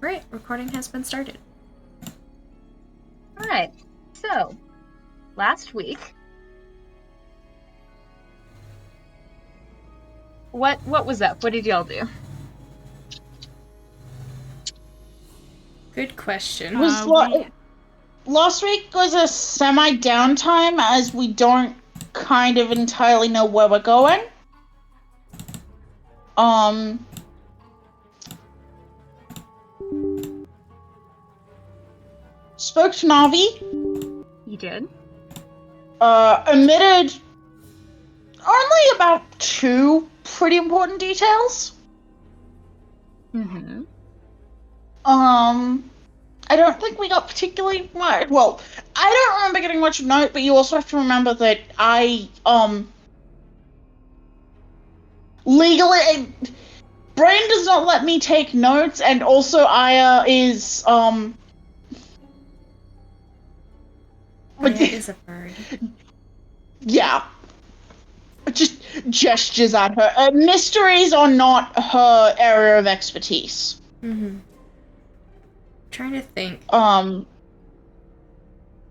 Right, recording has been started. Alright, so, last week, what was up? What did y'all do? Good question. Last week was a semi-downtime as we don't kind of entirely know where we're going. Spoke to Navi. You did? Omitted only about 2 pretty important details. Mm-hmm. I don't think we got particularly much. Well, I don't remember getting much of note, but you also have to remember that I, legally, Brain does not let me take notes, and also Aya is, Aya is a bird. Yeah. Just gestures at her. Mysteries are not her area of expertise. Mm-hmm. Trying to think.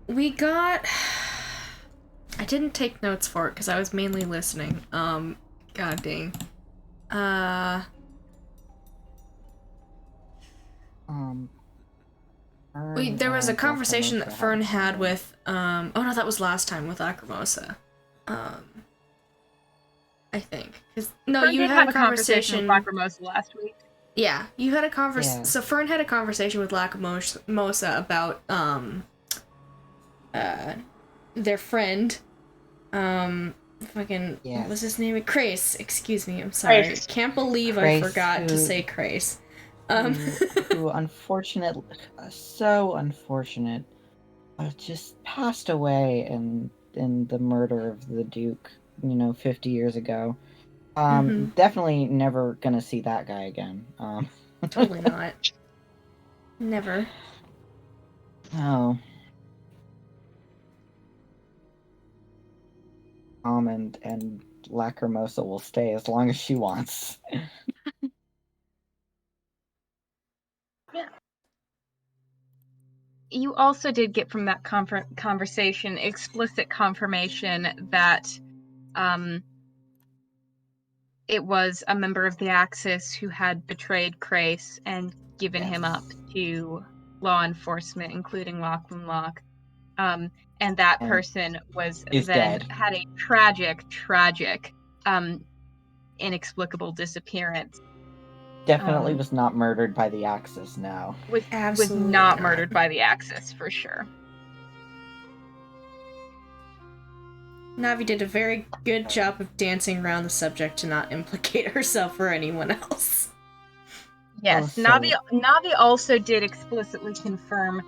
We got... I didn't take notes for it because I was mainly listening. God dang. There was a conversation that Fern had with, oh no, that was last time with Lacrimosa. I think. No, Fern you did had have a conversation with Lacrimosa last week. Yeah, you had a conversation. So Fern had a conversation with Lacrimosa about, their friend, what was his name? Crais, excuse me, I'm sorry. Crais. Can't believe I forgot to say Crais. Who unfortunately, so unfortunate, just passed away in the murder of the Duke, 50 years ago. Definitely never gonna see that guy again. Totally not. Never. Oh. And Lacrimosa will stay as long as she wants. Yeah. You also did get from that conversation explicit confirmation that it was a member of the Axis who had betrayed Crais and given him up to law enforcement, including Lachlan Locke. And that person is dead. Had a tragic, inexplicable disappearance. Definitely was not murdered by the Axis, no. Was not murdered by the Axis, for sure. Navi did a very good job of dancing around the subject to not implicate herself or anyone else. Yes, Navi also did explicitly confirm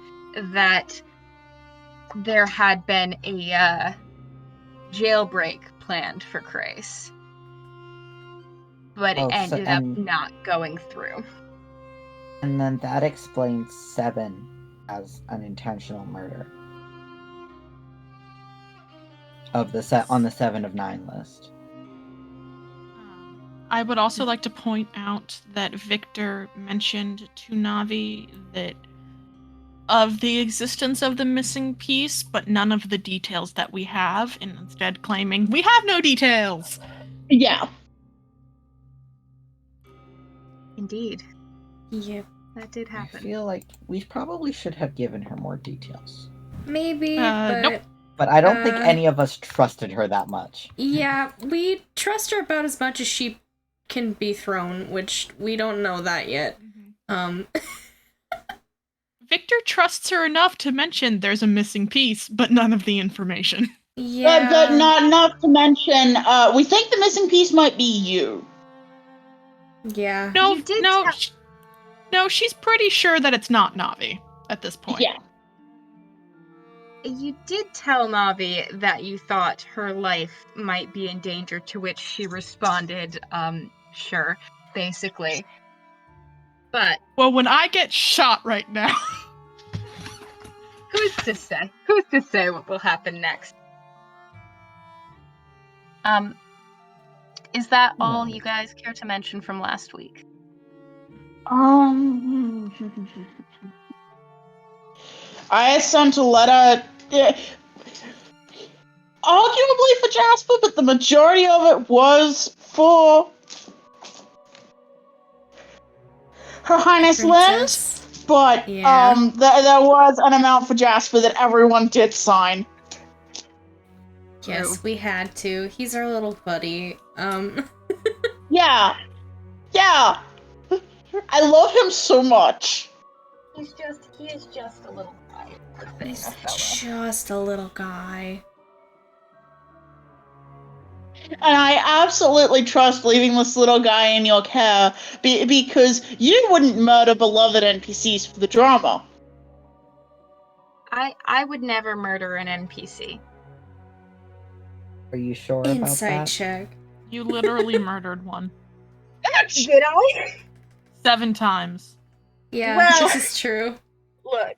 that there had been a jailbreak planned for Crais, but it ended up not going through. And then that explains 7 as an intentional murder. On the 7 of 9 list. I would also like to point out that Victor mentioned to Navi that of the existence of the missing piece, but none of the details that we have, and instead claiming, we have no details! Yeah. Indeed. Yep. That did happen. I feel like we probably should have given her more details. Maybe, but... Nope. But I don't think any of us trusted her that much. Yeah, we trust her about as much as she can be thrown, which we don't know that yet. Victor trusts her enough to mention there's a missing piece, but none of the information. Yeah. But not enough to mention, we think the missing piece might be you. Yeah. No, she's pretty sure that it's not Navi at this point. Yeah. You did tell Navi that you thought her life might be in danger, to which she responded, sure, basically. But... Well, when I get shot right now... Who's to say? Who's to say what will happen next? Is that all you guys care to mention from last week? I I sent a letter, arguably for Jasper, but the majority of it was for Her Highness Lind. Princess. But Yeah. there was an amount for Jasper that everyone did sign. Yes, we had to. He's our little buddy. Yeah. Yeah. I love him so much. He is just a little guy. He's just a little guy. And I absolutely trust leaving this little guy in your care because you wouldn't murder beloved NPCs for the drama. I would never murder an NPC. Are you sure about Insight that? check. You literally murdered one. Did I? 7 times. Yeah, Well- this is true. Look.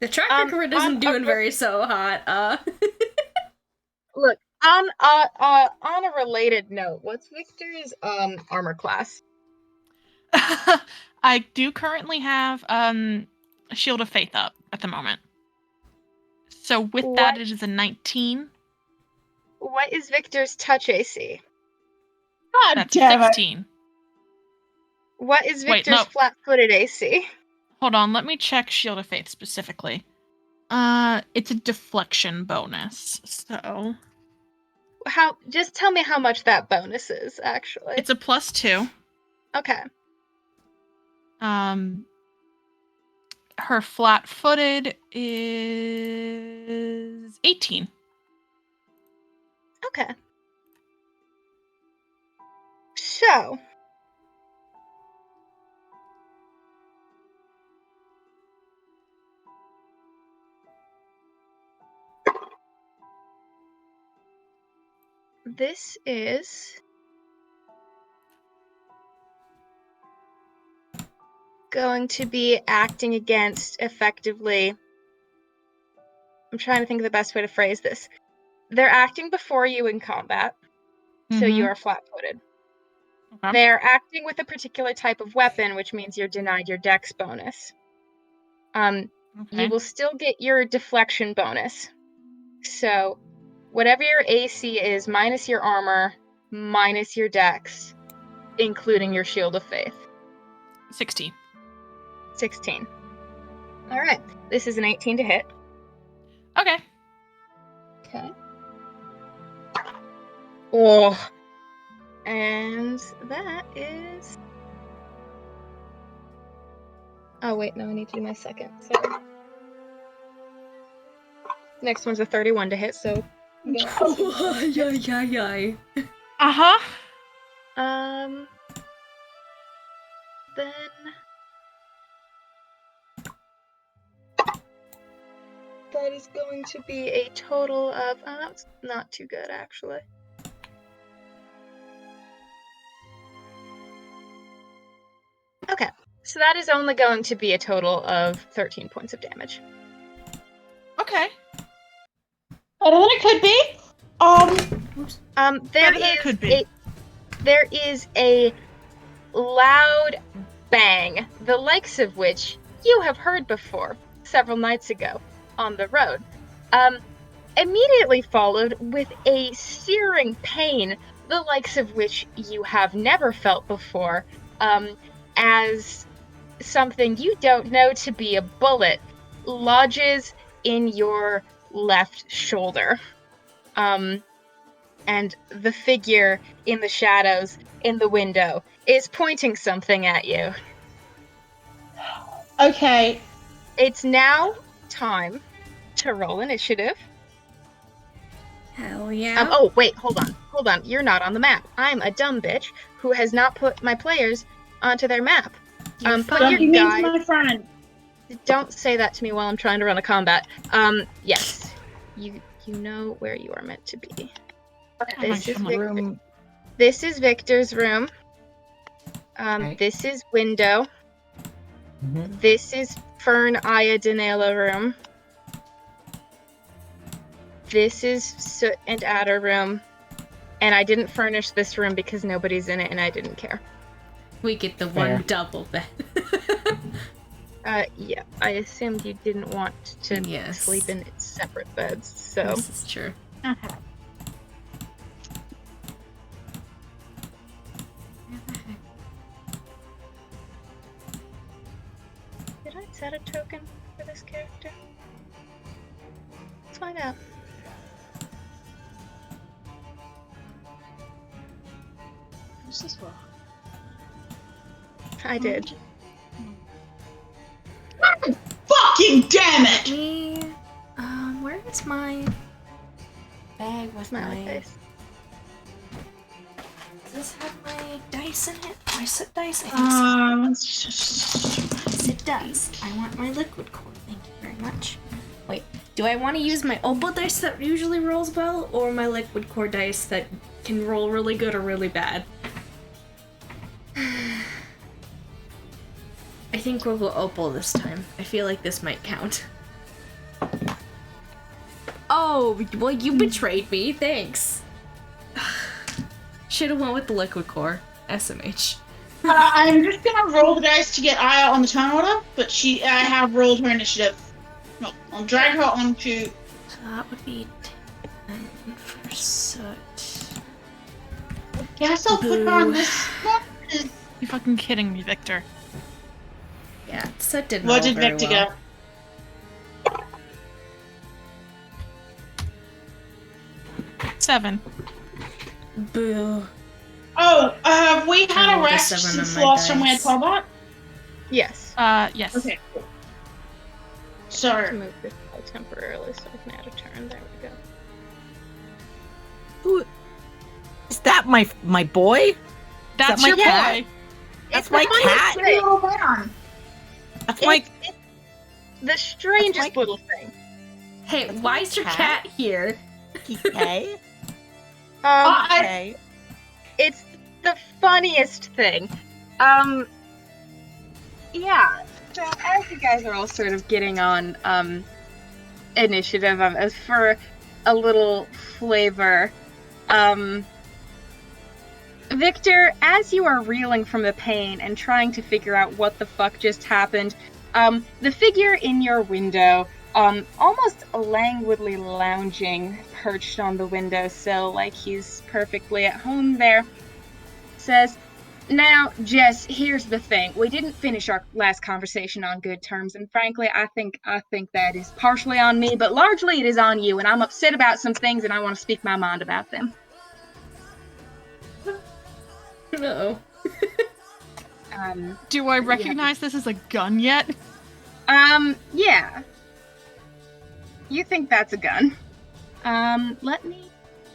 The track record isn't doing look- very so hot. Look, on a related note, what's Victor's armor class? I do currently have a Shield of Faith up at the moment. So with that, What? it is a 19. What is Victor's touch AC? God That's damn it. 16. What is Wait, Victor's no. flat-footed AC? Hold on, let me check Shield of Faith specifically. It's a deflection bonus, so Just tell me how much that bonus is, actually. it's a +2. Okay. Her flat-footed is 18. Okay. So, this is going to be acting against effectively. I'm trying to think of the best way to phrase this. They're acting before you in combat, so you Mhm. are flat-footed. Okay. They're acting with a particular type of weapon, which means you're denied your dex bonus. Okay. You will still get your deflection bonus. So, whatever your AC is, minus your armor, minus your dex, including your Shield of Faith. 16. 16. Alright, this is an 18 to hit. Okay. Okay. Oh. And that is... Oh, wait, no, I need to do my second. Sorry. Next one's a 31 to hit, so... Yay. Uh-huh. Then... That is going to be a total of... Oh, that's not too good, actually. Okay, so that is only going to be a total of 13 points of damage. Okay. Better than it could be. There Better than it is could be. there is a loud bang, the likes of which you have heard before several nights ago on the road. Immediately followed with a searing pain, the likes of which you have never felt before, as something you don't know to be a bullet lodges in your left shoulder. And the figure in the shadows in the window is pointing something at you. Okay. It's now time to roll initiative. Hell yeah. Oh, wait, hold on. You're not on the map. I'm a dumb bitch who has not put my players onto their map. You're Put fine. your You mean guys... my friend? Don't say that to me while I'm trying to run a combat. Yes. You know where you are meant to be. Okay. This is Come on. Room. This is Victor's room. Okay. This is window. Mhm. This is Fern Aya Danela room. This is Soot and Adder room. And I didn't furnish this room because nobody's in it and I didn't care. We get the Fair. one double bed. Yeah, I assumed you didn't want to Yes. sleep in separate beds, so. This is true. Did I set a token for this character? Let's find out. This is well. I did. Fucking damn it! Me. Where is my bag with Smiley my? face. Does this have my dice in it? Do I set dice? I think so. Let's just... Yes, it does. I want my liquid core. Thank you very much. Wait, do I want to use my opal dice that usually rolls well, or my liquid core dice that can roll really good or really bad? I think we'll go opal this time. I feel like this might count. Oh, well, you betrayed me. Thanks. Should have went with the liquid core. SMH. I'm just gonna roll the dice to get Aya on the turn order, but I have rolled her initiative. No, I'll drag her onto... So that would be 10 for soot. Guess I'll put her on this one. You fucking kidding me, Victor? Yeah, soot didn't What roll did very Victor well. get? Seven. Boo. Oh, have we had I a rolled a rest 7 since on the my last time we had dice. combat? Yes. Yes. Okay, cool. To So, move this guy temporarily so I can add a turn. There we go. Who is that? My boy? That's my your cat? boy. That's It's my the funniest cat? thing. oh man. That's my It's the strangest That's my- little thing. Hey, That's why my is your cat. cat here? PK. I- It's the funniest thing. Yeah. So as you guys are all sort of getting on initiative, as for a little flavor, Victor, as you are reeling from the pain and trying to figure out what the fuck just happened, the figure in your window, almost languidly lounging, perched on the windowsill like he's perfectly at home there, says, "Now, Jess, here's the thing. We didn't finish our last conversation on good terms, and frankly, I think that is partially on me, but largely it is on you, and I'm upset about some things, and I want to speak my mind about them." No. Do I recognize this as a gun yet? Yeah. You think that's a gun.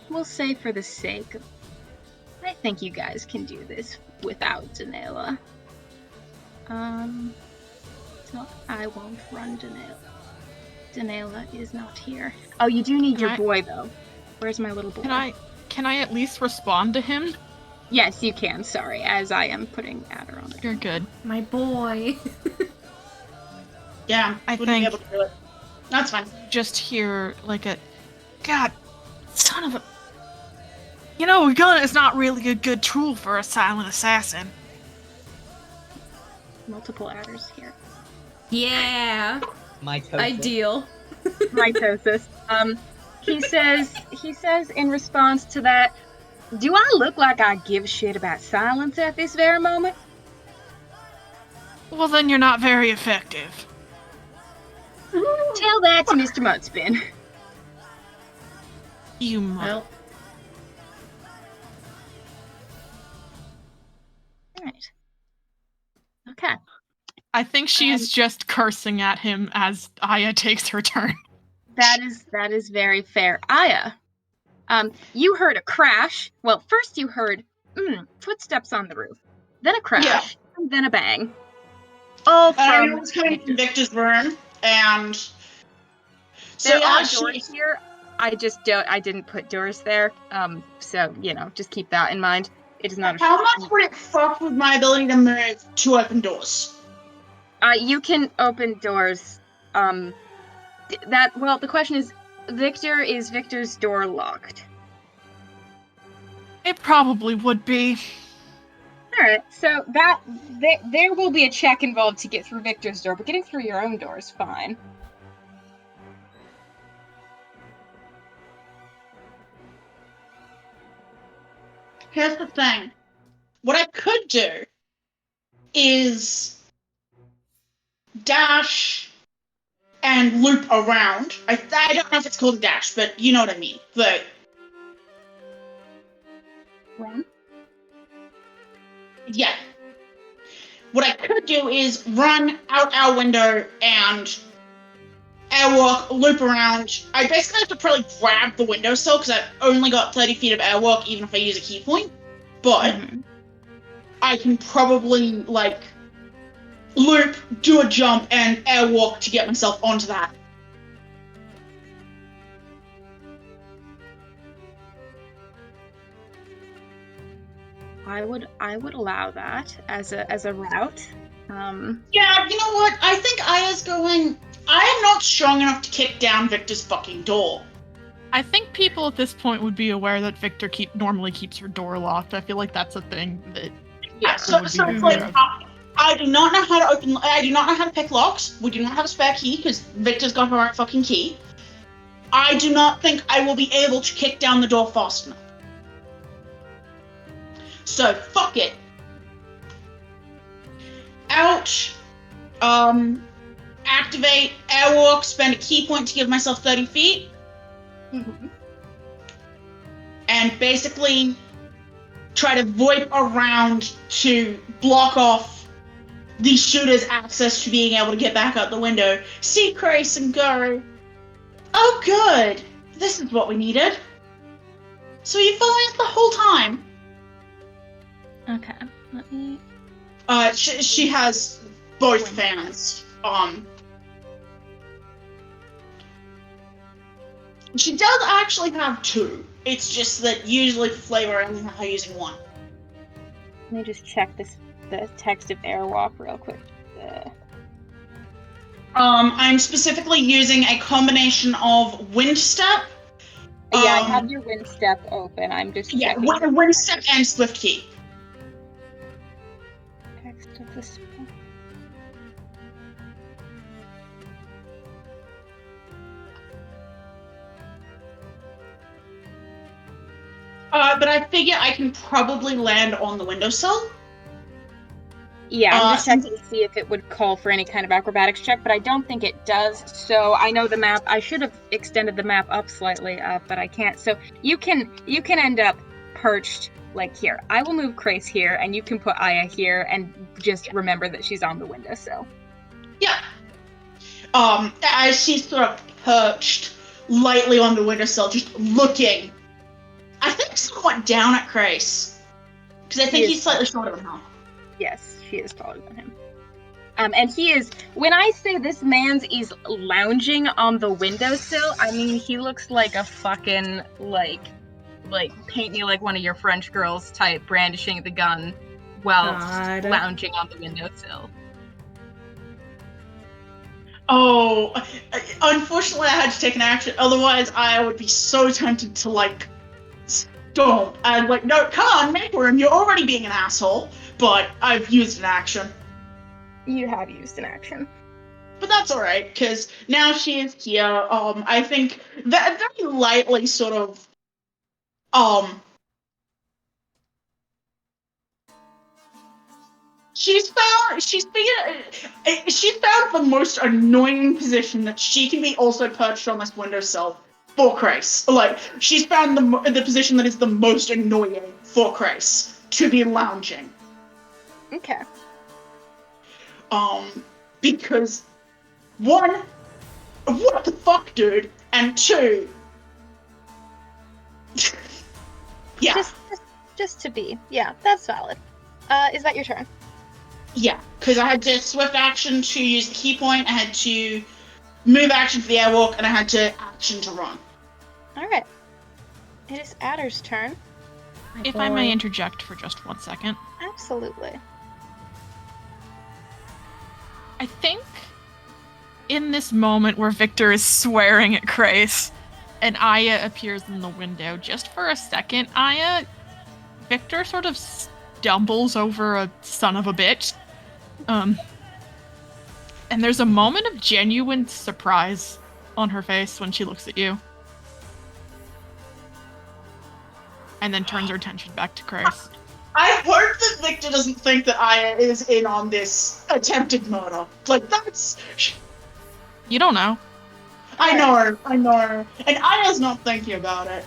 We'll say for the sake of, I think you guys can do this without Danela. So I won't run Danela. Danela is not here. Oh, you do need your boy, though. Where's my little boy? Can I at least respond to him? Yes, you can, sorry, as I am putting Adder on it. You're good. My boy. Yeah, I wouldn't think- be able to do it. That's fine. Just hear like a, God, son of a. You know, a gun is not really a good tool for a silent assassin. Multiple Adders here. Yeah. Mitosis. Ideal. Mitosis. He says in response to that, "Do I look like I give a shit about silence at this very moment?" Well, then you're not very effective. Tell that to Mr. Mudspin. You mother. Well, Alright. Okay. I think she is just cursing at him as Aya takes her turn. That is very fair. Aya, you heard a crash. Well, first you heard footsteps on the roof, then a crash, and then a bang. All I from know it's coming from Victor. Victor's room, and... So There yeah, are doors here. I didn't put doors there. So, just keep that in mind. It is not a How much would it fuck with my ability to move to open doors? You can open doors. The question is, is Victor's door locked? It probably would be. All right, so there will be a check involved to get through Victor's door, but getting through your own door is fine. Here's the thing. What I could do is dash and loop around. I don't know if it's called a dash, but you know what I mean. But Run? yeah. What I could do is run out our window and airwalk, loop around. I basically have to probably grab the windowsill because I've only got 30 feet of airwalk even if I use a key point. But I can probably, like, loop, do a jump, and airwalk to get myself onto that. I would allow that as a route. Yeah, you know what? I think Aya's going. I am not strong enough to kick down Victor's fucking door. I think people at this point would be aware that Victor normally keeps her door locked. I feel like that's a thing that. Yeah, so it's like I do not know how to open. I do not know how to pick locks. We do not have a spare key because Victor's got her own fucking key. I do not think I will be able to kick down the door fast enough. So fuck it. Out. Activate airwalk. Spend a key point to give myself 30 feet. And basically try to VoIP around to block off the shooter's access to being able to get back out the window. See Crais and go, oh good, this is what we needed. So you following us the whole time? Okay, let me... She has both fans. She does actually have two. It's just that usually for flavor I only have her using one. Let me just check the text of Airwalk real quick. I'm specifically using a combination of Wind Step. Yeah, I have your Wind Step open. I'm just checking. Yeah, Wind Step and Swift Key. Text of the spell. But I figure I can probably land on the windowsill. Yeah, I'm just checking to see if it would call for any kind of acrobatics check, but I don't think it does. So I know the map. I should have extended the map up slightly, but I can't. So you can end up perched like here. I will move Crais here, and you can put Aya here, and just remember that she's on the windowsill. Yeah. As she's sort of perched lightly on the windowsill, just looking. I think somewhat down at Crais, because I think he's slightly shorter than her. Yes, she is taller than him. And he is, when I say this man's is lounging on the windowsill, I mean he looks like a fucking, like paint me like one of your French girls type, brandishing the gun while lounging on the windowsill. Oh, unfortunately I had to take an action, otherwise I would be so tempted to, like, stomp. I'm like, no, come on, make room, you're already being an asshole. But I've used an action. You have used an action. But that's alright, because now she is here. I think that very lightly sort of, she's found the most annoying position that she can be also perched on this windowsill for Crais. Like, she's found the position that is the most annoying for Crais to be lounging. Okay. Because one, what the fuck, dude? And two, yeah. Just to be. Yeah, that's valid. Is that your turn? Yeah, because I had to swift action to use the key point, I had to move action for the airwalk, and I had to action to run. Alright. It is Adder's turn. If I may interject for just 1 second. Absolutely. I think in this moment where Victor is swearing at Crais and Aya appears in the window, just for a second, Victor sort of stumbles over a son of a bitch. And there's a moment of genuine surprise on her face when she looks at you. And then turns her attention back to Crais. I hope that Victor doesn't think that Aya is in on this attempted murder. Like, that's... You don't know. I know. And Aya's not thinking about it.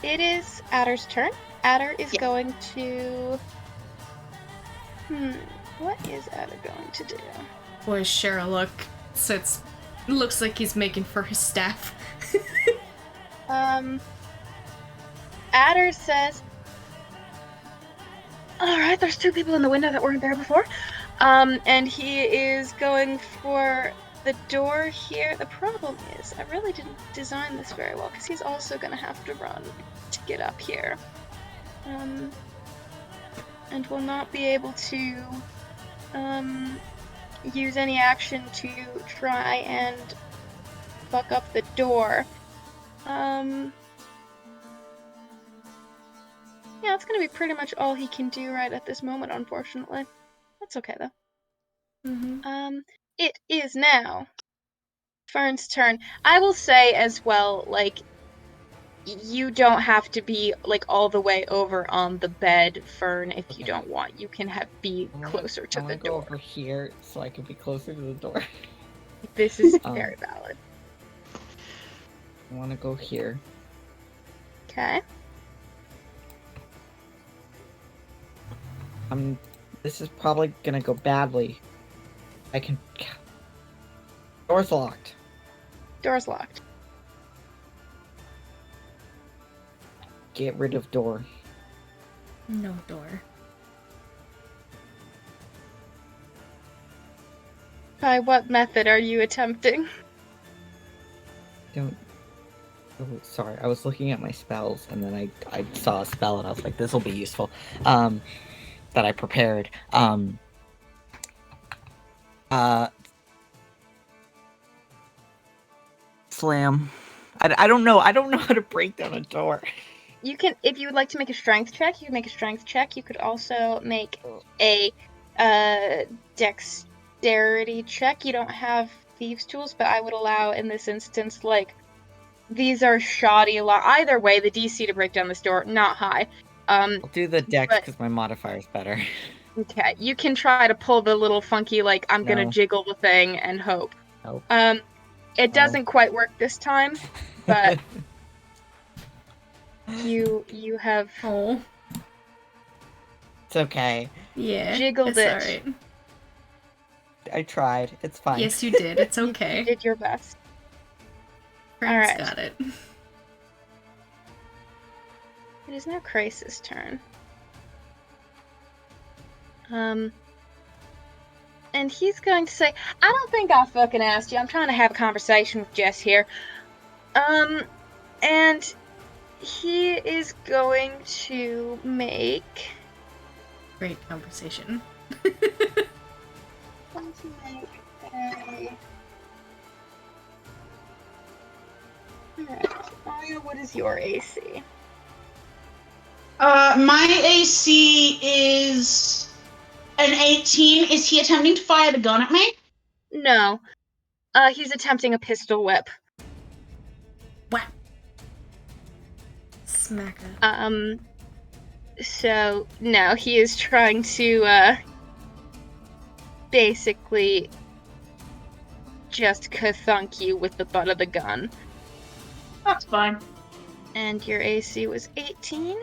It is Adder's turn. Adder is going to... What is Adder going to do? Boy, Cheryl, look. Looks like he's making for his staff. Adder says, alright, there's 2 people in the window that weren't there before. And he is going for the door here. The problem is, I really didn't design this very well, because he's also going to have to run to get up here. And will not be able to use any action to try and fuck up the door. Yeah, it's gonna be pretty much all he can do right at this moment, unfortunately. That's okay, though. It is now Fern's turn. I will say as well, like, you don't have to be, like, all the way over on the bed, Fern, if you don't want. You can be closer to the door. I want to go over here so I can be closer to the door. This is very valid. I want to go here. Okay. This is probably gonna go badly. Door's locked. Door's locked. Get rid of door. No door. By what method are you attempting? Don't. Oh, sorry, I was looking at my spells and then I saw a spell and I was like, this will be useful. That I prepared. Slam. I don't know. I don't know how to break down a door. You can, if you would like to make a strength check, you can make a strength check. You could also make a dexterity check. You don't have thieves' tools, but I would allow in this instance, like, these are shoddy. Either way, the DC to break down this door, not high. I'll do the dex because my modifier's better. Okay, you can try to pull the little funky, like, I'm gonna jiggle the thing and hope. Nope. It doesn't quite work this time, but you have It's okay. Yeah, jiggled it's it. alright. I tried. It's fine. Yes, you did. It's okay. You did your best. Frank's Alright. got it. It is now Crais' turn. And he's going to say, I don't think I fucking asked you. I'm trying to have a conversation with Jess here. And he is going to make... Great conversation. Going to make a... Alright, Aya, what is your AC? My AC is an 18. Is he attempting to fire the gun at me? No. He's attempting a pistol whip. Whack. Smack her. So, no, he is trying to, basically just ka-thunk you with the butt of the gun. That's fine. And your AC was 18?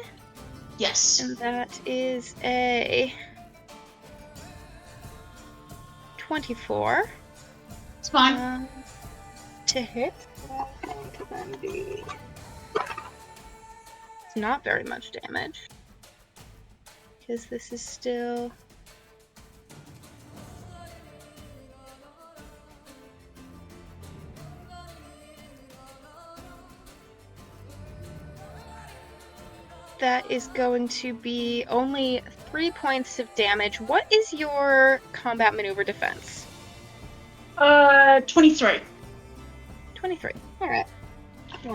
Yes. And that is a 24. It's fine. To hit. It's not very much damage. Because this is still... That is going to be only 3 points of damage. What is your combat maneuver defense? 23. 23. Alright.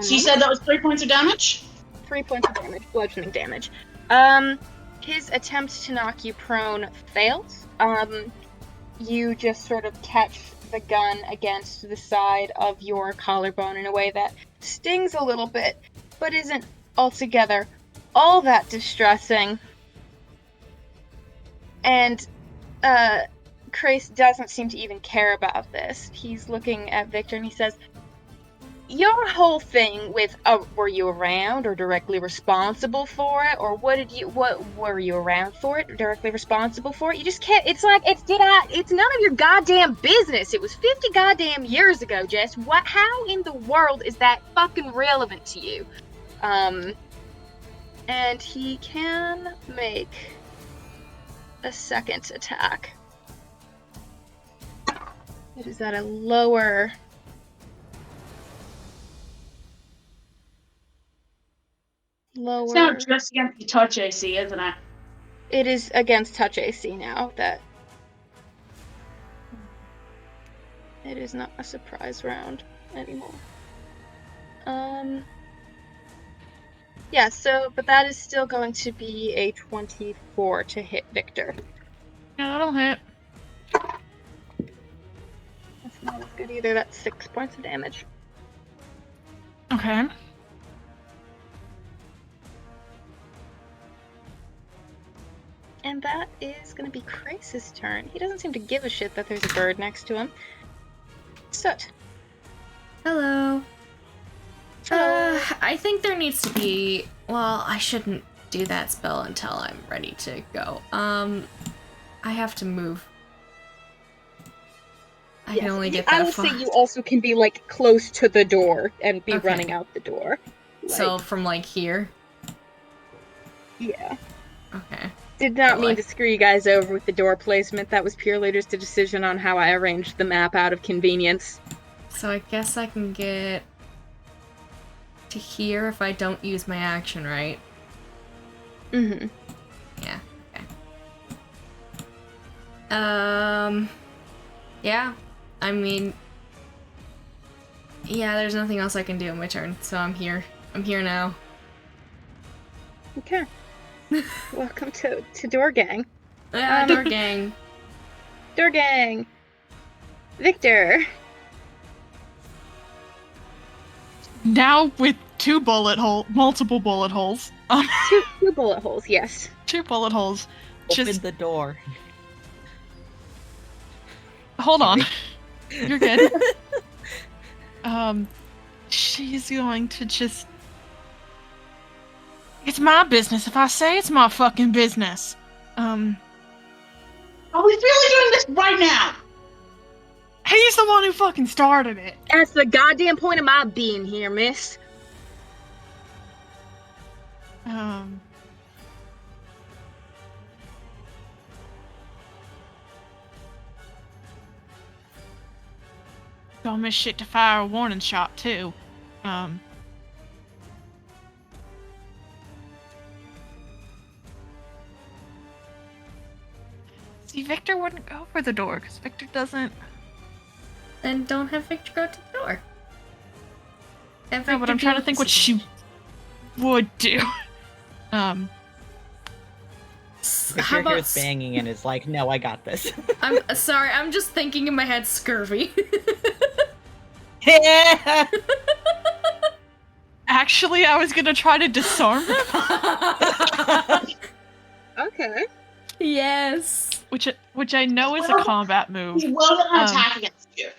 So you said that was 3 points of damage? 3 points of damage, bludgeoning damage. his attempt to knock you prone fails. You just sort of catch the gun against the side of your collarbone in a way that stings a little bit, but isn't altogether all that distressing. And Crais doesn't seem to even care about this. He's looking at Victor and he says, your whole thing with were you around or directly responsible for it, or what were you around for it, directly responsible for it? You just can't. It's like it's none of your goddamn business. It was 50 goddamn years ago, Jess. How in the world is that fucking relevant to you? And he can make a second attack. It is at a lower. It's now just against the touch AC, isn't it? It is against touch AC now. That it is not a surprise round anymore. Yeah. So, but that is still going to be a 24 to hit Victor. Yeah, that'll hit. That's not as good either. That's 6 points of damage. Okay. And that is going to be Crais' turn. He doesn't seem to give a shit that there's a bird next to him. Soot. Hello. Hello. I think there needs to be... Well, I shouldn't do that spell until I'm ready to go. I have to move. I can only get that I would far. say you also can be, like, close to the door and be Okay. running out the door. So, from, like, here? Yeah. Okay. Did not Well, mean to screw you guys over with the door placement. That was purely just a decision on how I arranged the map out of convenience. So I guess I can get to here if I don't use my action, right? Mm-hmm. Yeah, okay. Yeah. I mean... Yeah, there's nothing else I can do on my turn, so I'm here. I'm here now. Okay. Welcome to Door Gang. Door gang. Door Gang! Victor! Now with multiple bullet holes. Two bullet holes, yes. 2 bullet holes. Open Just the door. hold on. You're good. She's going to just... It's my business. If I say it's my fucking business. Are we really doing this right now? He's the one who fucking started it. That's the goddamn point of my being here, miss. Don't miss shit to fire a warning shot, too. See, Victor wouldn't go for the door, because Victor doesn't... Then don't have Victor go to the door. Have No, but Victor I'm be trying to in think what position. she would do. How Victor about... hears banging and is like, no, I got this. I'm sorry, I'm just thinking in my head scurvy. Actually, I was gonna try to disarm him. Okay. Yes. Which I know is a combat move. He will get an attack against you.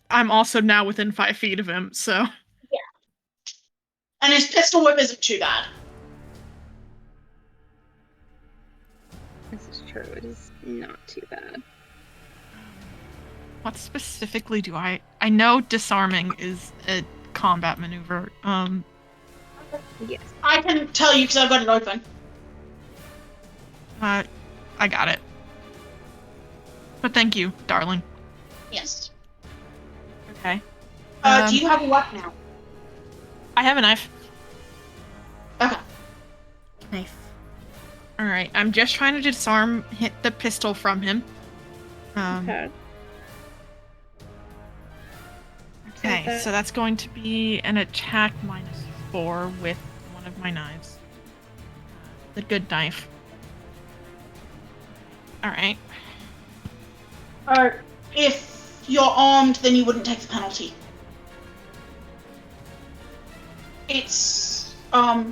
I'm also now within 5 feet of him, so... Yeah. And his pistol whip isn't too bad. This is true. It is not too bad. What specifically do I know disarming is a combat maneuver. Yes. I can tell you because I've got it open. I got it. But thank you, darling. Yes. Okay. Do you have a weapon now? I have a knife. Okay. Knife. Alright, I'm just trying to hit the pistol from him. Okay. Okay, so that's going to be an attack -4 with one of my knives. The good knife. Alright. If you're armed, then you wouldn't take the penalty. It's, Oh,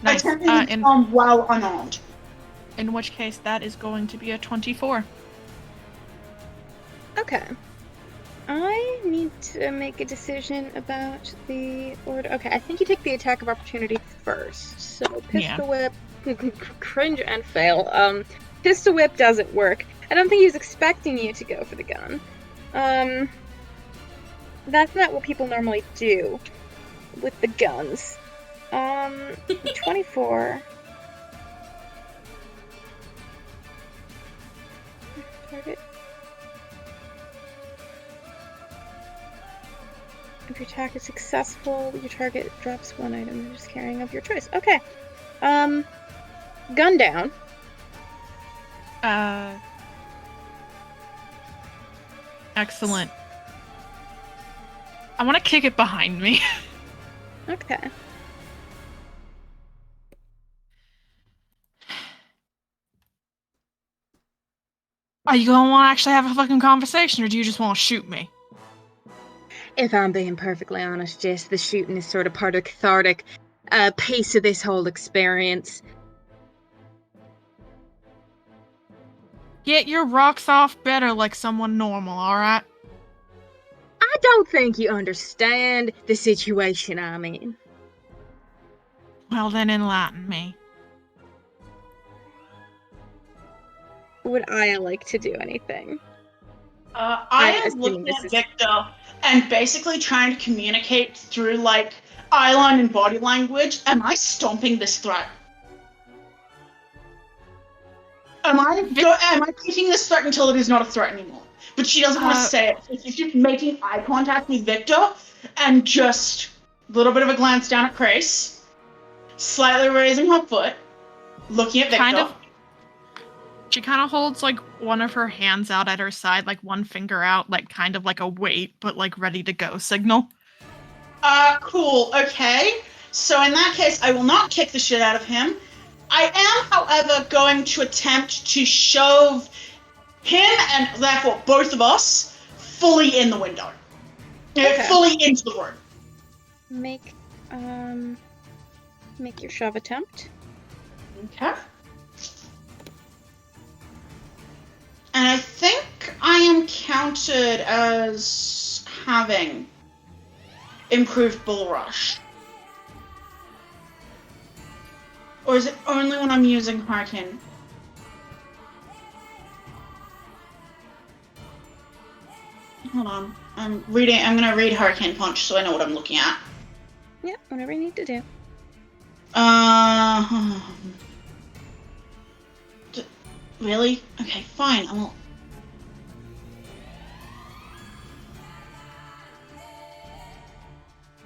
nice. attempting to disarm while unarmed. In which case, that is going to be a 24. Okay. I need to make a decision about the order. Okay, I think you take the attack of opportunity first. So pistol whip, cringe and fail. Pistol whip doesn't work. I don't think he was expecting you to go for the gun. That's not what people normally do with the guns. 24. Target. If your attack is successful, your target drops one item you're just carrying of your choice. Okay. Gun down. Excellent. I want to kick it behind me. Okay. Are you going to want to actually have a fucking conversation, or do you just want to shoot me? If I'm being perfectly honest, Jess, the shooting is sort of part of the cathartic piece of this whole experience. Get your rocks off better like someone normal, alright? I don't think you understand the situation I'm in. Well, then enlighten me. Would I like to do anything? I am looking at Victor and basically trying to communicate through, like, eyeline and body language. Am I stomping this threat? Am I keeping this threat until it is not a threat anymore? But she doesn't want to say it. So she's just making eye contact with Victor and just a little bit of a glance down at Crais, slightly raising her foot, looking at Victor. She kind of holds, like, one of her hands out at her side, like, one finger out, like, kind of like a wait, but, like, ready to go signal. Cool, okay. So in that case, I will not kick the shit out of him. I am, however, going to attempt to shove him, and therefore both of us, fully in the window. Okay. Fully into the room. Make your shove attempt. Okay. And I think I am counted as having improved bull rush. Or is it only when I'm using Hurricane? Hold on. I'm gonna read Hurricane Punch so I know what I'm looking at. Yeah, whatever you need to do. Really? Okay, fine. I won't.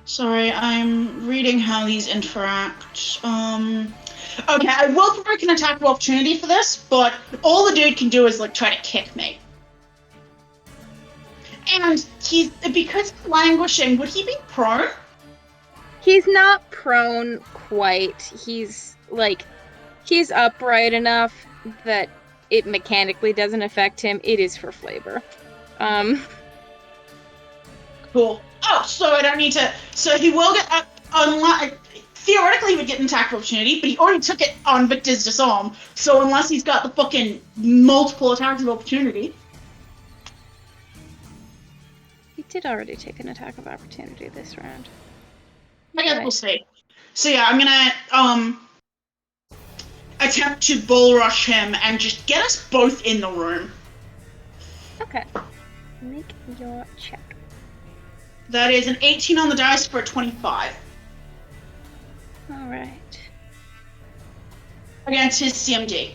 Sorry, I'm reading how these interact. Okay, I will provoke an attack of opportunity for this, but all the dude can do is, like, try to kick me. And because he's languishing, would he be prone? He's not prone quite. He's upright enough that it mechanically doesn't affect him. It is for flavor. Cool. Oh, so I don't need to. So he will get theoretically he would get an attack of opportunity, but he already took it on Victor's disarm. So unless he's got the fucking multiple attacks of opportunity. He did already take an attack of opportunity this round. I guess we'll see. So yeah, I'm gonna attempt to bull rush him and just get us both in the room. Okay. Make your check. That is an 18 on the dice for a 25. Alright. Against his CMD.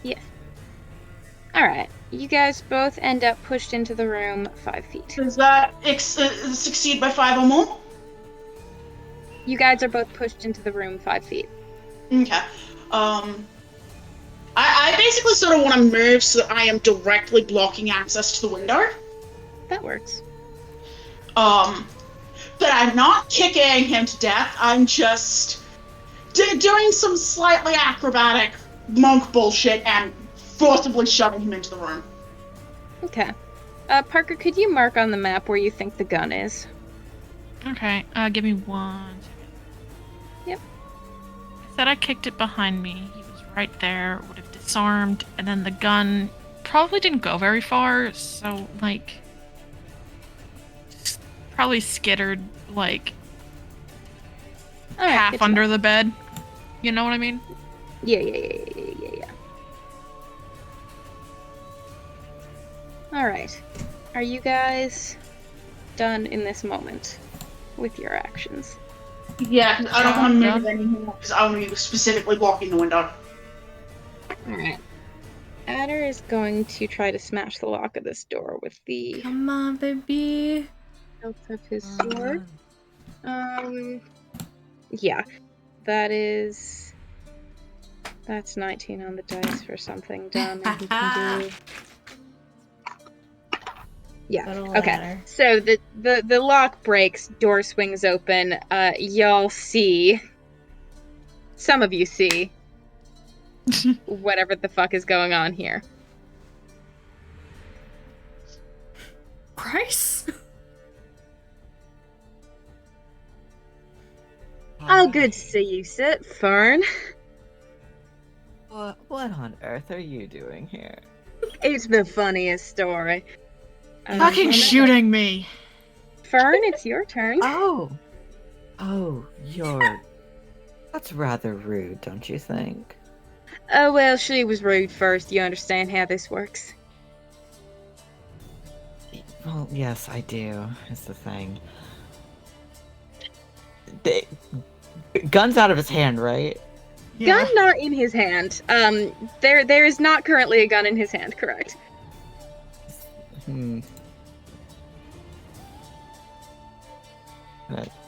Yes. Alright. You guys both end up pushed into the room 5 feet. Does that succeed by 5 or more? You guys are both pushed into the room 5 feet. Okay. I basically sort of want to move so that I am directly blocking access to the window. That works. But I'm not kicking him to death. I'm just doing some slightly acrobatic monk bullshit and forcibly shoving him into the room. Okay. Parker, could you mark on the map where you think the gun is? Okay, give me 1 second. Yep. I said I kicked it behind me. He was right there, would have disarmed, and then the gun probably didn't go very far, so, like, probably skittered, like, All right, half good to under know. the bed. You know what I mean? Yeah. All right. Are you guys done in this moment with your actions? Yeah, because I don't want to move Yeah. anymore because I want to be specifically blocking the window. All right. Adder is going to try to smash the lock of this door with the Come on, baby. hilt of his sword. Yeah. That's 19 on the dice for something done, and he can do. Yeah. Little Okay. ladder. So the lock breaks, door swings open. Y'all see. Some of you see whatever the fuck is going on here. Crais? Oh, good to see you, sir. Fern. What on earth are you doing here? It's the funniest story. Fucking shooting me! Fern, it's your turn. Oh, that's rather rude, don't you think? Oh, well, she was rude first. You understand how this works. Well, yes, I do, is the thing. Gun's out of his hand, right? Yeah. Gun not in his hand. There is not currently a gun in his hand, correct? Gonna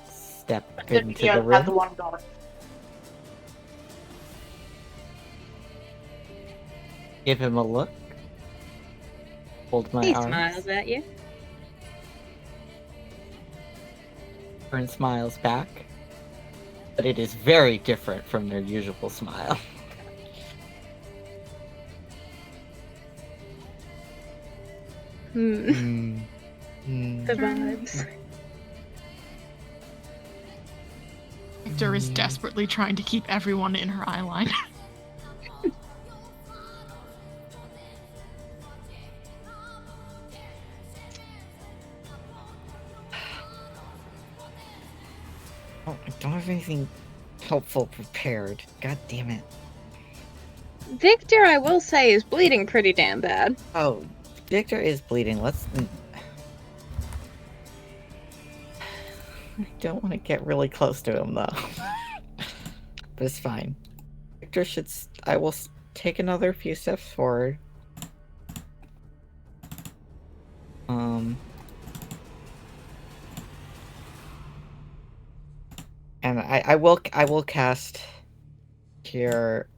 step Yeah, into the had the room. one going. Give him a look. Hold my He arms. smiles at you. Fern smiles back. But it is very different from their usual smile. The vibes. Victor is desperately trying to keep everyone in her eye line. Oh, I don't have anything helpful prepared. God damn it. Victor, I will say, is bleeding pretty damn bad. Oh, Victor is bleeding. Let's... I don't want to get really close to him, though. But it's fine. Victor should... I will take another few steps forward. And I will cast Cure.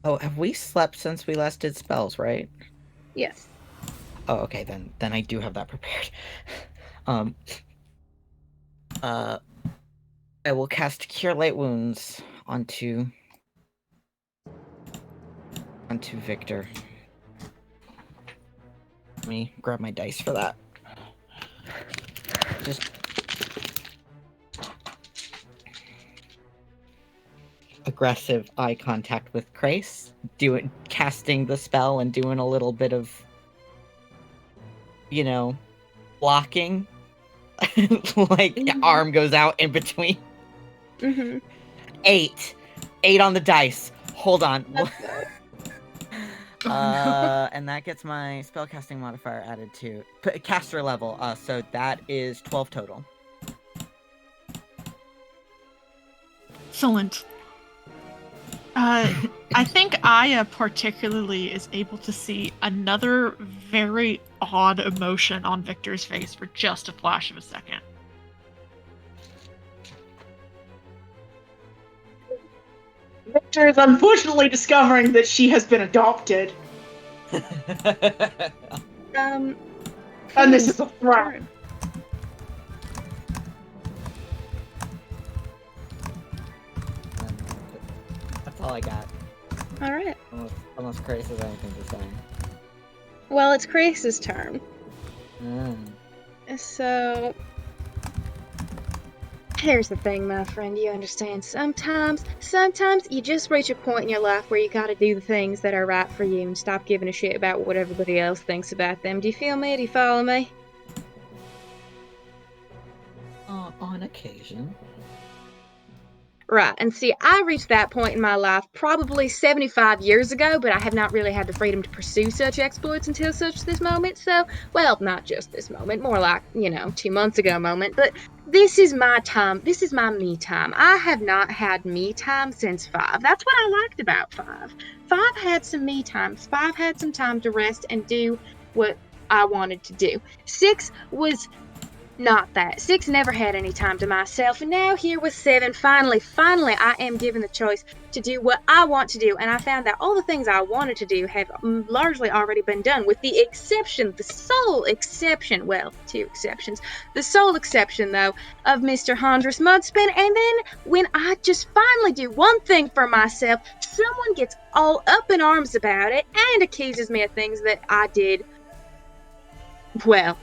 Oh, have we slept since we last did spells, right? Yes. Oh, okay, then I do have that prepared. I will cast Cure Light Wounds onto Victor. Let me grab my dice for that. Just aggressive eye contact with Crais, casting the spell and doing a little bit of, blocking. Like arm goes out in between. 8 on the dice. Hold on. And that gets my spellcasting modifier added to caster level. So that is 12 total. Excellent. I think Aya particularly is able to see another very odd emotion on Victor's face for just a flash of a second. Victor is unfortunately discovering that she has been adopted. And this is a threat. all I got. All right. Unless Crais has anything to say. Well, it's Crais' turn. Mm. So, here's the thing, my friend. You understand, sometimes you just reach a point in your life where you gotta do the things that are right for you and stop giving a shit about what everybody else thinks about them. Do you feel me? Do you follow me? On occasion. Right, and see, I reached that point in my life probably 75 years ago, but I have not really had the freedom to pursue such exploits until this moment, so, well, not just this moment, more like, 2 months ago moment, but this is my time, this is my me time. I have not had me time since 5. That's what I liked about 5. 5 had some me times. 5 had some time to rest and do what I wanted to do. 6 was not that. 6 never had any time to myself, and now here with 7, finally, I am given the choice to do what I want to do, and I found that all the things I wanted to do have largely already been done, with the exception, the sole exception, well, 2 exceptions, the sole exception, though, of Mr. Hondros Mudspin, and then when I just finally do one thing for myself, someone gets all up in arms about it and accuses me of things that I did, well,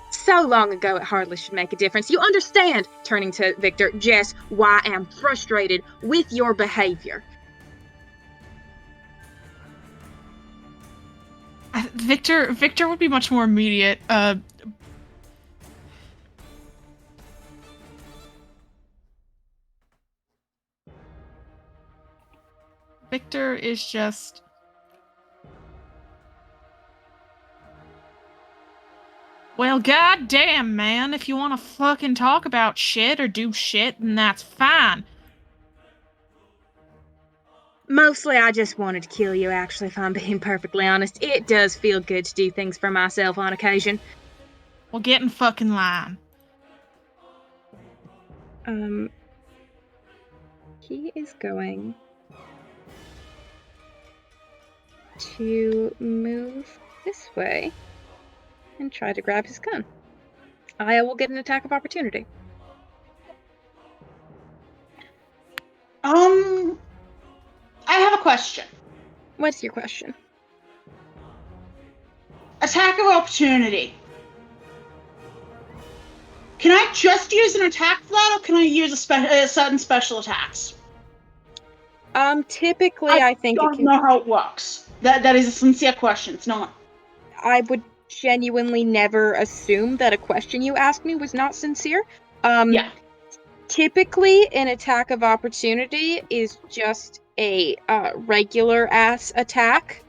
so long ago it hardly should make a difference. You understand, turning to Victor, Jess, why I am frustrated with your behavior. Victor would be much more immediate. Victor is just... Well, goddamn, man, if you want to fucking talk about shit or do shit, then that's fine. Mostly I just wanted to kill you, actually, if I'm being perfectly honest. It does feel good to do things for myself on occasion. Well, get in fucking line. He is going to move this way and try to grab his gun. I will get an attack of opportunity. I have a question. What's your question? Attack of opportunity. Can I just use an attack for that, or can I use certain special attacks? Typically, I think don't know how it works. That is a sincere question. It's not. I would genuinely never assume that a question you asked me was not sincere. Yeah. Typically, an attack of opportunity is just a regular ass attack,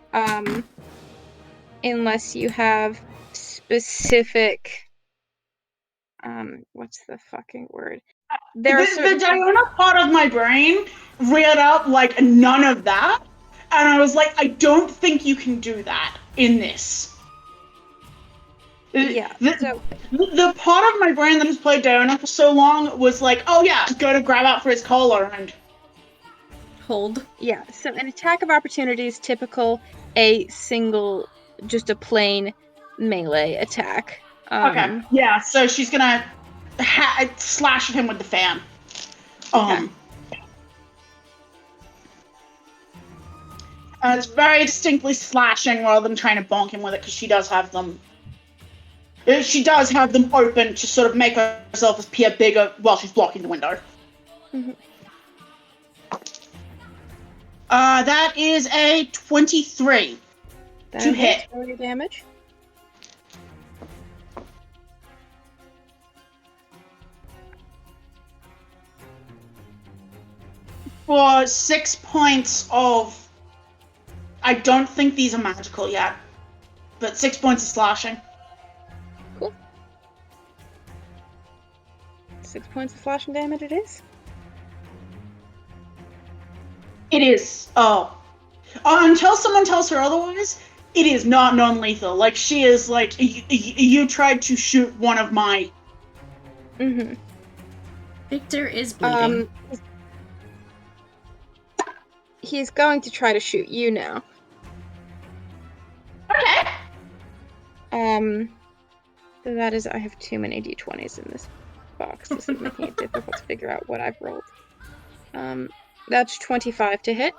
unless you have specific. What's the fucking word? The Diana part of my brain reared up like none of that, and I was like, I don't think you can do that in this. Yeah. The part of my brain that has played Diana for so long was like, oh yeah, go to grab out for his collar and hold. Yeah. So an attack of opportunity is typical just a plain melee attack. Okay. Yeah. So she's gonna slash at him with the fan. It's very distinctly slashing rather than trying to bonk him with it, because she does have them. She does have them open to sort of make herself appear bigger while she's blocking the window. Mm-hmm. That is a 23 to hit. Roll your damage. For 6 points of... I don't think these are magical yet, but 6 points of slashing. Cool. 6 points of slashing damage it is? It is. Until someone tells her otherwise, it is not non-lethal. Like, she is like, you tried to shoot one of my... Mm-hmm. Victor is bleeding. He's going to try to shoot you now. Okay. So that is, I have too many d20s in this box. This is making it difficult to figure out what I've rolled. That's 25 to hit.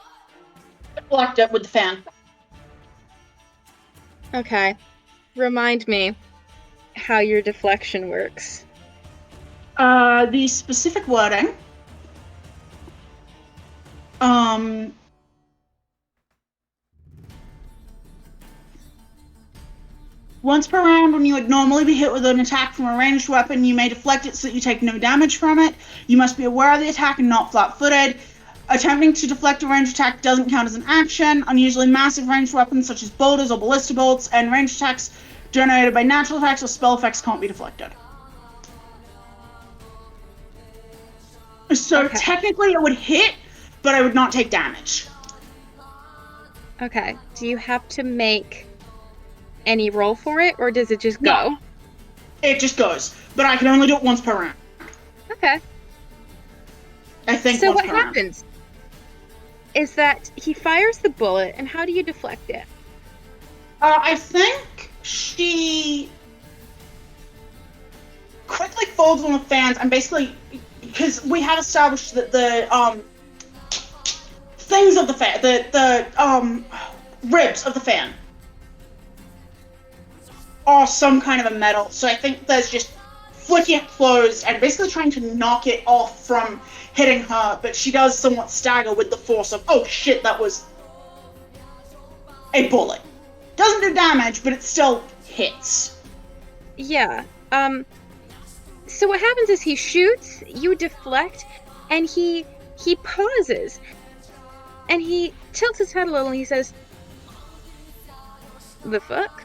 Blocked it with the fan. Okay. Remind me how your deflection works. The specific wording. Once per round, when you would normally be hit with an attack from a ranged weapon, you may deflect it so that you take no damage from it. You must be aware of the attack and not flat-footed. Attempting to deflect a ranged attack doesn't count as an action. Unusually massive ranged weapons such as boulders or ballista bolts and ranged attacks generated by natural attacks or spell effects can't be deflected. So technically it would hit, but I would not take damage. Okay. Do you have to make any roll for it, or does it just go? No. It just goes. But I can only do it once per round. Okay. I think so once what per round. happens is that he fires the bullet, and how do you deflect it? I think she quickly folds on the fans and basically, because we have established that the things of the fan, the ribs of the fan are some kind of a metal. So I think there's just flicking it closed and basically trying to knock it off from hitting her, but she does somewhat stagger with the force of, oh shit, that was a bullet. Doesn't do damage, but it still hits. Yeah. So what happens is he shoots, you deflect, and he pauses. And he tilts his head a little and he says, "The fuck?"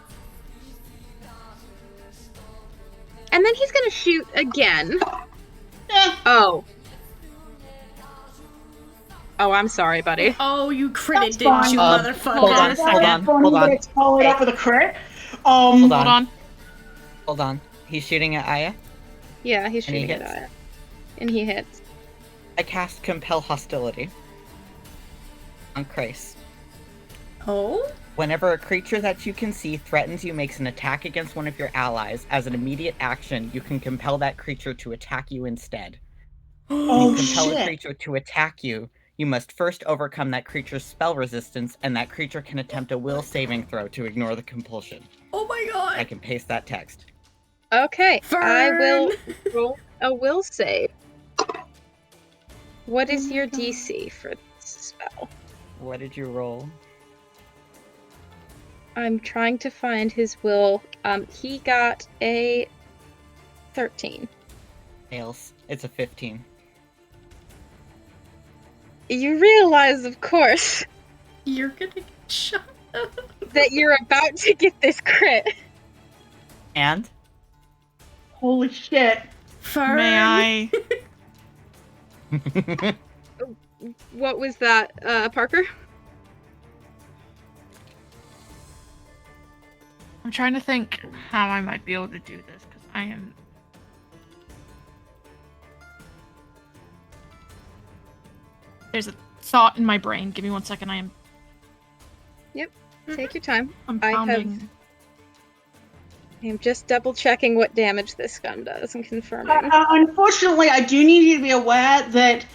And then he's gonna shoot again. Oh. Oh, I'm sorry, buddy. Oh, you critted, That's didn't you, fine. motherfucker? Hold on, hold on, hold on. It's followed up with a crit. Hold Hold on. Hold on. He's shooting at Aya. Yeah, he's And he shooting at hits. Aya. And he hits. I cast Compel Hostility on Crais. Oh? Whenever a creature that you can see threatens you makes an attack against one of your allies, as an immediate action, you can compel that creature to attack you instead. When Oh you compel a shit. creature to attack you, you must first overcome that creature's spell resistance, and that creature can attempt a will saving throw to ignore the compulsion. Oh my god! I can paste that text. Okay, I will Fern! roll a will save. What is Oh my your God. DC for this spell? What did you roll? I'm trying to find his will. He got a 13. Fails. It's a 15. You realize, of course, You're gonna get shot up. that you're about to get this crit. And? Holy shit. Fern. May I? What was that, Parker? I'm trying to think how I might be able to do this, because I am... There's a thought in my brain. Give me 1 second. I am Take your time. I'm I have- pounding. I'm just double checking what damage this gun does and confirming. Unfortunately, I do need you to be aware that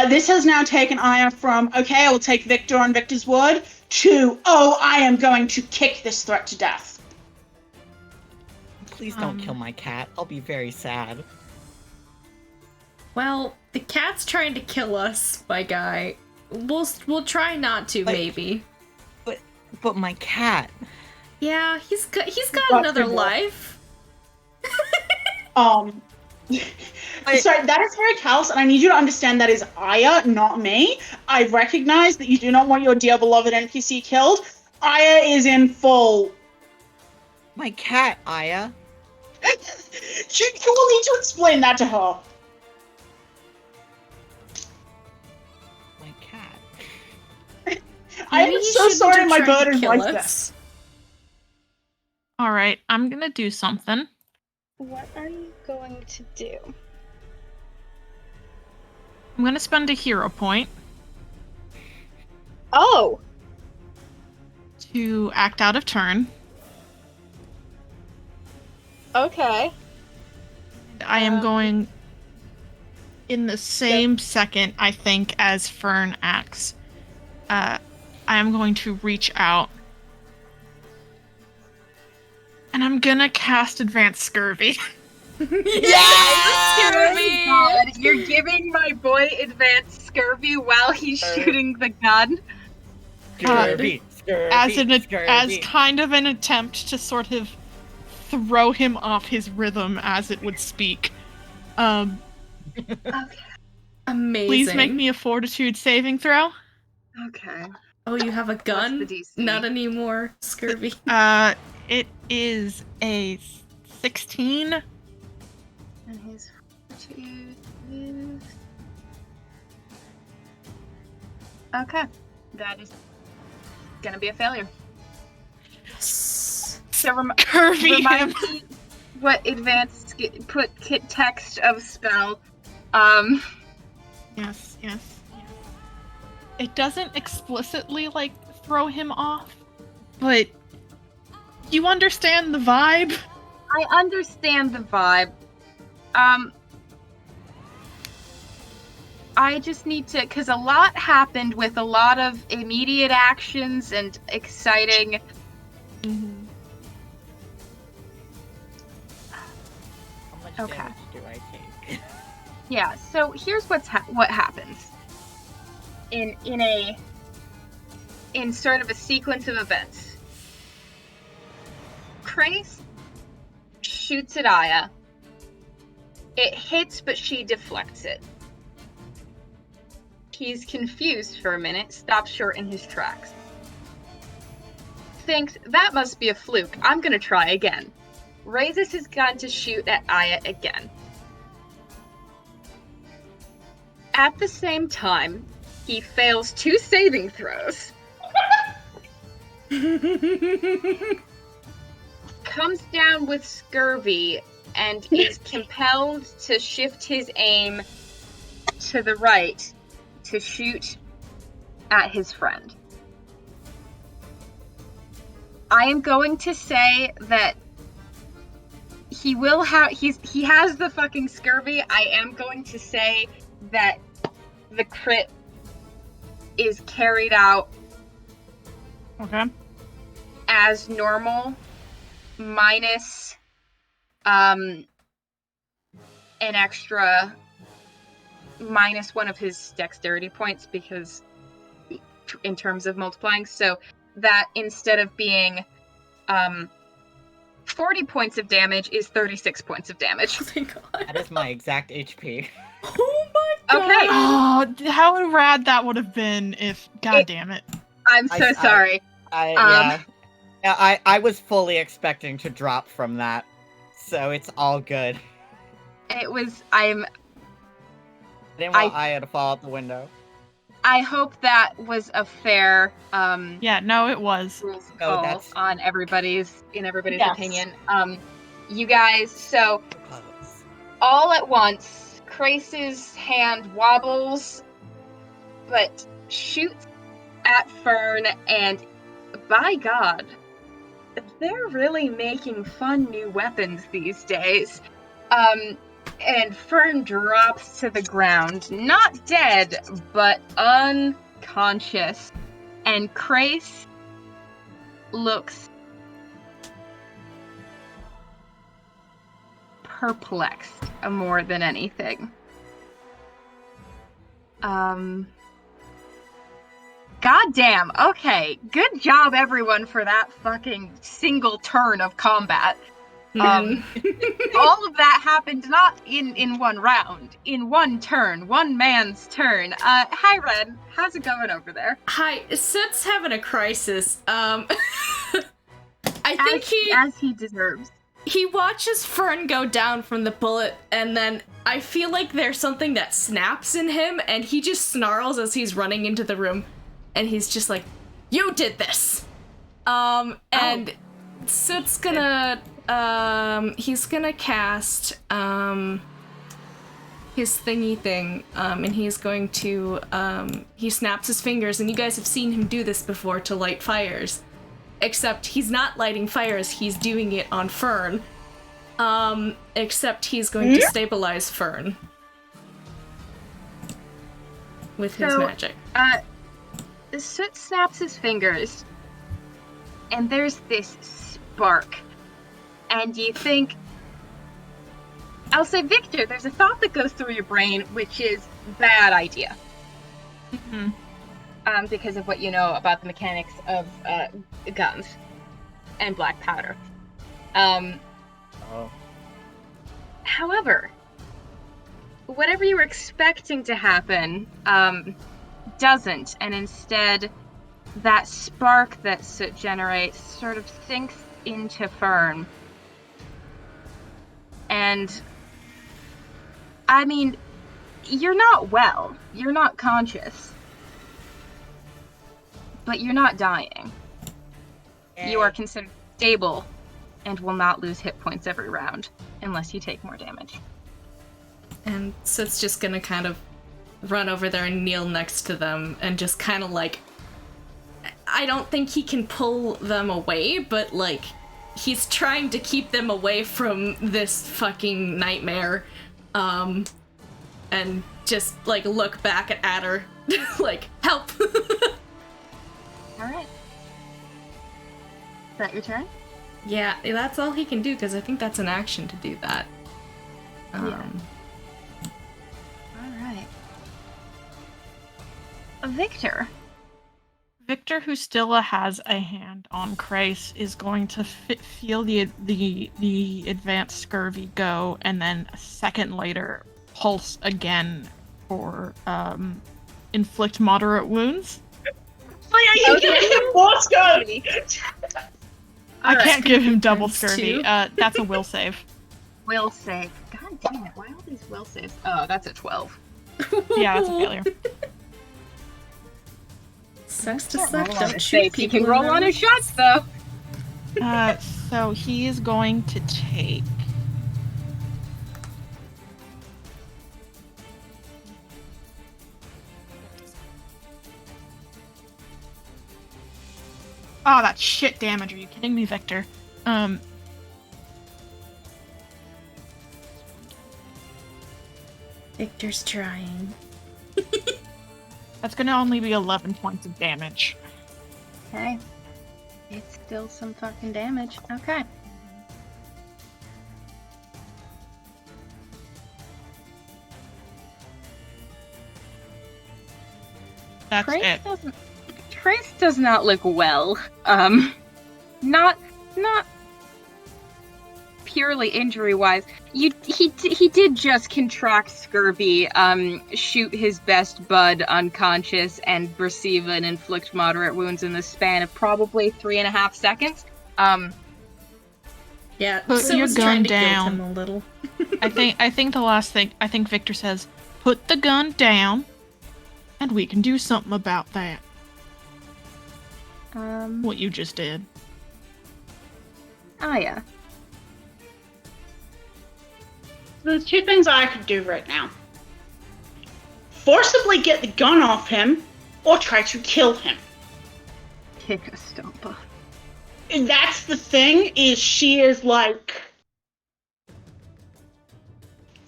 this has now taken Aya from, okay, I will take Victor on Victor's word, to, oh, I am going to kick this threat to death. Please don't kill my cat. I'll be very sad. Well, the cat's trying to kill us, my guy. We'll try not to, Like- maybe. But my cat. Yeah, he's got Got another to work. life. Sorry, that is very callous, and I need you to understand that is Aya, not me. I recognize that you do not want your dear beloved NPC killed. Aya is in full... My cat, Aya. You will need to explain that to her. My cat. I Maybe am he so shouldn't sorry have my tried to bird is kill like us. this. Alright, I'm gonna do something. What are you going to do? I'm gonna spend a hero point Oh! to act out of turn. Okay. I am going... In the same second, I think, as Fern acts, I am going to reach out. And I'm gonna cast Advanced Scurvy. Yes! Oh my God, you're giving my boy advanced scurvy while he's shooting the gun. Scurvy, scurvy, As kind of an attempt to sort of throw him off his rhythm, as it would speak. Okay. Amazing. Please make me a Fortitude saving throw. Okay. Oh, you have a gun? What's the DC? Not anymore, Scurvy. It is a 16. And his fortitude is... Okay. That is gonna be a failure. Yes. So Curvy remind him. me what advanced put kit text of spell. Yes. It doesn't explicitly, like, throw him off, but you understand the vibe? I understand the vibe. I just need to, because a lot happened with a lot of immediate actions and exciting. How much Okay. damage do I take? Yeah. So here's what happens. In sort of a sequence of events. Crais shoots at Aya. It hits, but she deflects it. He's confused for a minute, stops short in his tracks. Thinks, that must be a fluke, I'm gonna try again. Raises his gun to shoot at Aya again. At the same time, he fails 2 saving throws. Comes down with scurvy and is compelled to shift his aim to the right to shoot at his friend. I am going to say that he has the fucking scurvy. I am going to say that the crit is carried out Okay. as normal, minus an extra -1 of his dexterity points, because in terms of multiplying, so that instead of being 40 points of damage is 36 points of damage. Oh my god. That is my exact HP. Oh my god. Okay. Oh, how rad that would have been if... God damn it. I'm so sorry. Yeah, I was fully expecting to drop from that, so it's all good. It was. I didn't want Aya to fall out the window. I hope that was a fair Yeah, no, it was. rules No, call that's- on everybody's Yes. opinion. You guys, so Close. all at once, Crais's hand wobbles, but shoots at Fern, and by God, they're really making fun new weapons these days. And Fern drops to the ground, not dead, but unconscious. And Crais looks perplexed more than anything. Goddamn, okay. Good job, everyone, for that fucking single turn of combat. All of that happened not in one round, in one turn, one man's turn. Hi, Red. How's it going over there? Hi, Soot's having a crisis. I think As he deserves. he watches Fern go down from the bullet, and then I feel like there's something that snaps in him, and he just snarls as he's running into the room, and he's just like, "You did this!" And Soot's gonna, he's gonna cast, his thingy thing, and he's going to, he snaps his fingers, and you guys have seen him do this before to light fires. Except he's not lighting fires, he's doing it on Fern. Except he's going to stabilize Fern. with his So, magic. Soot snaps his fingers, and there's this spark. And you think, I'll say, Victor, there's a thought that goes through your brain, which is bad idea. Mm-hmm. Because of what you know about the mechanics of guns and black powder. However, whatever you were expecting to happen doesn't, and instead that spark that soot generates sort of sinks into Fern. And I mean, you're not well, you're not conscious, but you're not dying. You are considered stable and will not lose hit points every round unless you take more damage. And Soot's just gonna kind of run over there and kneel next to them and just kind of like, I don't think he can pull them away, but like, he's trying to keep them away from this fucking nightmare. And just like look back at Adder, like, help! Alright. Is that your turn? Yeah, that's all he can do, because I think that's an action to do that. Alright. Victor. Victor, who still has a hand on Crais, is going to feel the advanced scurvy go, and then a second later pulse again for inflict moderate wounds. You give him more scurvy! I can't give him double That's scurvy. two. That's a will save. Will save. God damn it, why all these will saves? Oh, that's a 12. Yeah, that's a failure. Sucks to Can't suck, roll on don't his shoot face. He people can in roll their on his face. shots, though. So he is going to take... Oh, that's shit damage. Are you kidding me, Victor? Victor's trying. That's gonna only be 11 points of damage. Okay. It's still some fucking damage. Okay. That's it. Crais does not look well. Not purely injury-wise. He did just contract scurvy, shoot his best bud unconscious, and receive and inflict moderate wounds in the span of probably 3.5 seconds. Yeah, Put so your was gun trying to guilt down. him a little. I think the last thing, I think Victor says, put the gun down, and we can do something about that. What you just did. Oh yeah. There's two things I could do right now. Forcibly get the gun off him, or try to kill him. Kick a stomper. And that's the thing, is she is like...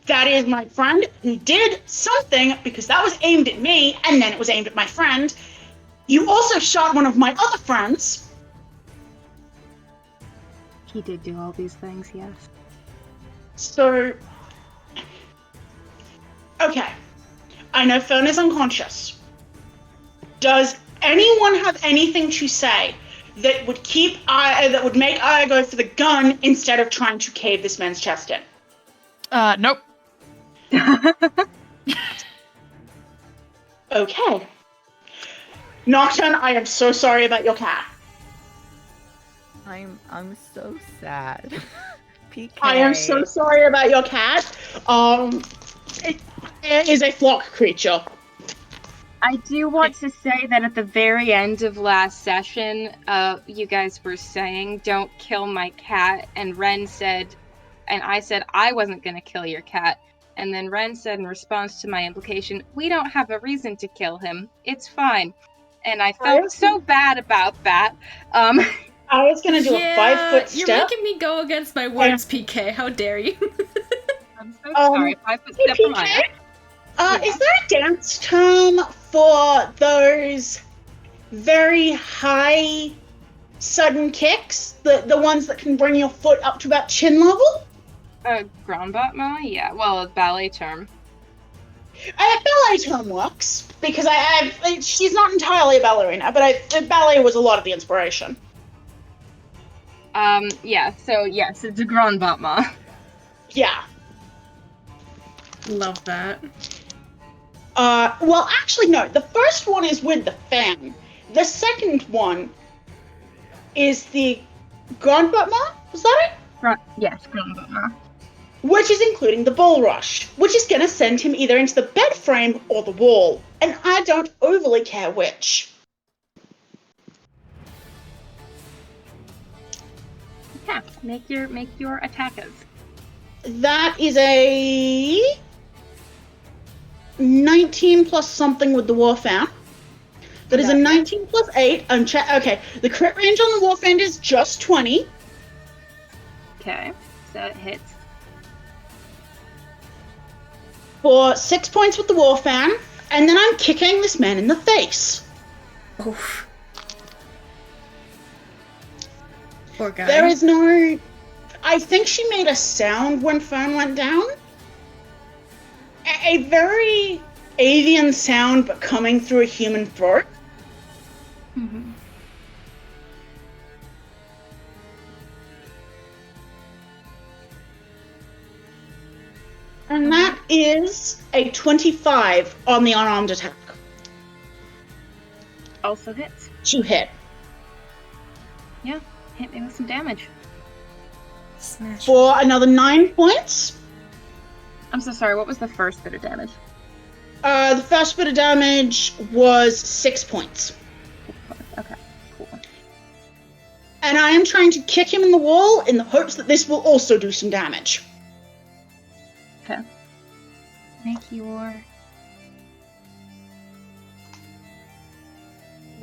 That is my friend who did something, because that was aimed at me, and then it was aimed at my friend. You also shot one of my other friends. He did do all these things, yes. So... Okay. I know Fern is unconscious. Does anyone have anything to say that would keep that would make Aya go for the gun instead of trying to cave this man's chest in? Nope. Okay. Nocturne, I am so sorry about your cat. I'm so sad. PK. I am so sorry about your cat. It is a flock creature. I do want to say that at the very end of last session, you guys were saying, don't kill my cat, and Ren said, and I said I wasn't going to kill your cat, and then Ren said in response to my implication, we don't have a reason to kill him, it's fine. And I felt so bad about that. I was going to do a 5-foot step. You're making me go against my words, PK. How dare you? I'm so sorry, 5-foot step for Maya. Is there a dance term for those very high sudden kicks? The ones that can bring your foot up to about chin level? Grandbatma? Yeah, well, a ballet term. Ballet term works, because she's not entirely a ballerina, but ballet was a lot of the inspiration. Yeah, so yes, it's a Grandbatma. Yeah. Love that. Well, actually, no. The first one is with the fan. The second one is the Grandbatma? Was that it? Yes, Grandbatma. Which is including the bull rush, which is going to send him either into the bed frame or the wall. And I don't overly care which. Yeah, make your attackers. That is a 19 plus something with the Warfan. That is a 19 plus 8. Okay, the crit range on the Warfan is just 20. Okay, so it hits. For 6 points with the Warfan, and then I'm kicking this man in the face. Oof. Poor guy. There is no... I think she made a sound when Fern went down. A very avian sound, but coming through a human throat. Mm-hmm. And that is a 25 on the unarmed attack. Also hits. To hit. Yeah, hit me with some damage. Smash. For another 9 points. I'm so sorry, what was the first bit of damage? The first bit of damage was 6 points. Okay, cool. And I am trying to kick him in the wall in the hopes that this will also do some damage. Okay. Make your...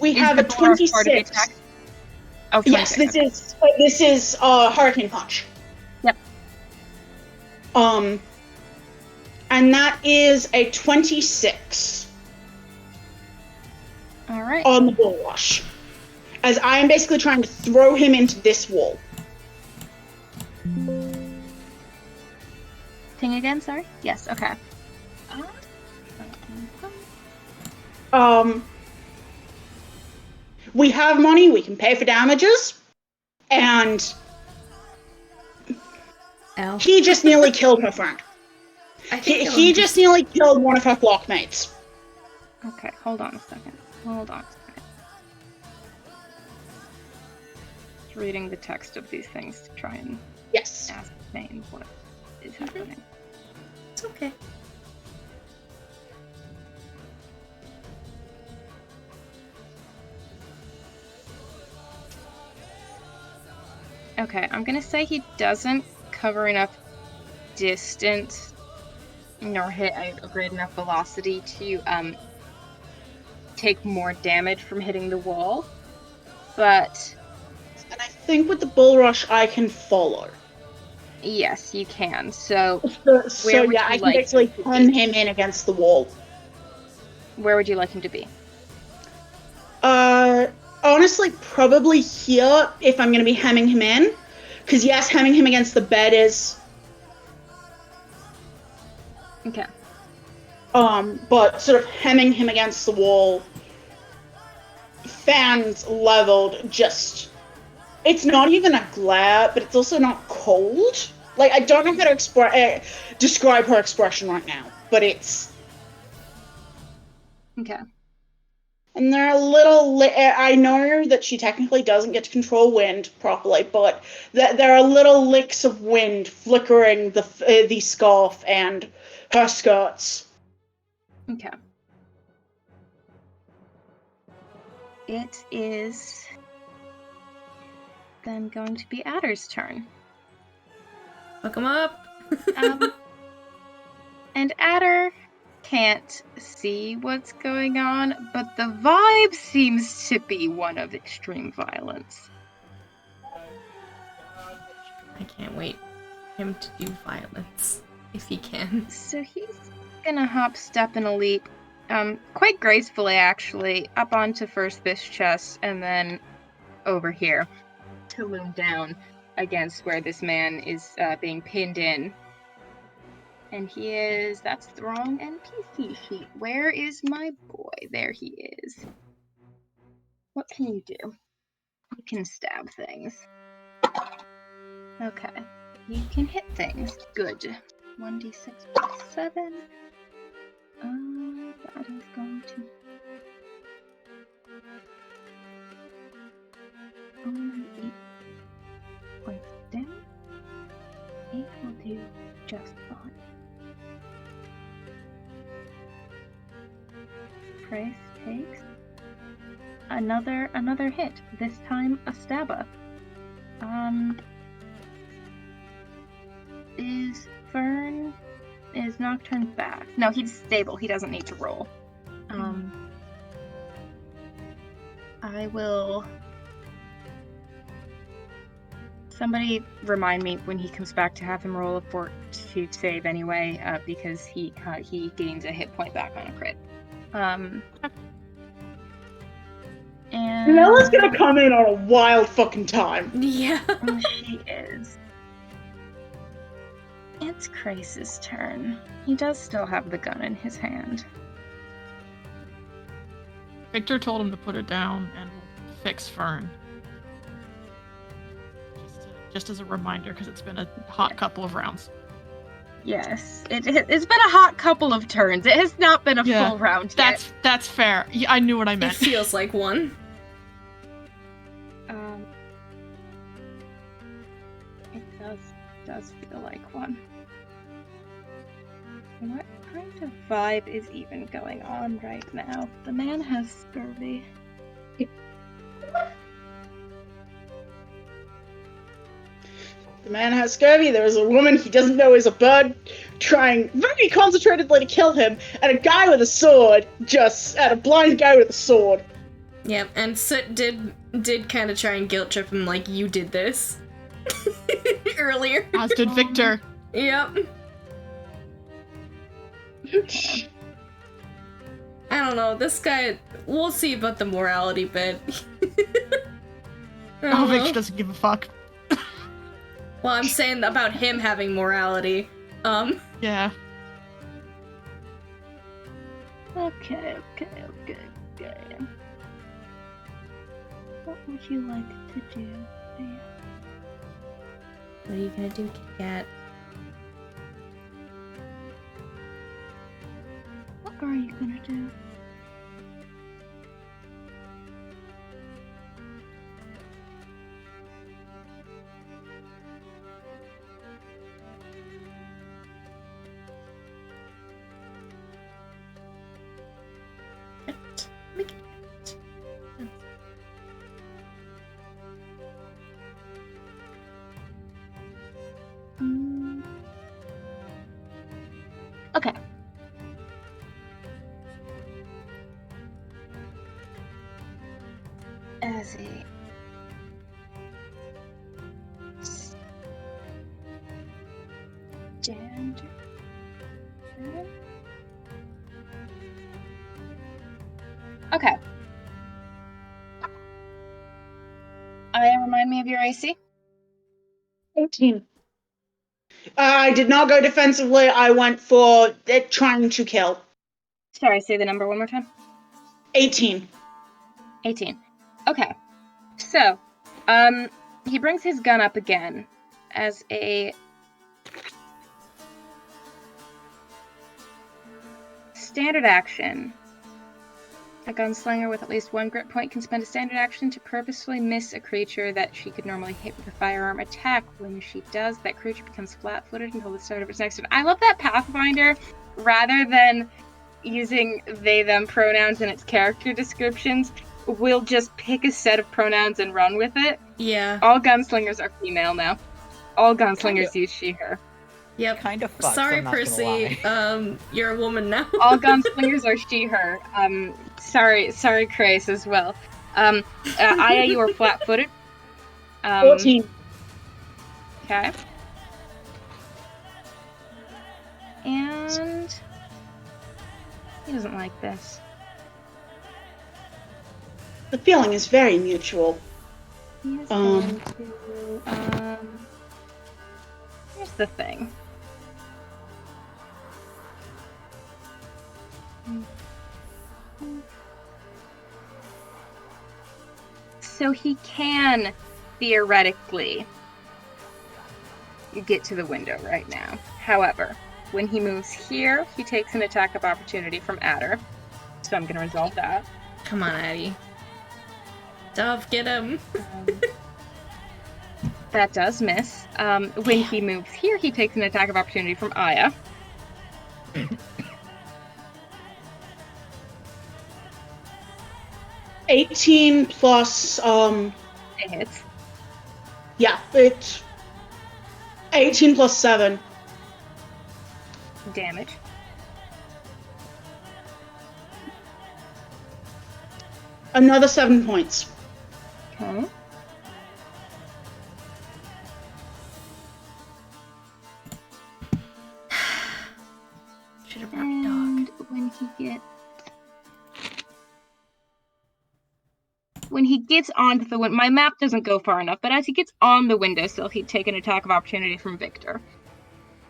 We have a 26. Oh, 26. Yes, this is Hurricane Punch. Yep. And that is a 26. All right. On the bull rush. As I am basically trying to throw him into this wall. Ting again, sorry? Yes, okay. We have money, we can pay for damages, and Ow. he just nearly killed her friend. I think He just nearly killed one of her blockmates. Okay, hold on a second. Just reading the text of these things to try and Yes. ascertain what is happening. It's okay. Okay, I'm gonna say he doesn't cover enough distance nor hit a great enough velocity to take more damage from hitting the wall. But And I think with the bull rush I can follow. yes, you can. So So would yeah, you I can like basically to hem be? him in against the wall. Where would you like him to be? Honestly, probably here if I'm going to be hemming him in. Because yes, hemming him against the bed is... Okay. But sort of hemming him against the wall, fans leveled, just... It's not even a glare, but it's also not cold. Like, I don't know how to describe her expression right now, but it's... Okay. And there are little... I know that she technically doesn't get to control wind properly, but there are little licks of wind flickering the scarf and her skirts. Okay. It is then going to be Adder's turn. Hook him up. And Adder can't see what's going on, but the vibe seems to be one of extreme violence. I can't wait for him to do violence, if he can. So he's gonna hop, step, and a leap, quite gracefully actually, up onto first this chest and then over here to loom down against where this man is being pinned in. And that's the wrong NPC sheet. Where is my boy? There he is. What can you do? You can stab things. Okay. You can hit things. Good. 1d6 plus 7. That is going to... Only 8 points down. 8 will do just fine. Crais takes another hit. This time a stabber. Is Nocturne back? No, he's stable. He doesn't need to roll. I will. Somebody remind me when he comes back to have him roll a fortitude save anyway, because he gains a hit point back on a crit. And Nella's gonna come in on a wild fucking time. Yeah. She is. It's Crais' turn. He does still have the gun in his hand. Victor told him to put it down and fix Fern. Just as a reminder, because it's been a hot couple of rounds. Yes, it's been a hot couple of turns. It has not been a full round yet. That's fair. Yeah, I knew what I meant. It feels like one. It does feel like one. What kind of vibe is even going on right now? The man has scurvy. The man has scurvy, there is a woman he doesn't know is a bird trying very concentratedly to kill him, and a guy with a sword, and a blind guy with a sword. Yep, and Soot did kind of try and guilt trip him like, you did this. Earlier. As did Victor. Yep. I don't know, this guy, we'll see about the morality bit. Oh, Victor doesn't give a fuck. Well, I'm saying about him having morality. Yeah. Okay. What would you like to do, dear? What are you gonna do, Kit Kat? What are you gonna do? Okay. As a standard. Okay. Remind me of your AC. 18. I did not go defensively. I went for trying to kill. Sorry, say the number one more time. 18. 18. Okay. So, he brings his gun up again as a standard action. A gunslinger with at least one grit point can spend a standard action to purposefully miss a creature that she could normally hit with a firearm attack. When she does, that creature becomes flat-footed until the start of its next turn. I love that Pathfinder, rather than using they/them pronouns in its character descriptions, will just pick a set of pronouns and run with it. Yeah. All gunslingers are female now. All gunslingers use she/her. Yep. Kind of fucks, Sorry, I'm not gonna Percy. lie. You're a woman now. All gunslingers are she/her. Sorry, Crais as well. Aya, you are flat-footed. 14. Okay. And He doesn't like this. The feeling is very mutual. He is going to, here's the thing. So he can, theoretically, get to the window right now. However, when he moves here, he takes an attack of opportunity from Adder. So I'm going to resolve that. Come on, Addie. Dove, get him. That does miss. When he moves here, he takes an attack of opportunity from Aya. 18 plus, It hits. yeah, it's 18 plus 7. Damage. Another 7 points. Okay. Should have brought a dog. And when he gets onto the window, my map doesn't go far enough, but as he gets on the windowsill, he'd take an attack of opportunity from Victor.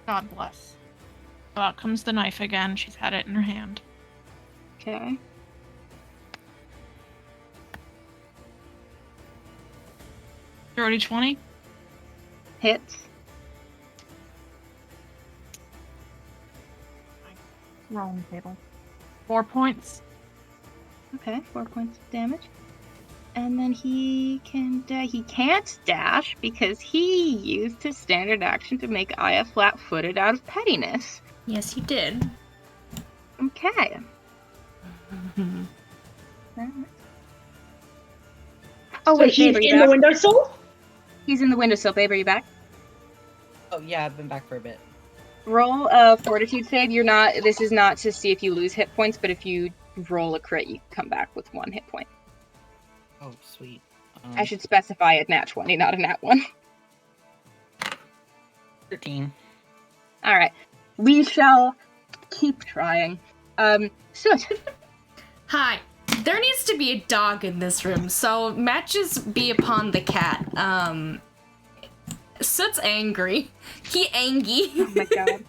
God bless. Oh, out comes the knife again. She's had it in her hand. Okay. Dirty 20. Hits. Rolling table. 4 points. Okay, 4 points of damage. And then he can't dash because he used his standard action to make Aya flat-footed out of pettiness. Yes, he did. Okay. Oh So wait, he's babe, are you in the back? windowsill? He's in the windowsill, babe, are you back? Oh yeah, I've been back for a bit. Roll a fortitude save. This is not to see if you lose hit points, but if you roll a crit, you come back with 1 hit point. Oh, sweet. I should specify a nat 20, not a nat 1. 13. Alright. We shall keep trying. Soot. Hi. There needs to be a dog in this room, so matches be upon the cat. Soot's angry. He angy. Oh my god.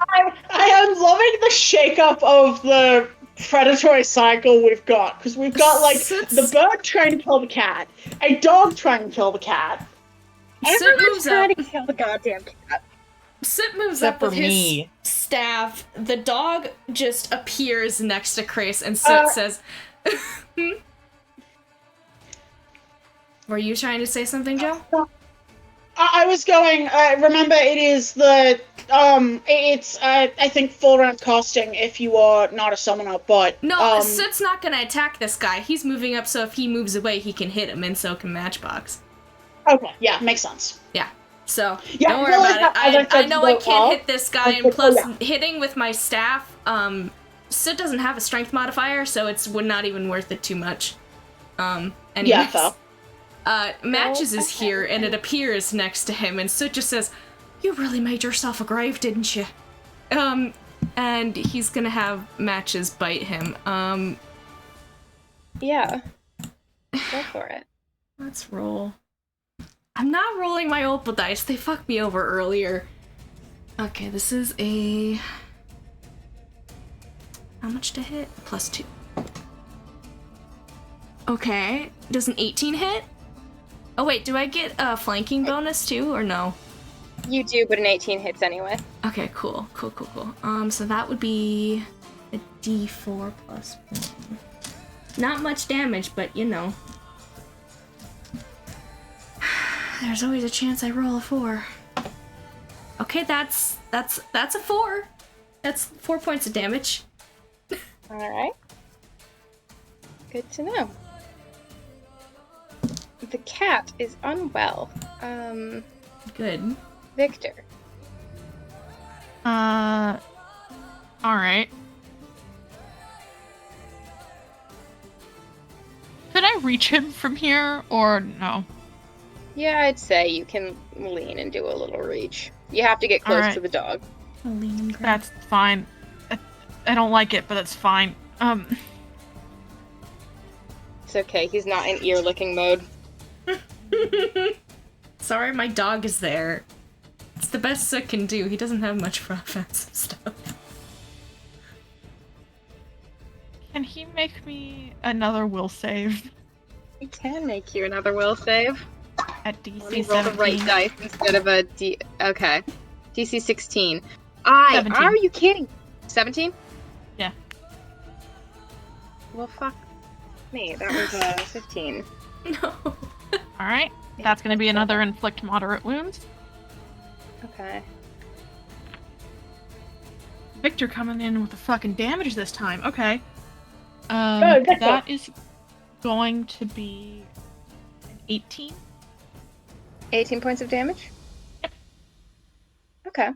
I am loving the shakeup of the predatory cycle we've got, because we've got, like, the bird trying to kill the cat, a dog trying to kill the cat. Soot Everyone's moves trying up. to kill the goddamn cat. Soot moves Except up with for his me. staff. The dog just appears next to Crais, and Soot says, Were you trying to say something, Joe? I was going, remember it is the, it's, I think full round casting if you are not a summoner, but, No, Soot's not gonna attack this guy. He's moving up, so if he moves away, he can hit him, and so can Matchbox. okay, yeah, makes sense. Yeah. So, Yeah, don't worry really, about as it. I know I can't hit this guy, and oh, plus, yeah. hitting with my staff, Soot doesn't have a strength modifier, so it's not even worth it too much. Anyways. Yeah, so. Matches is here, and it appears next to him, and Soot just says, "You really made yourself a grave, didn't you?" And he's gonna have Matches bite him. Yeah. Go for it. Let's roll. I'm not rolling my opal dice. They fucked me over earlier. Okay, this is a... How much to hit? +2. Okay, does an 18 hit? Oh wait, do I get a flanking bonus too, or no? You do, but an 18 hits anyway. Okay, cool. So that would be a d4 plus 1. Not much damage, but you know. There's always a chance I roll a 4. Okay, that's a 4. That's 4 points of damage. Alright. Good to know. The cat is unwell. Good. Victor. Alright. Could I reach him from here, or no? Yeah, I'd say you can lean and do a little reach. You have to get close Alright. to the dog. Lean and grab. That's fine. I don't like it, but that's fine. It's okay. He's not in ear-licking mode. Sorry, my dog is there. It's the best Sook can do. He doesn't have much for offensive stuff. Can he make me another will save He can make you another will save. at Let me DC roll the 17? right dice instead of a D. Okay. DC 16. Are 17. you kidding? 17? Yeah. Well, fuck me. That was 15. No. Alright, that's gonna be another inflict moderate wounds. Okay. Victor coming in with the fucking damage this time. Okay. Go, Victor. That is going to be an 18. 18 points of damage? Yep. Okay.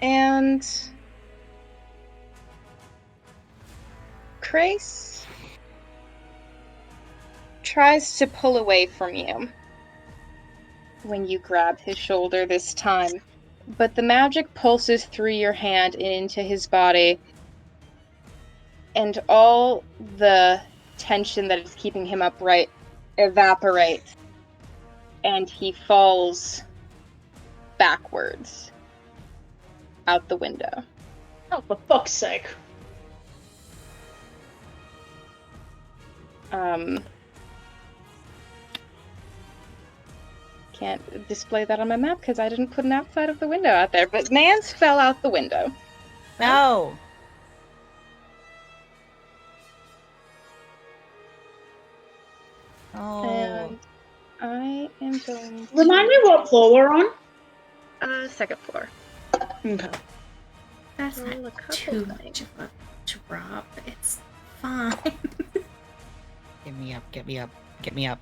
And Crais tries to pull away from you when you grab his shoulder this time, but the magic pulses through your hand and into his body, and all the tension that is keeping him upright evaporates, and he falls backwards out the window. Oh, for fuck's sake. Can't display that on my map because I didn't put an outside of the window out there, but Mans fell out the window. No. Oh. And I am going to... Remind me what floor we're on? second floor. Okay. That's Roll a not couple too things. much of a drop. It's fine. Get me up. Get me up. Get me up.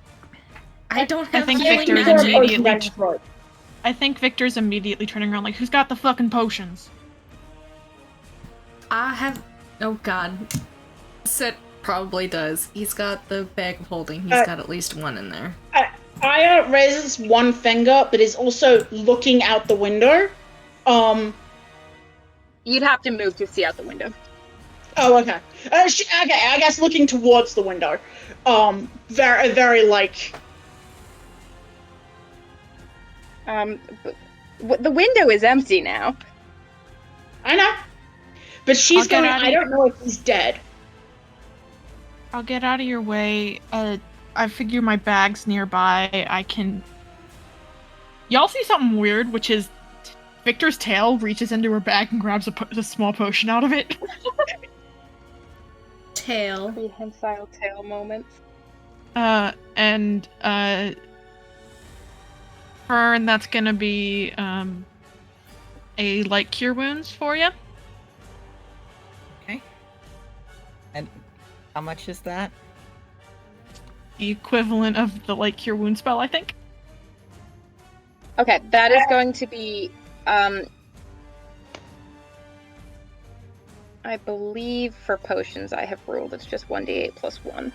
I don't I have think healing Victor is magic. immediately. I think Victor's immediately turning around like, who's got the fucking potions? I have. Oh god. Sit probably does. He's got the bag of holding. He's got at least one in there. Aya raises one finger, but is also looking out the window. You'd have to move to see out the window. Oh, okay. Okay, I guess looking towards the window. Very like. But the window is empty now. I know. But she's I'll get going, out of I don't know if he's dead. I'll get out of your way. I figure my bag's nearby. I can... Y'all see something weird, which is Victor's tail reaches into her bag and grabs a small potion out of it. Tail. Prehensile tail moments. Fern, that's gonna be, a light cure wounds for you. Okay. And how much is that? The equivalent of the light cure wound spell, I think. Okay, that is going to be, I believe for potions I have ruled it's just 1d8 plus 1.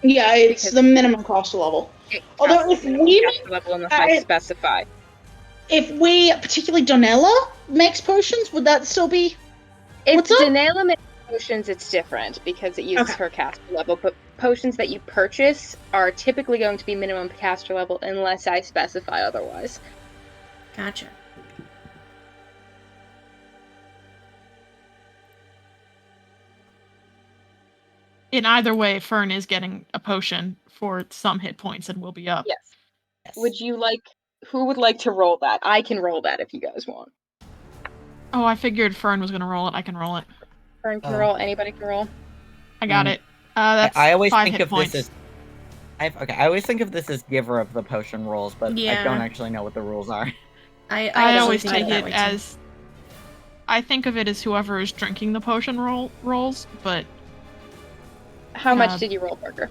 Yeah, it's Because- the minimum cost level. It Although costs if minimum we caster level unless I specify. If we, particularly Donella, makes potions, would that still be... If What's up? Danela makes potions, it's different because it uses Okay. her caster level, but potions that you purchase are typically going to be minimum caster level unless I specify otherwise. Gotcha. In either way, Fern is getting a potion for some hit points and will be up. Yes. Yes. Would you like... Who would like to roll that? I can roll that if you guys want. Oh, I figured Fern was gonna roll it. I can roll it. Fern can Oh. roll, anybody can roll. I got Mm. it. That's I always 5 think hit of points. this as I always think of this as giver of the potion rolls, but Yeah. I don't actually know what the rules are. I I always think take that it way, too. as... I think of it as whoever is drinking the potion rolls, but How much Uh, did you roll, Parker?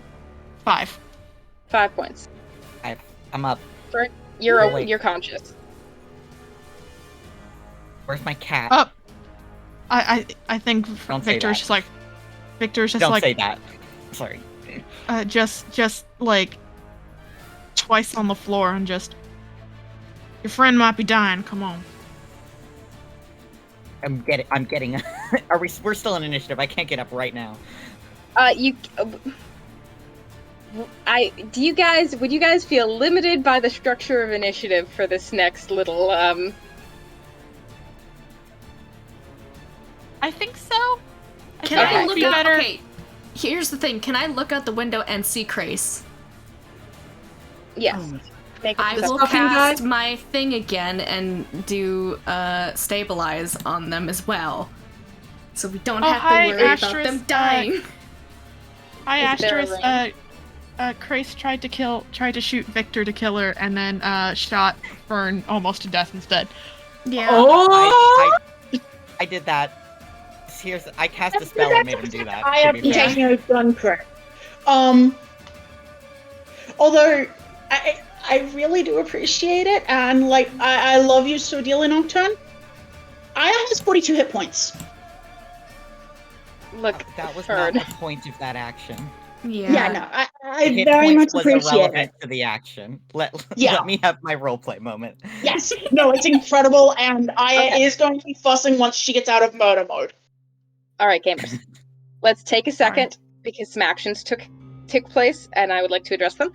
5. 5 points. I'm up. You're Oh, wait. you're conscious. Where's my cat? Up. I think Don't say Victor's that. just like... Victor's just Don't like... say that. Sorry. Just like twice on the floor and just, your friend might be dying. Come on. I'm getting. We're still in initiative. I can't get up right now. Would you guys feel limited by the structure of initiative for this next little I think so. Can Okay. I look Be out? better. Okay, here's the thing. Can I look out the window and see Crais? yes. Make a I will stuffing cast guy? my thing again and do stabilize on them as well, so we don't Oh, have hi, to worry about Asterisk, them dying. Hi, Is there a Asterisk. Crais tried to shoot Victor to kill her, and then shot Fern almost to death instead. Yeah. Oh! I did that. I cast a spell and made him do that. I to am be fair. taking a gun credit. Although I really do appreciate it, and like I love you so dearly, Nocturne. Aya has 42 hit points. look. That was Fern. not the point of that action. Yeah, no, I The hit very much points was appreciate irrelevant it. to the action. Yeah. Let me have my roleplay moment. Yes, no, it's incredible, and Aya Okay. is going to be fussing once she gets out of murder mode. All right, gamers. Let's take a second because some actions took place, and I would like to address them.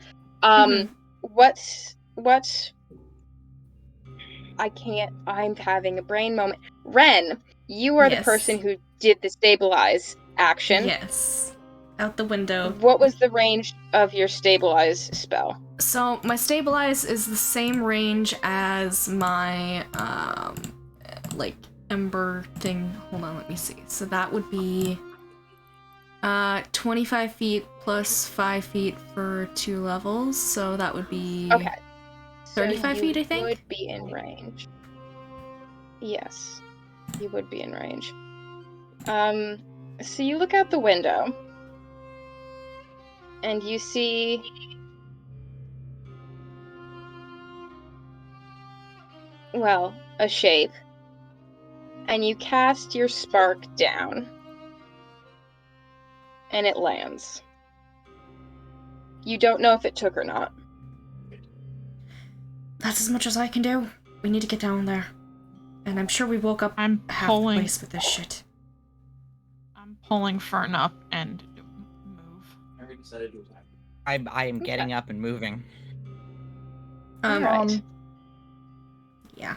What? I can't. I'm having a brain moment. Ren, you are the Yes. person who did the stabilize action. Yes. Out the window. What was the range of your stabilize spell? So my stabilize is the same range as my like ember thing. Hold on, let me see. So that would be 25 feet plus 5 feet for 2 levels. So that would be Okay. 35 feet, I think? You would be in range. Yes, you would be in range. So you look out the window, and you see a shape, and you cast your spark down, and it lands. You don't know if it took or not. That's as much as I can do. We need to get down there. And I'm sure we woke up I'm half the pulling. place with this shit. I'm pulling Fern up and move. I am getting up and moving. Alright. Yeah.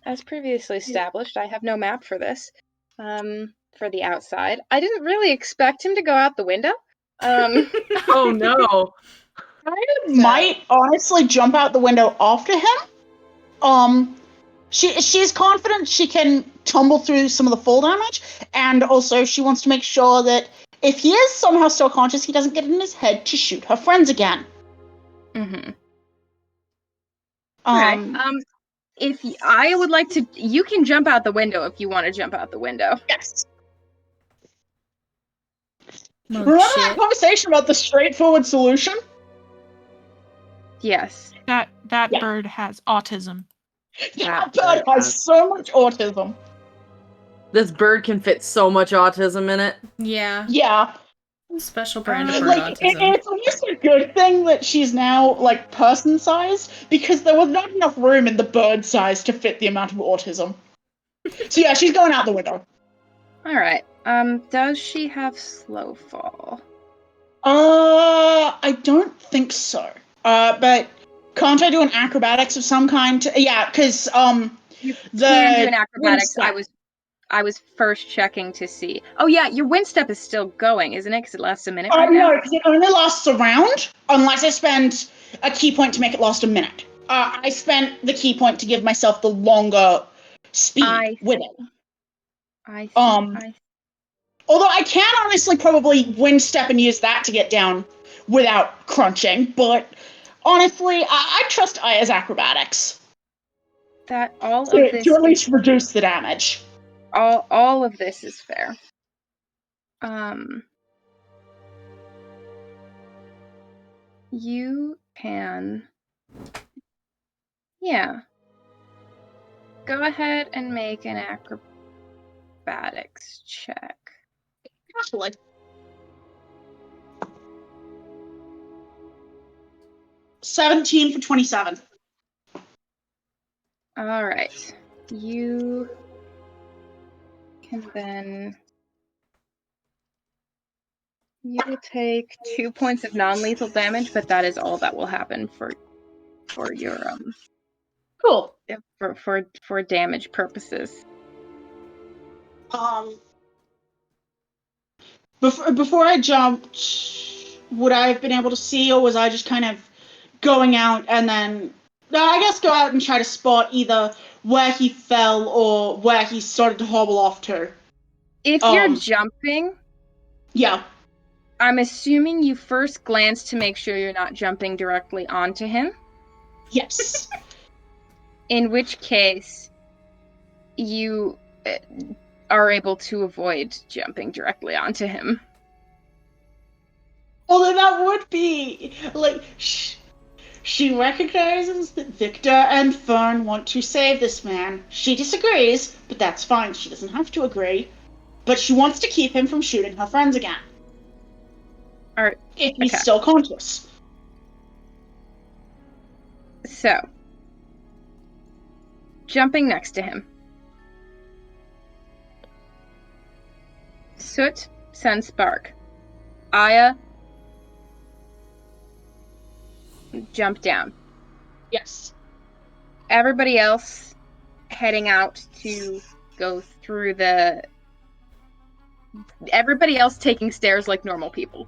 As previously established, I have no map for this. For the outside. I didn't really expect him to go out the window. Oh no. Might honestly jump out the window after him. She's confident she can tumble through some of the fall damage, and also she wants to make sure that if he is somehow still conscious, he doesn't get it in his head to shoot her friends again. Mm-hmm. Um, If I would like to, you can jump out the window if you want to jump out the window. yes. Oh, Remember that shit. conversation about the straightforward solution? Yes. That Yeah. bird has autism. That That bird has so much autism. This bird can fit so much autism in it. Yeah. Yeah. Special brand of bird Like, autism. it's almost a good thing that she's now, like, person-sized, because there was not enough room in the bird size to fit the amount of autism. So yeah, she's going out the window. Alright. Does she have slow fall? I don't think so. But can't I do an acrobatics of some kind? Yeah, because, You the can do an acrobatics. wind I was first checking to see. Oh yeah, your wind step is still going, isn't it? Because it lasts a minute Oh, right now. no, because it only lasts a round, unless I spend a key point to make it last a minute. I spent the key point to give myself the longer speed with it. I see. Although I can honestly probably wind step and use that to get down without crunching, but honestly, I trust Aya's acrobatics That all to, of this to at least reduce the damage. all of this is fair. You can, go ahead and make an acrobatics check. Actually. $17 for 27. All right. You can then... You will take 2 points of non-lethal damage, but that is all that will happen for your Cool. for damage purposes. Before I jumped, would I have been able to see, or was I just kind of going out and then, I guess, go out and try to spot either where he fell or where he started to hobble off to? If you're jumping, Yeah. I'm assuming you first glance to make sure you're not jumping directly onto him. Yes. In which case, you are able to avoid jumping directly onto him. Although that would be, like, she recognizes that Victor and Fern want to save this man. She disagrees, but that's fine. She doesn't have to agree. But she wants to keep him from shooting her friends again. Alright. If he's still conscious. So, jumping next to him. Soot, Sunspark. Aya, jump down. Yes. Everybody else heading out to go through the... Everybody else taking stairs like normal people.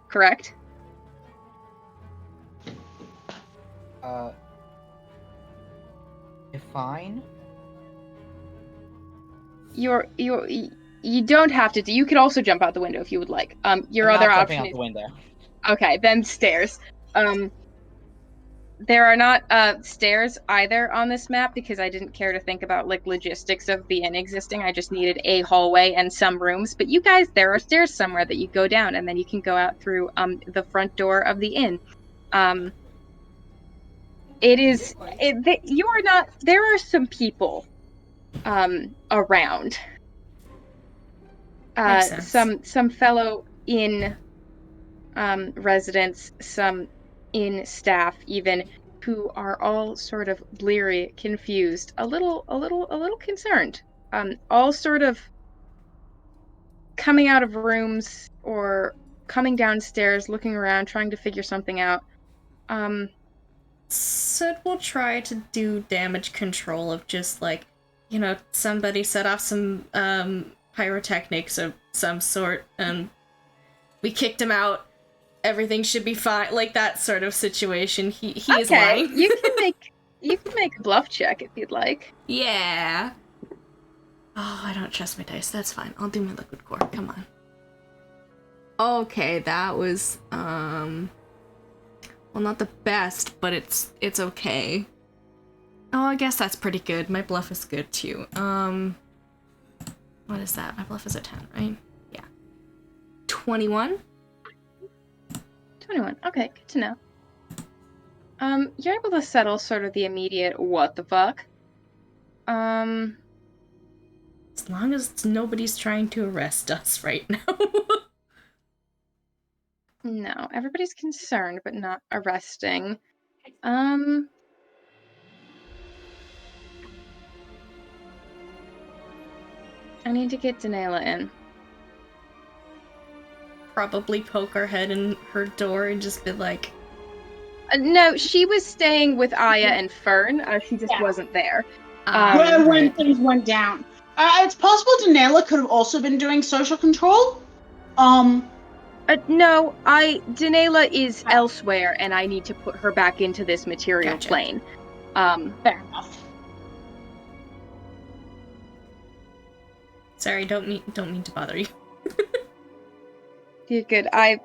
Correct? Define? You don't have to. You could also jump out the window if you would like. Your I'm other not option jumping out is... the window. Okay, then stairs. There are not stairs either on this map because I didn't care to think about like logistics of the inn existing. I just needed a hallway and some rooms. But you guys, there are stairs somewhere that you go down, and then you can go out through the front door of the inn. You are not. There are some people around. Some fellow inn residents, some inn staff even, who are all sort of bleary, confused, a little concerned. All sort of coming out of rooms or coming downstairs, looking around, trying to figure something out. Sid will try to do damage control of just like, somebody set off some pyrotechnics of some sort and we kicked him out. Everything should be fine, like that sort of situation. He is lying. you can make a bluff check if you'd like. Yeah. Oh, I don't trust my dice. That's fine. I'll do my liquid core. Come on. Okay, that was well, not the best, but it's okay. Oh, I guess that's pretty good. My bluff is good too. What is that? My bluff is a 10, right? Yeah. 21. 21. Okay, good to know. You're able to settle sort of the immediate what the fuck. As long as nobody's trying to arrest us right now. No, everybody's concerned, but not arresting. I need to get Danela in. Probably poke our head in her door and just be like... No, she was staying with Aya and Fern. She just wasn't there. When things went down. It's possible Danela could have also been doing social control. No, Danela is elsewhere, and I need to put her back into this material plane. Fair enough. Sorry, don't mean to bother you. You're good. I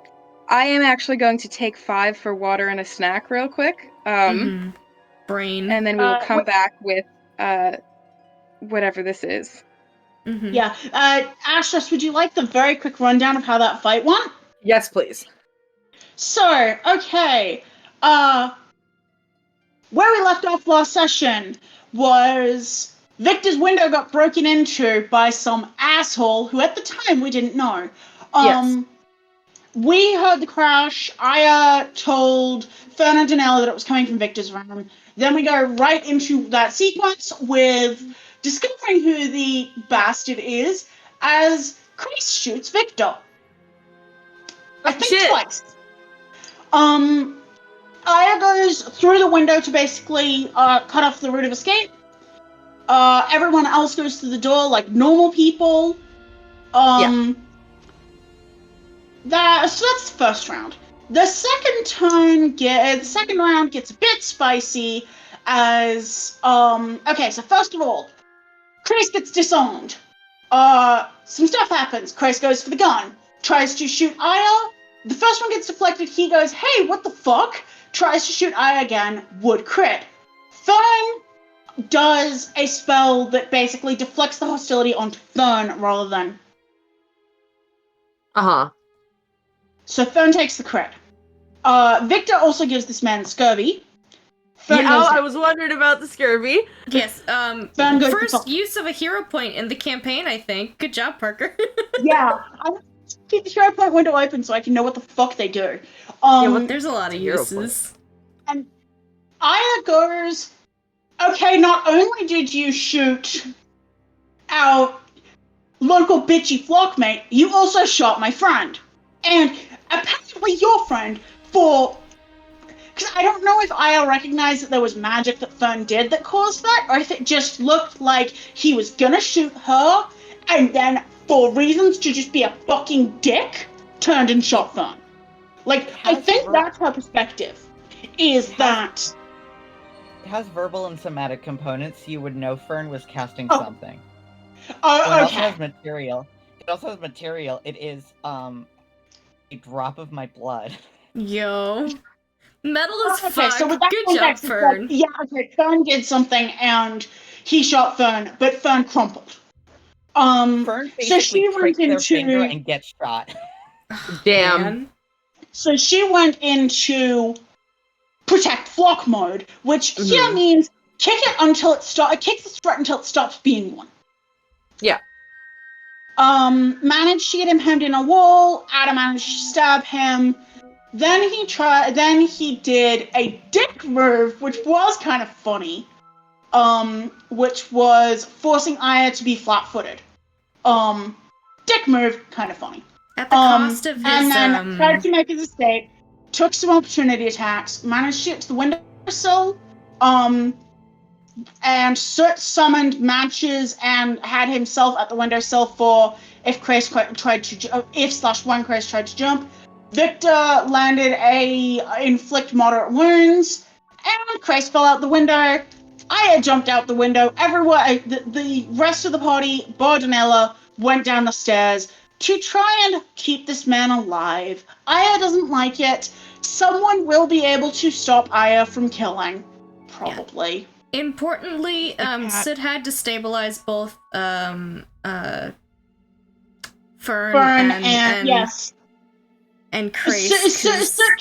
am actually going to take 5 for water and a snack real quick. Brain. And then we will come back with whatever this is. Mm-hmm. Yeah. Ashtras, would you like the very quick rundown of how that fight went? Yes, please. So, okay. Where we left off last session was Victor's window got broken into by some asshole who at the time we didn't know. Yes. We heard the crash. Aya told Fern and Danella that it was coming from Victor's room. Then we go right into that sequence with discovering who the bastard is as Crais shoots Victor. I think twice. Aya goes through the window to basically cut off the route of escape. Everyone else goes through the door like normal people. So that's the first round. The second round gets a bit spicy as okay, so first of all, Crais gets disarmed. Some stuff happens. Crais goes for the gun, tries to shoot Aya. The first one gets deflected. He goes, "Hey, what the fuck?" Tries to shoot Aya again. Would crit. Fern does a spell that basically deflects the hostility onto Fern rather than. So Fern takes the crit. Victor also gives this man scurvy. Fern I was wondering about the scurvy. Yes, Fern goes first use of a hero point in the campaign, I think. Good job, Parker. Yeah, I keep the hero point window open so I can know what the fuck they do. There's a lot of uses. And Aya goes, okay, not only did you shoot our local bitchy flockmate, you also shot my friend. And apparently your friend, because I don't know if Aya recognized that there was magic that Fern did that caused that, or if it just looked like he was gonna shoot her, and then, for reasons to just be a fucking dick, turned and shot Fern. Like, I think that's her perspective, is that... It has verbal and somatic components, so you would know Fern was casting something. Oh, It also okay. has material. It is, a drop of my blood. Yo. Metal as Okay, fuck. so with that Good job, context, it's Fern. like, yeah, okay, Fern did something, and he shot Fern, but Fern crumpled. Fern So basically she went pricks their finger into... and gets shot. Damn. Man. So she went into protect flock mode, which here means kick it until it kick the threat until it stops being one. Yeah. Managed to get him hemmed in a wall. Ada managed to stab him. Then he did a dick move, which was kind of funny. Which was forcing Aya to be flat-footed. Dick move, kind of funny. At the cost of his, and then tried to make his escape, took some opportunity attacks, managed to get to the windowsill, and Soot summoned matches and had himself at the windowsill for if Crais tried to, when Crais tried to jump. Victor landed a inflict moderate wounds, and Crais fell out the window. Aya jumped out the window. Everyone, the rest of the party, Bardanella, went down the stairs to try and keep this man alive. Aya doesn't like it. Someone will be able to stop Aya from killing. Probably. Yeah. Importantly, Sid had to stabilize both Fern and yes. And Crais. So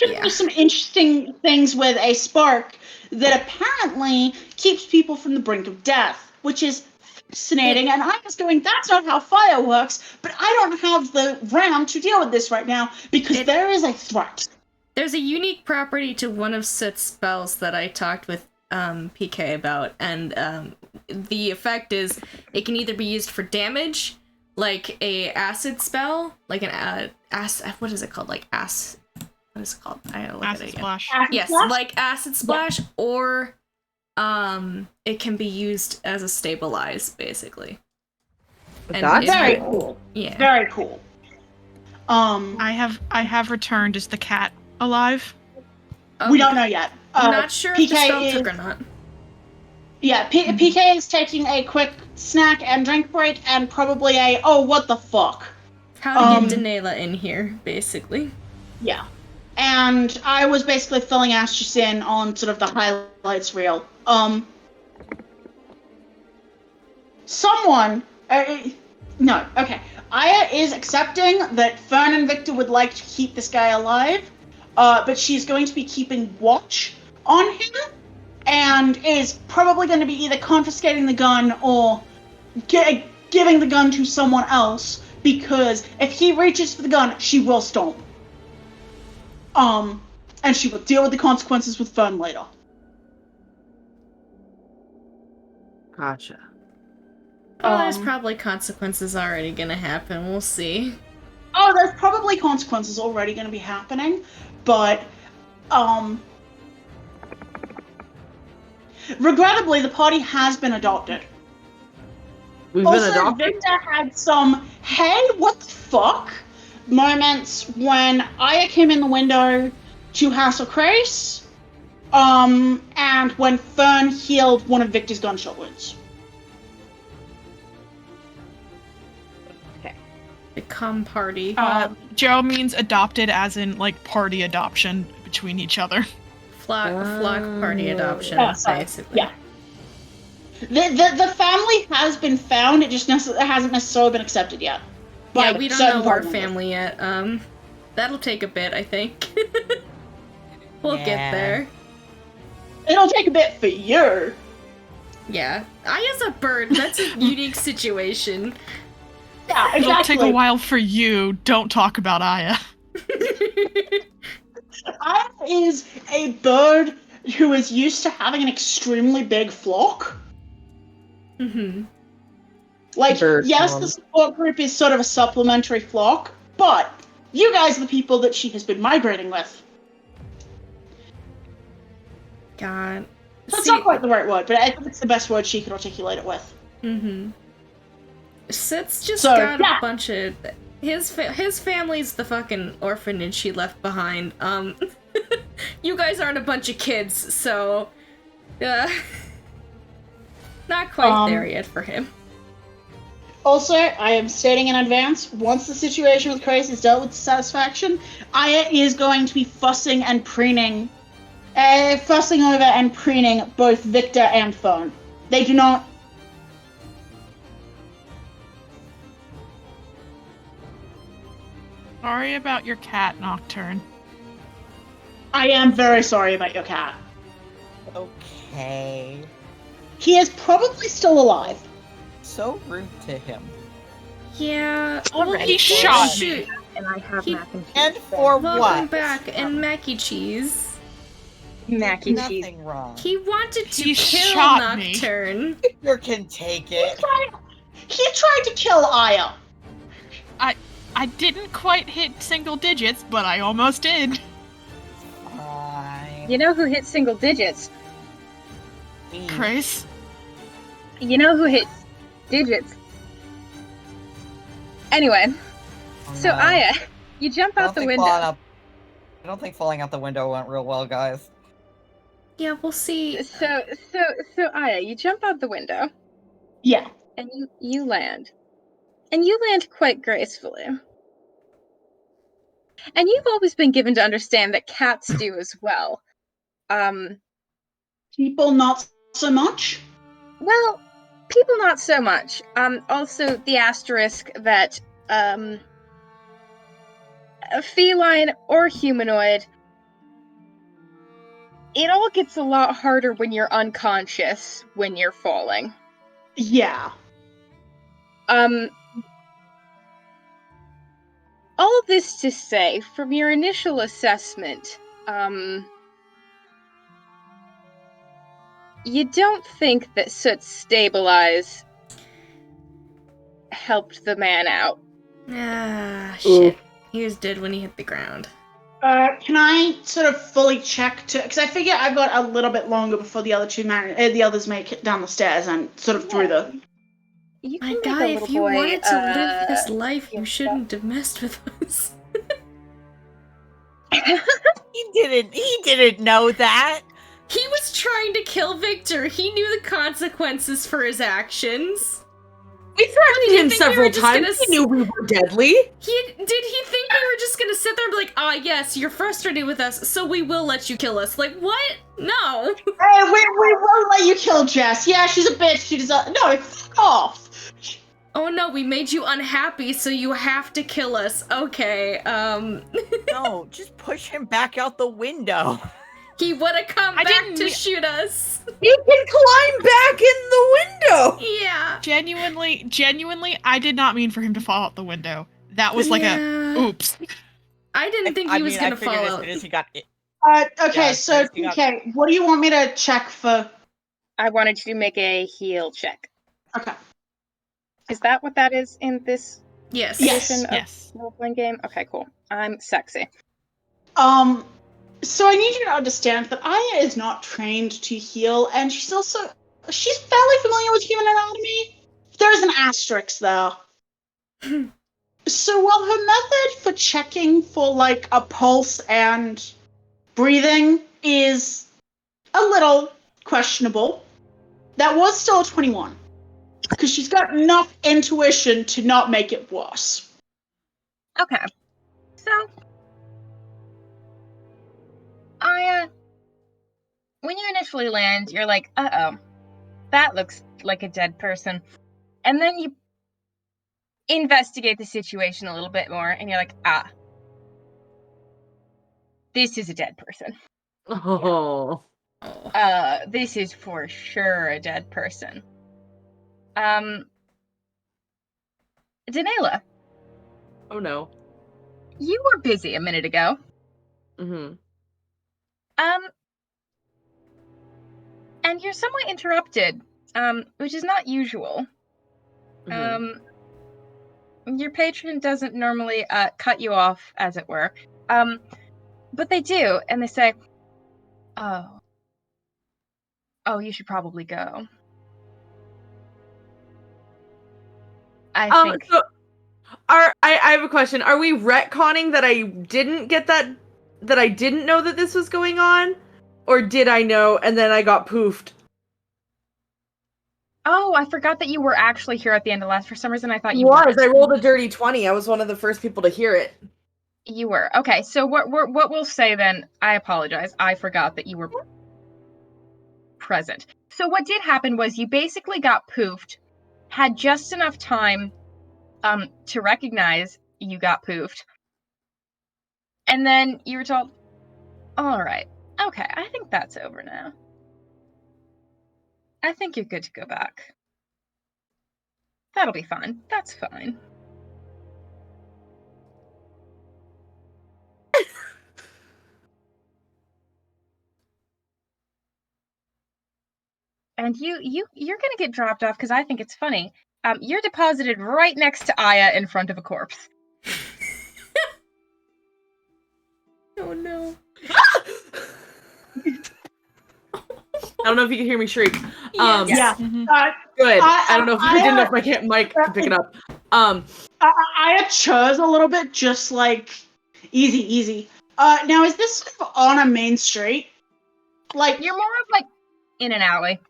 there's some interesting things with a spark that apparently keeps people from the brink of death, which is fascinating. And I was going, that's not how fire works, but I don't have the RAM to deal with this right now because there is a threat. There's a unique property to one of Sid's spells that I talked with PK about, and the effect is it can either be used for damage, like a acid spell, like an what is it called? Like what is it called? I gotta look at it again. Splash. Yes, like acid splash, or it can be used as a stabilize, basically. And that's very cool. Yeah, very cool. I have returned. Is the cat alive? We don't know yet. I'm not sure if the spell took or not. Yeah, PK is taking a quick snack and drink break, and probably what the fuck. How to get Denela in here, basically. Yeah. And I was basically filling Ashes in on sort of the highlights reel. No, okay. Aya is accepting that Fern and Victor would like to keep this guy alive, but she's going to be keeping watch on him, and is probably going to be either confiscating the gun or giving the gun to someone else, because if he reaches for the gun, she will stomp. And she will deal with the consequences with Fern later. Gotcha. Oh, there's probably consequences already gonna happen. We'll see. Oh, there's probably consequences already going to be happening, but regrettably, the party has been adopted. We've Also, been adopted. Victor had some "hey, what the fuck" moments when Aya came in the window to hassle Crais, and when Fern healed one of Victor's gunshot wounds. Become party. Joe means adopted as in, like, party adoption between each other. Flock party adoption, basically. Yeah. The family has been found, it just hasn't necessarily been accepted yet. Yeah, we don't know our family yet. That'll take a bit, I think. We'll get there. It'll take a bit for you. Yeah. Aya's a bird. That's a unique situation. Yeah, exactly. It'll take a while for you. Don't talk about Aya. Aya is a bird who is used to having an extremely big flock. Mm-hmm. Like, yes, the support group is sort of a supplementary flock, but you guys are the people that she has been migrating with. God. That's not quite the right word, but I think it's the best word she could articulate it with. Mm-hmm. Sid's just got a bunch of... His family's the fucking orphanage he left behind. You guys aren't a bunch of kids, so... not quite there yet for him. Also, I am stating in advance, once the situation with Crais is dealt with to satisfaction, Aya is going to be fussing over and preening both Victor and Fern. They do not... Sorry about your cat, Nocturne. I am very sorry about your cat. Okay. He is probably still alive. So rude to him. Yeah. Well, he shot me. And I have mac and cheese. And for Welcome what? back, and Mackie Cheese. Mac and cheese. Nothing wrong. He wanted to He kill shot me. Nocturne. Victor can take it. He tried to kill Aya. I didn't quite hit single digits, but I almost did. Fine. You know who hit single digits? Crais? You know who hit digits? Anyway, so No. Aya, you jump I out don't the think window. I don't think falling out the window went real well, guys. Yeah, we'll see. So Aya, you jump out the window Yeah. and you land. And you land quite gracefully. And you've always been given to understand that cats do as well. People not so much. Well, people not so much. Also the asterisk that a feline or humanoid, it all gets a lot harder when you're unconscious when you're falling. Yeah. All this to say, from your initial assessment, you don't think that Soot Stabilize helped the man out. Ah, shit. He was dead when he hit the ground. Can I sort of fully check to... Because I figure I've got a little bit longer before the others make it down the stairs and sort of through the... You My can guy, make a if little you boy, wanted to live this life, you yeah. shouldn't have messed with us. He didn't know that. He was trying to kill Victor. He knew the consequences for his actions. We threatened him think we several were just times. gonna He knew we were deadly. Did he think we were just gonna sit there and be like, ah, yes, you're frustrated with us, so we will let you kill us? Like, what? No. Hey, we won't let you kill Jess. Yeah, she's a bitch. She deserves... No, fuck off. Oh no, we made you unhappy, so you have to kill us. Okay, No, just push him back out the window. He would've come I back didn't to me- shoot us. He can climb back in the window. Yeah. Genuinely, I did not mean for him to fall out the window. That was like Yeah. a oops. I didn't think he was gonna fall as out. soon as he got it. Okay, Yeah, so, you got- PK, what do you want me to check for? I wanted you to make a heal check. Okay. Is that what that is in this Yes. edition of Yes. role-playing game? Okay, cool. I'm sexy. So I need you to understand that Aya is not trained to heal, and she's fairly familiar with human anatomy. There's an asterisk there. So while her method for checking for like a pulse and breathing is a little questionable, that was still a 21. Because she's got enough intuition to not make it worse. Okay. So, when you initially land, you're like, uh-oh, that looks like a dead person. And then you investigate the situation a little bit more, and you're like, this is a dead person. Oh. This is for sure a dead person. Danela, Oh no. you were busy a minute ago. Mm-hmm. And you're somewhat interrupted, which is not usual. Your patron doesn't normally cut you off, as it were. But they do, and they say, oh, you should probably go. I think... So I have a question. Are we retconning that I didn't get that I didn't know that this was going on? Or did I know and then I got poofed? Oh, I forgot that you were actually here at the end of last. For some reason, I thought you Was. weren't. I rolled a dirty 20. I was one of the first people to hear it. You were. Okay, so what we'll say then, I apologize. I forgot that you were present. So what did happen was you basically got poofed, had just enough time to recognize you got poofed, and then you were told, all right, okay, I think that's over now. I think you're good to go back. That'll be fine. That's fine. And you're gonna get dropped off because I think it's funny. You're deposited right next to Aya in front of a corpse. Oh no. I don't know if you can hear me shriek. Yes. Yeah. Mhm. Good. I don't know if I didn't know if my mic could pick it up. Aya churs a little bit, just like easy. Now is this sort of on a main street? Like, You're more of like in an alley.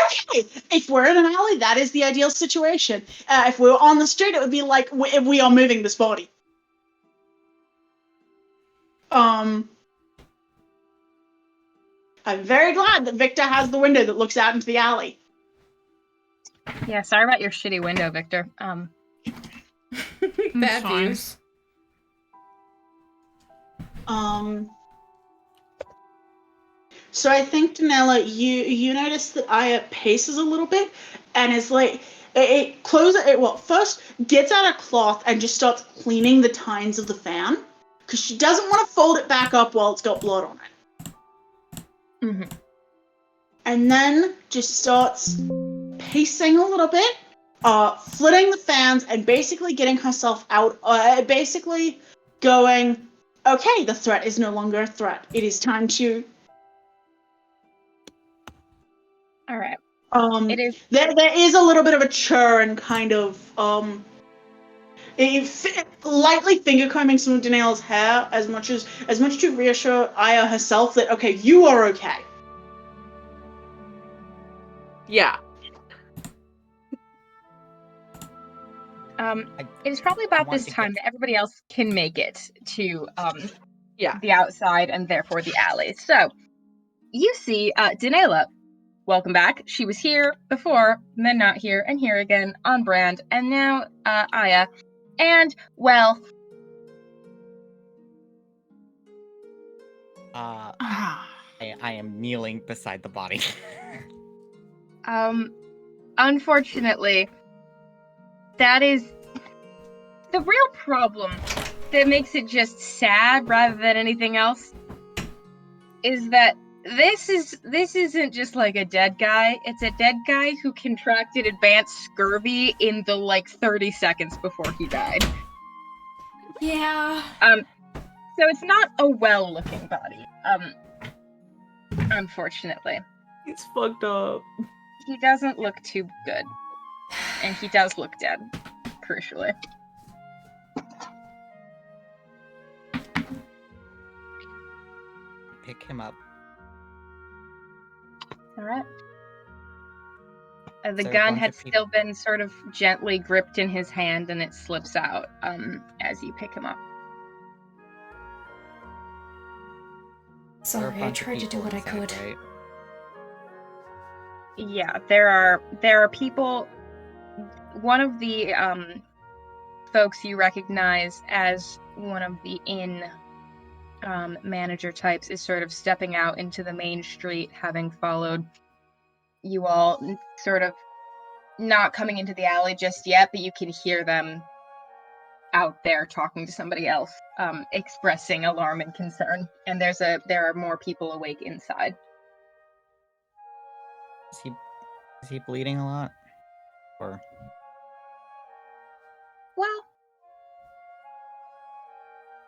okay, if we're in an alley, that is the ideal situation. If we were on the street, it would be like we are moving this body. I'm very glad that Victor has the window that looks out into the alley. Yeah, sorry about your shitty window, Victor. Bad fine. views. So I think, Danella, you notice that Aya paces a little bit and is like, first gets out a cloth and just starts cleaning the tines of the fan because she doesn't want to fold it back up while it's got blood on it. Mm-hmm. And then just starts pacing a little bit, flitting the fans and basically getting herself out, basically going, okay, the threat is no longer a threat. It is time to... All right. It is. There is a little bit of a churn, kind of, lightly finger combing some of Danielle's hair, as much to reassure Aya herself that, okay, you are okay. Yeah. It is probably about want this to time get- that everybody else can make it to Yeah. the outside and therefore the alley. So you see Danela. Welcome back. She was here before, and then not here, and here again, on brand, and now Aya. And, well... Ah. I am kneeling beside the body. Unfortunately, that is the real problem that makes it just sad rather than anything else, is that This isn't just like a dead guy. It's a dead guy who contracted advanced scurvy in the 30 seconds before he died. Yeah. So it's not a well-looking body. Unfortunately. He's fucked up. He doesn't look too good. And he does look dead, crucially. Pick him up. Alright. The Is there a gun bunch had of still been sort of gently gripped in his hand, and it slips out as you pick him up. There are a Sorry, I bunch of tried to do people what I inside, could. right? Yeah, there are people. One of the folks you recognize as one of the inn manager types is sort of stepping out into the main street, having followed you all, sort of not coming into the alley just yet, but you can hear them out there talking to somebody else, expressing alarm and concern. And there are more people awake inside. Is he bleeding a lot? Or Well,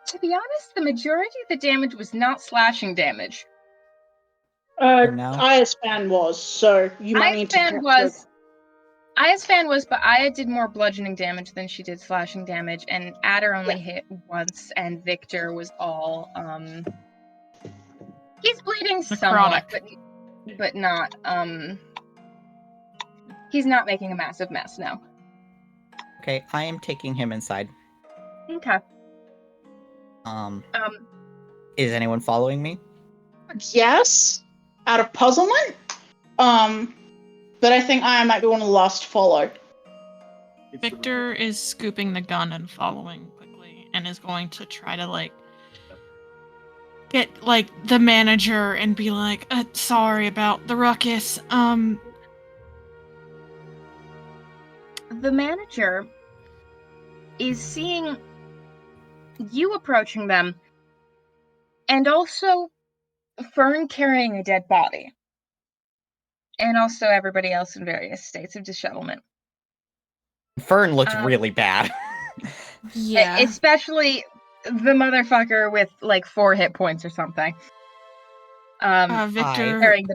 to be honest, the majority of the damage was not slashing damage. No? Iaspan was, so you might need to Iaspan was, but Aya did more bludgeoning damage than she did slashing damage, and Adder only hit once, and Victor was all, he's bleeding somewhat, but not, he's not making a massive mess, no. Okay, I am taking him inside. Okay. Is anyone following me? Yes, out of puzzlement. But I think I might be one of the last to follow. Victor is scooping the gun and following quickly, and is going to try to get the manager and be like, sorry about the ruckus. The manager is seeing you approaching them, and also Fern carrying a dead body. And also everybody else in various states of dishevelment. Fern looked really bad. Yeah. Especially the motherfucker with 4 hit points or something. Victor Carrying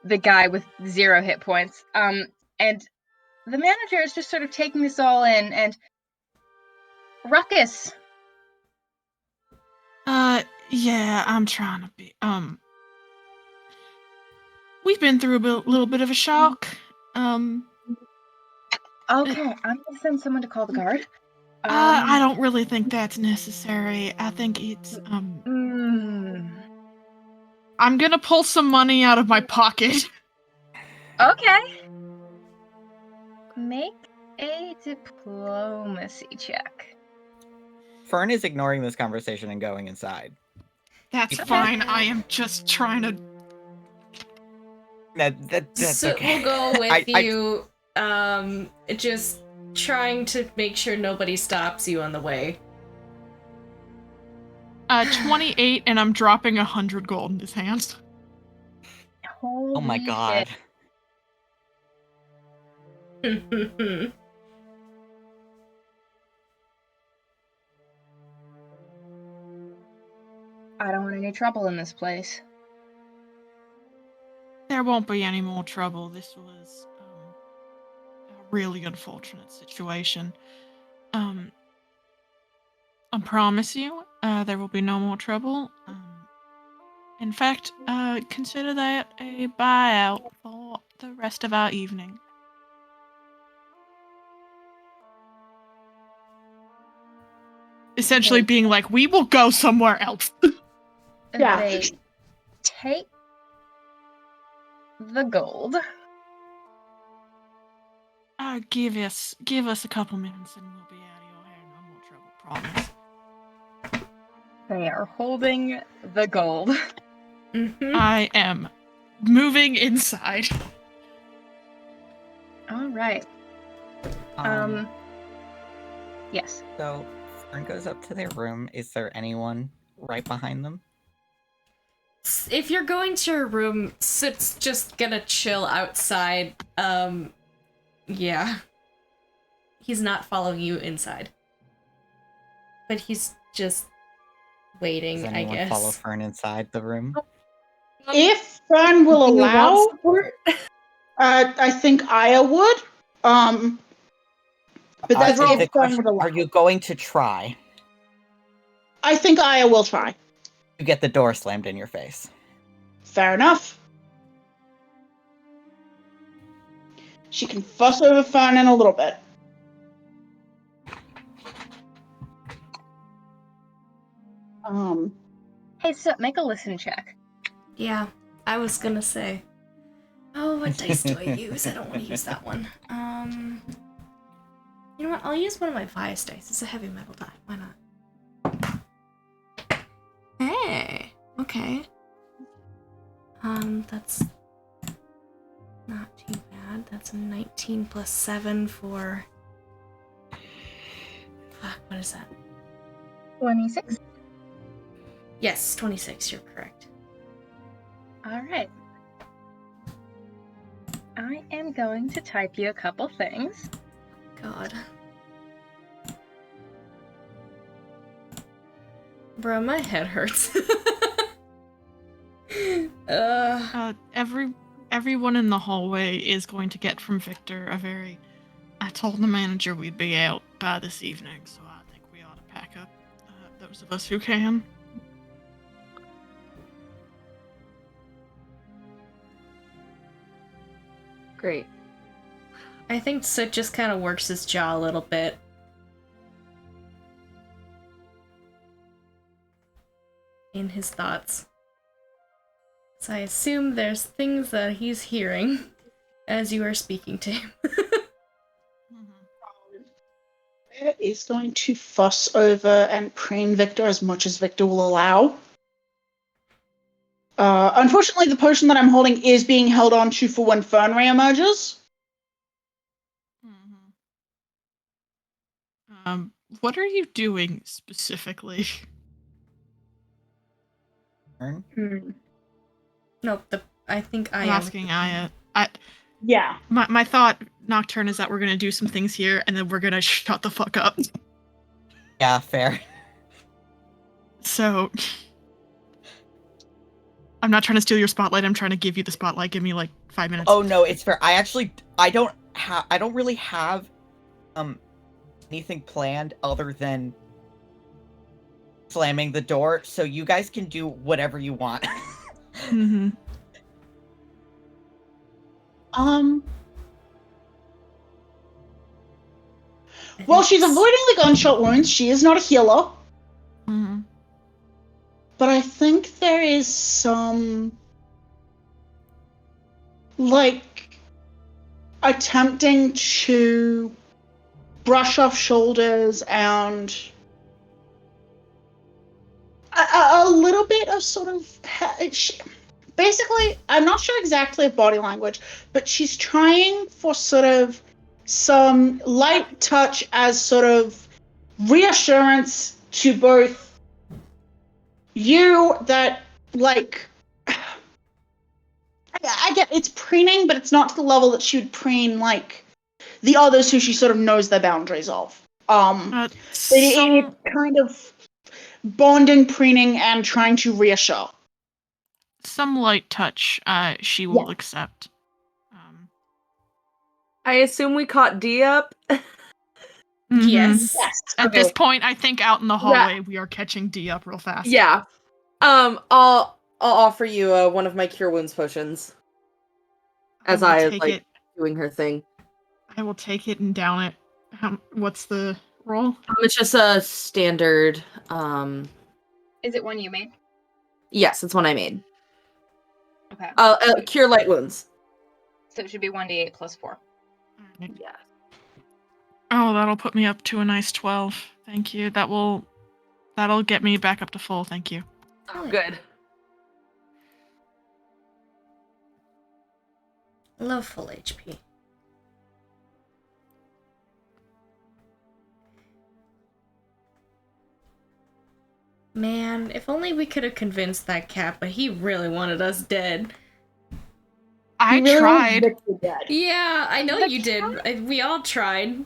the guy with 0 hit points. And the manager is just sort of taking this all in, and Ruckus. Yeah, I'm trying to be we've been through a little bit of a shock. Okay, I'm gonna send someone to call the guard. I don't really think that's necessary. I think it's I'm gonna pull some money out of my pocket. Okay. Make a diplomacy check. Fern is ignoring this conversation and going inside. That's fine. I am just trying to. That's So okay. we'll go with you, just trying to make sure nobody stops you on the way. 28, and I'm dropping 100 gold in his hands. Holy Oh my god. shit. I don't want any trouble in this place. There won't be any more trouble. This was a really unfortunate situation. I promise you, there will be no more trouble. In fact, consider that a buyout for the rest of our evening. Essentially being like, we will go somewhere else. Yeah. They take the gold. Give us a couple minutes and we'll be out of your hair. No more trouble, promise. They are holding the gold. Mm-hmm. I am moving inside. All right. Yes. So, Fern goes up to their room. Is there anyone right behind them? If you're going to your room, Soot's just gonna chill outside. Yeah. He's not following you inside. But he's just waiting, Does I anyone guess. follow Fern inside the room? If Fern will Do you allow, want support? I think Aya would. But that's Is if the Fern question, would allow. are you going to try I think Aya will try. to get the door slammed in your face? Fair enough. She can fuss over Fern in a little bit. Hey, so make a listen check. Yeah, I was gonna say. Oh, what dice do I use? I don't want to use that one. You know what? I'll use one of my Vice dice. It's a heavy metal die. Why not? Hey, okay. That's not too bad. That's a 19 plus 7 for... Fuck, what is that? 26. Yes, 26, you're correct. All right. I am going to type you a couple things. God. Bro, my head hurts. Everyone in the hallway is going to get from Victor a very... I told the manager we'd be out by this evening, so I think we ought to pack up. Those of us who can. Great. I think Soot just kind of works his jaw a little bit. In his thoughts. So I assume there's things that he's hearing as you are speaking to him. Bear is going to fuss over and preen Victor as much as Victor will allow. Unfortunately, the potion that I'm holding is being held on to for when Fern reemerges. What are you doing specifically? Fern? Nope, I think I'm asking Aya. Yeah. My thought, Nocturne, is that we're gonna do some things here, and then we're gonna shut the fuck up. Yeah, fair. So, I'm not trying to steal your spotlight. I'm trying to give you the spotlight. Give me like 5 minutes. Oh no, it's fair. I don't really have anything planned other than slamming the door, so you guys can do whatever you want. Mm-hmm. While she's avoiding the gunshot wounds, she is not a healer. Mm-hmm. But I think there is some, like, attempting to brush off shoulders and a little bit of sort of... Basically, I'm not sure exactly of body language, but she's trying for sort of some light touch as sort of reassurance to both you that, like, I get it's preening, but it's not to the level that she would preen, like, the others who she sort of knows their boundaries of. It's kind of bonding, preening, and trying to reassure. Some light touch, she will accept. I assume we caught D up. Mm-hmm. Yes. At this point, I think out in the hallway we are catching D up real fast. Yeah. I'll offer you one of my cure wounds potions. As I is like doing her thing. I will take it and down it. What's the roll? It's just a standard. Is it one you made? Yes, it's one I made. Okay. Cure light wounds. So it should be 1d8 plus 4. Yeah. Oh, that'll put me up to a nice 12. Thank you. That'll get me back up to full. Thank you. Oh, good. Love full HP. Man, if only we could have convinced that cat, but he really wanted us dead. I He really tried. wants Victor dead. Yeah, I know The you did. We all tried.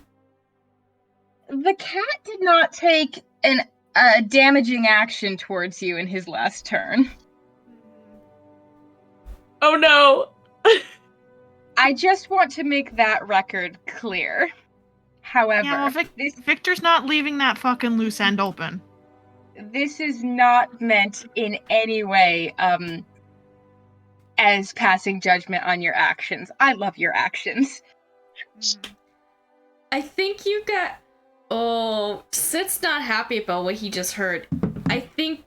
The cat did not take a damaging action towards you in his last turn. Oh no! I just want to make that record clear. However, Yeah, well, Victor's not leaving that fucking loose end open. this is not meant in any way as passing judgment on your actions. I love your actions. I think you got... Oh, Sid's not happy about what he just heard. I think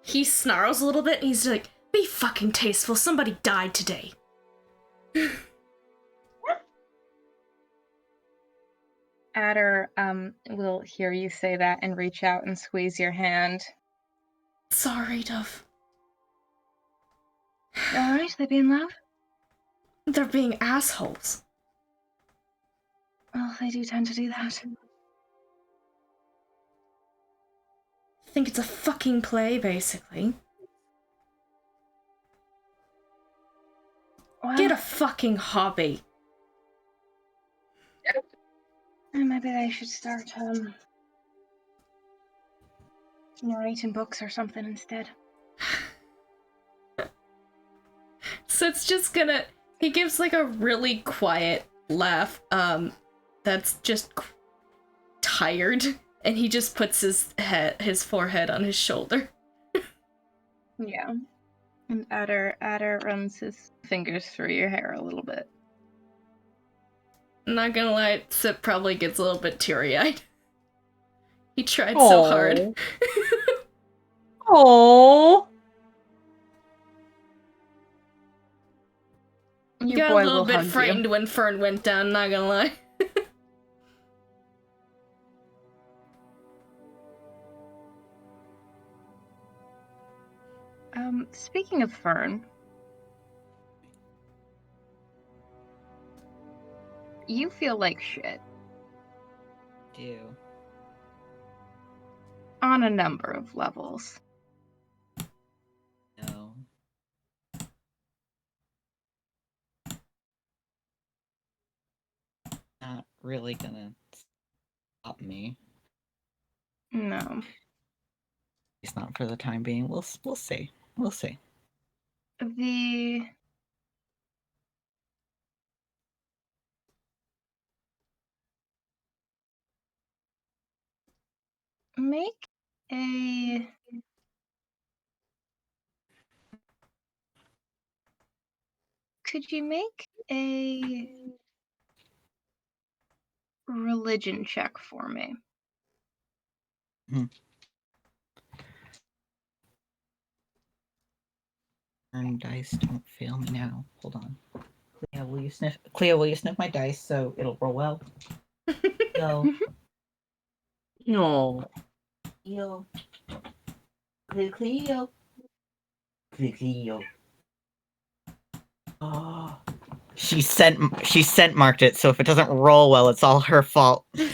he snarls a little bit and he's like, be fucking tasteful, somebody died today. Adder will hear you say that and reach out and squeeze your hand. Sorry, Dove. Alright, they be in love? They're being assholes. Well, they do tend to do that. I think it's a fucking play, basically. Well, Get a fucking hobby. maybe they should start narrating books or something instead. So it's just gonna... He gives like a really quiet laugh, that's just tired, and he just puts his forehead on his shoulder. Yeah. And Adder runs his fingers through your hair a little bit. I'm not gonna lie, Sip probably gets a little bit teary-eyed. He tried so hard. Oh. You Your got boy a little will bit hug you. frightened when Fern went down, not gonna lie. Speaking of Fern, you feel like shit Do. on a number of levels. No. Not really gonna stop me. No. At least not for the time being. We'll see. We'll see. The make a could you make a religion check for me? Turn dice don't fail me now. Hold on. Cleo, will you sniff my dice so it'll roll well? Cleo. No. Cleo. Cleo. Cleo. Oh. She scent marked it, so if it doesn't roll well, it's all her fault. That's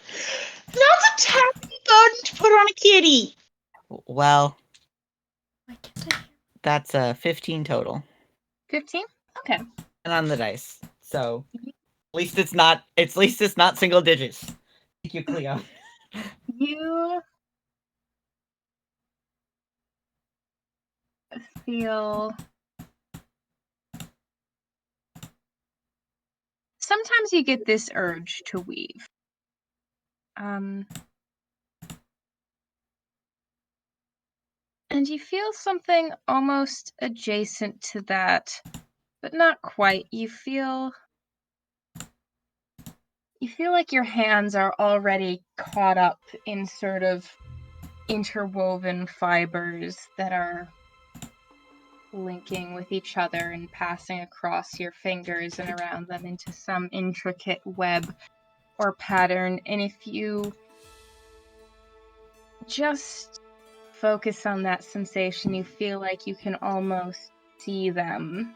a terrible burden to put on a kitty. Well, Why can't I? that's 15 total. 15? Okay. And on the dice. So at least it's not single digits. Thank you, Cleo. You feel sometimes you get this urge to weave. And you feel something almost adjacent to that, but not quite. You feel like your hands are already caught up in sort of interwoven fibers that are linking with each other and passing across your fingers and around them into some intricate web or pattern. And if you just focus on that sensation, you feel like you can almost see them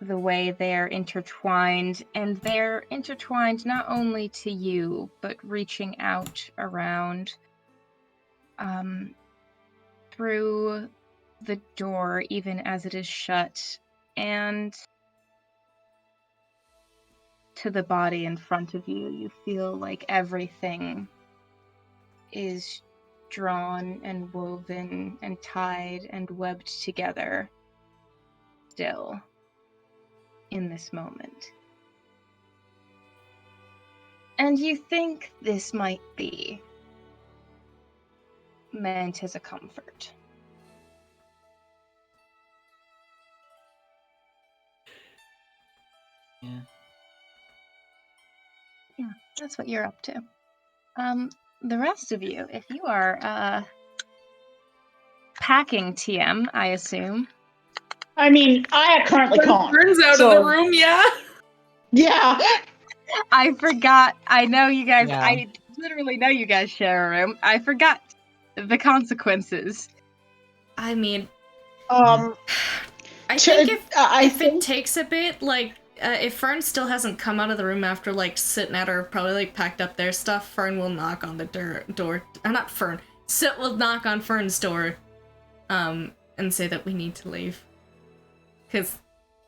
the way they're intertwined, and they're intertwined not only to you, but reaching out around through the door, even as it is shut, and to the body in front of you. You feel like everything is drawn and woven and tied and webbed together still in this moment. And you think this might be meant as a comfort. Yeah. Yeah, that's what you're up to. The rest of you, if you are packing TM, I assume. I mean, I currently can't. Burns out so- of the room, yeah. Yeah. I forgot. I know you guys. Yeah. I literally know you guys share a room. I forgot the consequences. I mean, Um. I To- think if I if think it takes a bit, like, if Fern still hasn't come out of the room after, like, sitting at her, probably, like, packed up their stuff, Fern will knock on the door. Not Fern. Sit will knock on Fern's door, and say that we need to leave. Because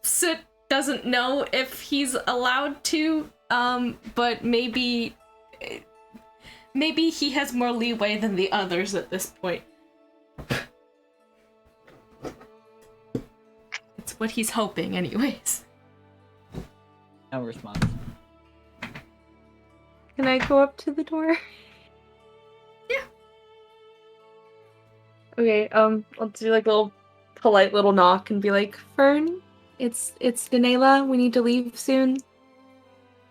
Sit doesn't know if he's allowed to, but maybe he has more leeway than the others at this point. It's what he's hoping, anyways. No response. Can I go up to the door? Yeah. Okay, I'll do like a little polite little knock and be like, Fern, it's Danela. We need to leave soon.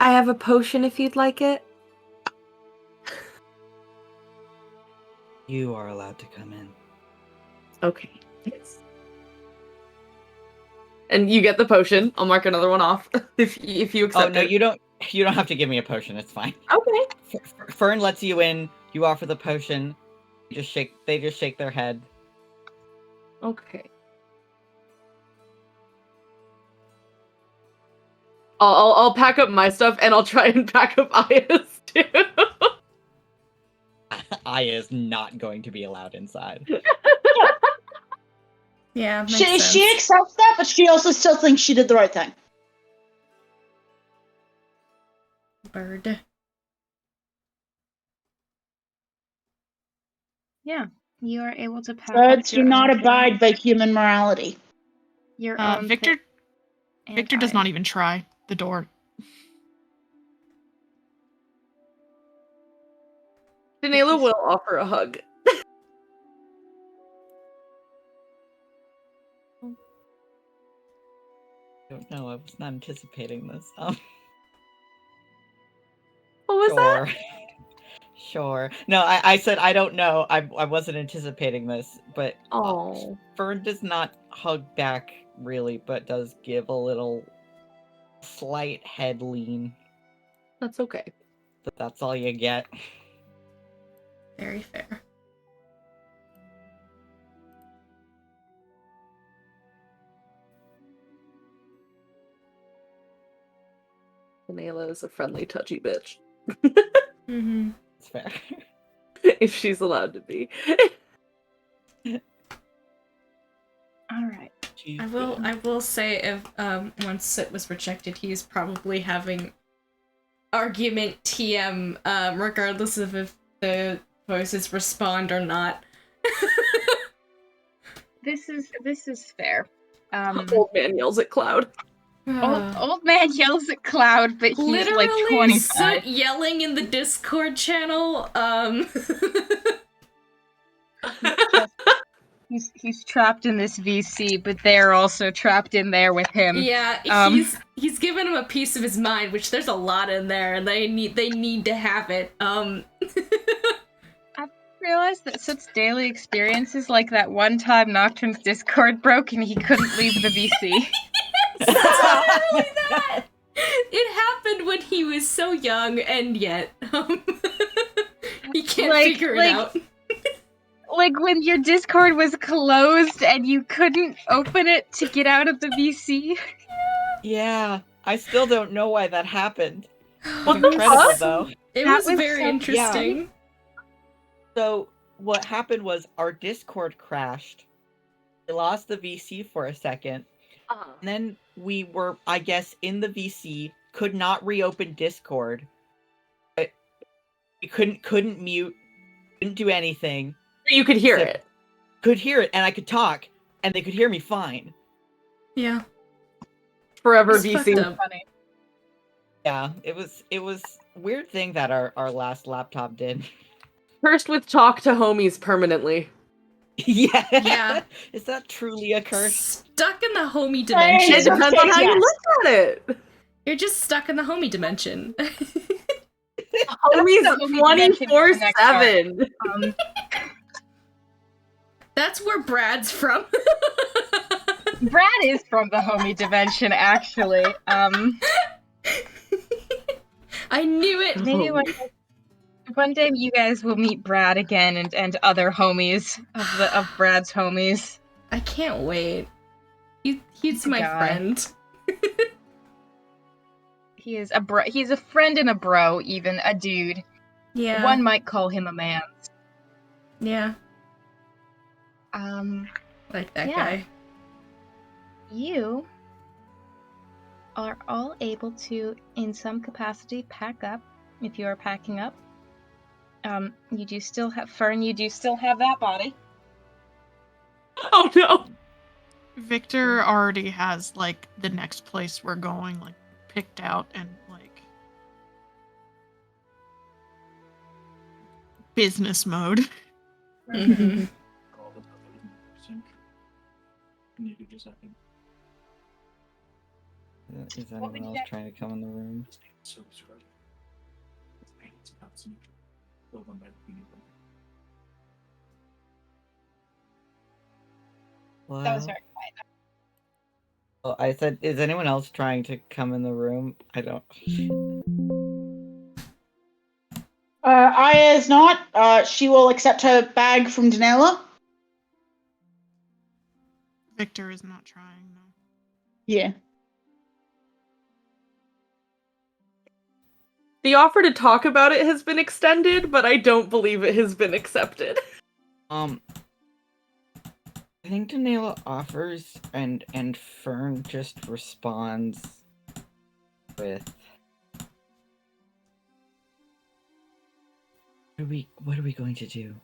I have a potion if you'd like it. You are allowed to come in. Okay. Yes. And you get the potion. I'll mark another one off if you accept Oh no, it. you don't. You don't have to give me a potion. It's fine. Okay. Fern lets you in. You offer the potion. They just shake their head. Okay. I'll pack up my stuff and I'll try and pack up Aya's too. Aya is not going to be allowed inside. Yeah, makes she sense. accepts that, but she also still thinks she did the right thing. Bird. Yeah, you are able to pack Birds up do your not own abide by human morality. Your own Victor pick and Victor does I. not even try the door. Danela will offer a hug. I don't know. I was not anticipating this. What was that? Sure. Sure. No, I said I don't know. I wasn't anticipating this, but Oh. Fern does not hug back really, but does give a little slight head lean. That's okay. But that's all you get. Very fair. Danela is a friendly, touchy bitch. Mm-hmm. It's fair. If she's allowed to be. All right. I will say if once Sit was rejected, he's probably having argument TM regardless of if the voices respond or not. This is fair. Old man yells at Cloud. Old man yells at Cloud, but he's Literally like 25. Soot yelling in the Discord channel. He's trapped in this VC, but they're also trapped in there with him. Yeah, he's given him a piece of his mind, which there's a lot in there, and they need to have it. I realized that Soot's daily experience is like that one time Nocturne's Discord broke and he couldn't leave the VC. It's literally that. It happened when he was so young, and yet he can't figure it out. Like when your Discord was closed and you couldn't open it to get out of the VC. Yeah, I still don't know why that happened. What the Incredible, fuck? though. It That was was very so- interesting. So what happened was our Discord crashed. We lost the VC for a second. And then we were, I guess, in the VC, could not reopen Discord. But we couldn't mute, couldn't do anything. You could hear Except- it. Could hear it, and I could talk, and they could hear me fine. Yeah. Forever It's fucked VC. up. Funny. Yeah, it was a weird thing that our last laptop did. Cursed with talk to homies permanently. Yeah. Yeah. Is that truly a curse? Stuck in the homie It dimension. depends on how you look at it. You're just stuck in the homie dimension. Homies the homie dimension for the next 24/7. That's where Brad's from. Brad is from the homie dimension, actually. I knew it. Maybe one day you guys will meet Brad again and other homies of Brad's homies. I can't wait. He's my guy. friend. He is he's a friend and a bro, even a dude. Yeah. One might call him a man. Yeah. Like that yeah. guy. You are all able to, in some capacity, pack up if you are packing up. You do still have Fern. You do still have that body. Oh no. Victor already has like the next place we're going like picked out and like business mode. Mhm. Is anyone else trying to come in the room? That was very Well, I said, is anyone else trying to come in the room? I don't. Aya is not. She will accept her bag from Danella. Victor is not trying, no. Yeah. The offer to talk about it has been extended, but I don't believe it has been accepted. I think Danella offers, and Fern just responds with, "What are we going to do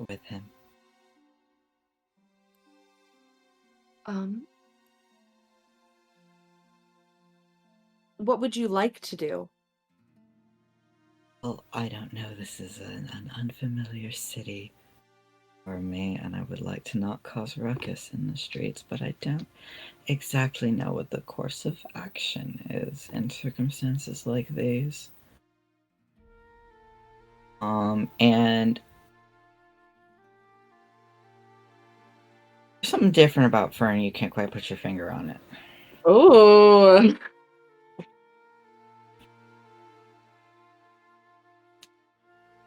with him?" What would you like to do? Well, I don't know. This is an unfamiliar city for me, and I would like to not cause ruckus in the streets, but I don't exactly know what the course of action is in circumstances like these. And there's something different about Fern. You can't quite put your finger on it. Oh.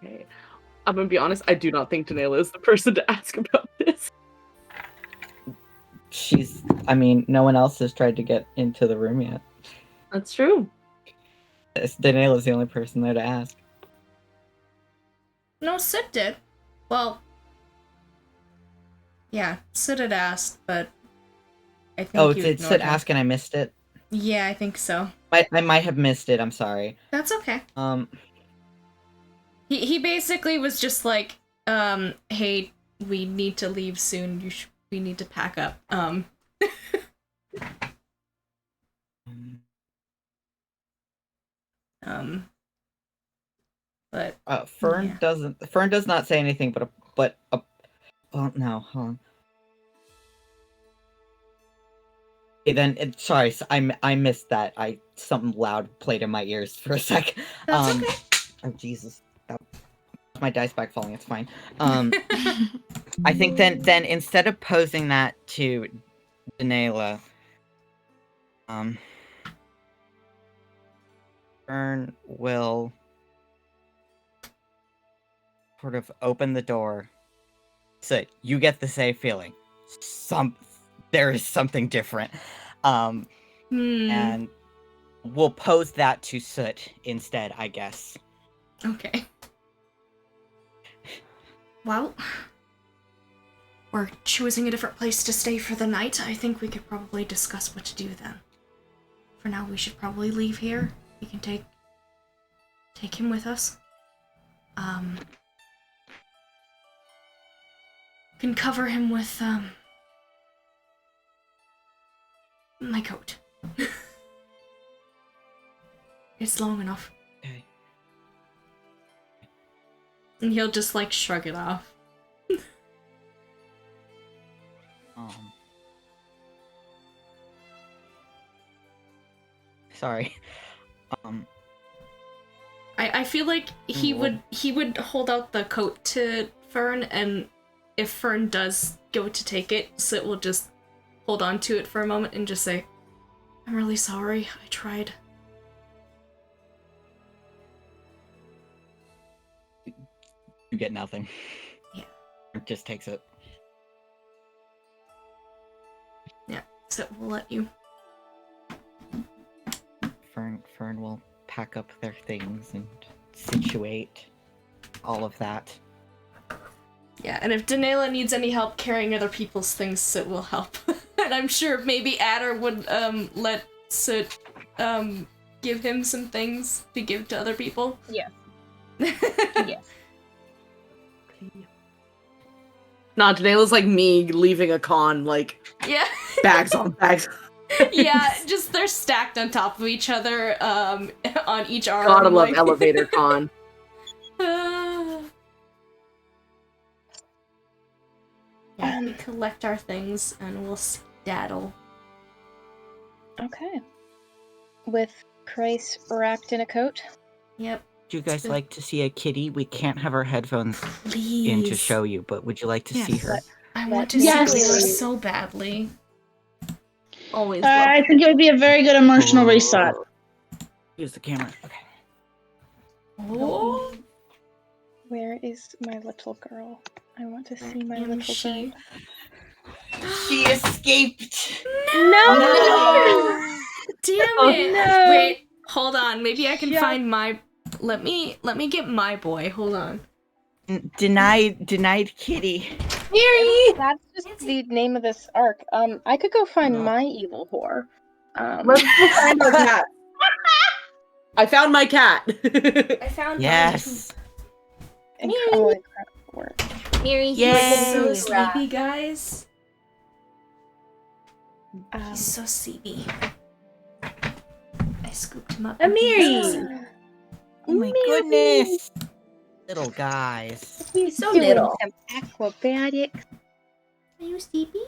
Okay. I'm gonna be honest, I do not think Danella is the person to ask about this. No one else has tried to get into the room yet. That's true. Danella's the only person there to ask. No, Sid did. Well, yeah, Sid had asked, but I think you it ignored said him. ask and I missed it. Yeah, I think so. I might have missed it. I'm sorry. That's okay. He He basically was just like, hey, we need to leave soon. We need to pack up. But Fern yeah. doesn't. Fern does not say anything, but well, no, hold on. Okay, then sorry, I missed that. Something loud played in my ears for a sec. That's okay. Oh Jesus, my dice back falling. It's fine. I think then instead of posing that to Danella, Fern will sort of open the door. So you get the same feeling. There is something different. And we'll pose that to Soot instead, I guess. Okay. Well, we're choosing a different place to stay for the night. I think we could probably discuss what to do then. For now, we should probably leave here. We can take him with us. Can cover him with my coat. It's long enough. Okay. And he'll just like shrug it off. Sorry. I feel like he would hold out the coat to Fern, and if Fern does go to take it, Sit will just hold on to it for a moment and just say, "I'm really sorry. I tried." You get nothing. Yeah. It just takes it. Yeah, Sit will let you. Fern will pack up their things and situate all of that. Yeah, and if Danela needs any help carrying other people's things, Sit will help. And I'm sure maybe Adder would let Sit give him some things to give to other people. Yes. Yes. Nah, Danela's like me leaving a con, like, Yeah. bags on bags. Yeah, just they're stacked on top of each other, on each arm. Gotta love like... elevator con. Yeah, we collect our things and we'll skedaddle. Okay. With Crais wrapped in a coat. Yep. Would you guys like to see a kitty? We can't have our headphones in to show you, but would you like to see her? I want to Yes. see her so badly. Always. I think it would be a very good emotional reset. Use the camera. Okay. Oh. Where is my little girl? I want to see my Am little she? girl. She escaped! No! Damn it! No. Wait, hold on. Maybe I can Shut- find my. Let me get my boy. Hold on. Denied kitty. Mary. That's just the name of this arc. I could go find my evil whore. Let's go find our cat. I found my cat. I found Yes. Holy crap, it worked. Mary. Yay. He's so sleepy, guys. Um, He's so sleepy. I scooped him up. Amiri. Oh my goodness. Little guys. He's so doing little. some acrobatics. Are you sleepy?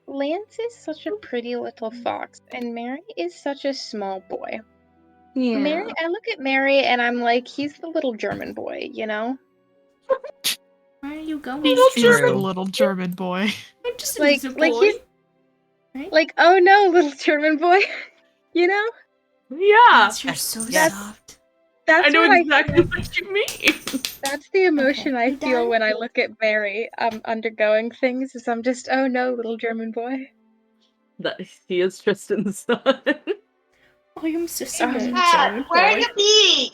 Lance is such a pretty little fox, and Mary is such a small boy. Yeah. Mary, I look at Mary and I'm like, he's the little German boy, you know? Where are you going? Little German boy. I'm just a Like little like boy. he's Right? like, oh no, little German boy, you know? Yeah. You're so Yes. soft. That's I know what exactly feel. what you mean. That's the emotion I You feel done? when I look at Mary undergoing things. Is I'm just, oh no, little German boy. That he is Tristan's son. Oh, I'm so sorry. Dad, where you be?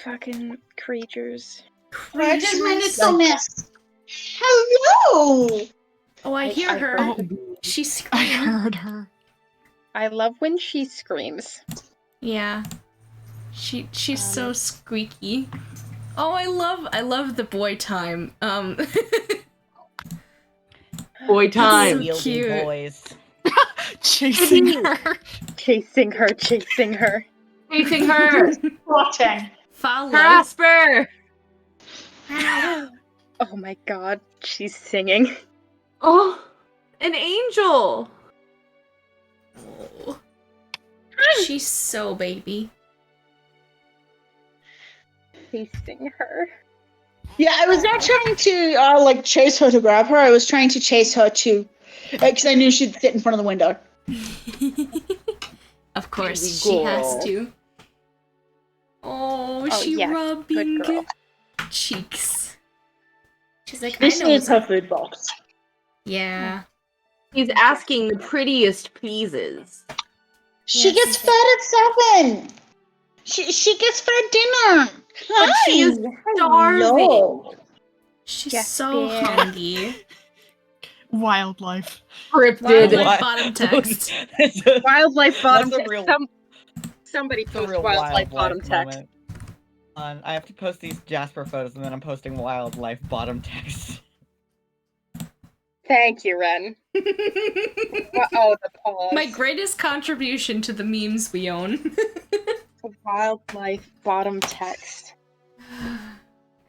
Fucking creatures. Where does my little miss? Hello! Oh, I hear I her. heard She's I screaming. heard her. I love when she screams. Yeah. She's so squeaky. Oh, I love the boy time. Boy time. so cute. Boys. Chasing her. Chasing her, chasing her. Chasing her. Watching. Follow. Prosper. Oh my god, she's singing. Oh, an angel. Oh. She's so baby. Chasing her. Yeah, I was not trying to chase her to grab her. I was trying to chase her to, because I knew she'd sit in front of the window. Of course, Baby she has girl. to. Oh, Oh, she yes, rubbing good girl. cheeks. She's like, This I know. is her food box. Yeah. He's asking the prettiest pleases. She Yes, gets fed at 7. She gets fed dinner. But she is starving. Hello. She's Yes, so dear. hungry. Wildlife. Scripted. Wildlife bottom text. Wildlife bottom That's a text. real- Somebody It's a post real wildlife bottom text. moment. I have to post these Jasper photos, and then I'm posting wildlife bottom text. Thank you, Ren. Oh, the pause. My greatest contribution to the memes we own. Wildlife bottom text. I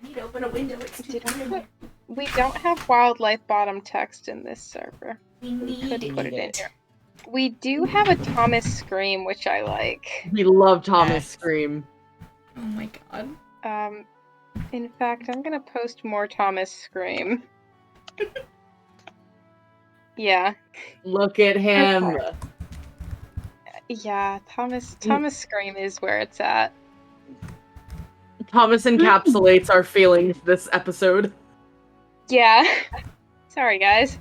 need to open a window. It's too dark. We don't have wildlife bottom text in this server. We We need could put it in it. here. We do have a Thomas Scream, which I like. We love Thomas Yes. Scream. Oh my god. In fact, I'm gonna post more Thomas Scream. Yeah. Look at him. Okay. Yeah, Thomas Scream is where it's at. Thomas encapsulates our feelings this episode. Yeah. Sorry, guys.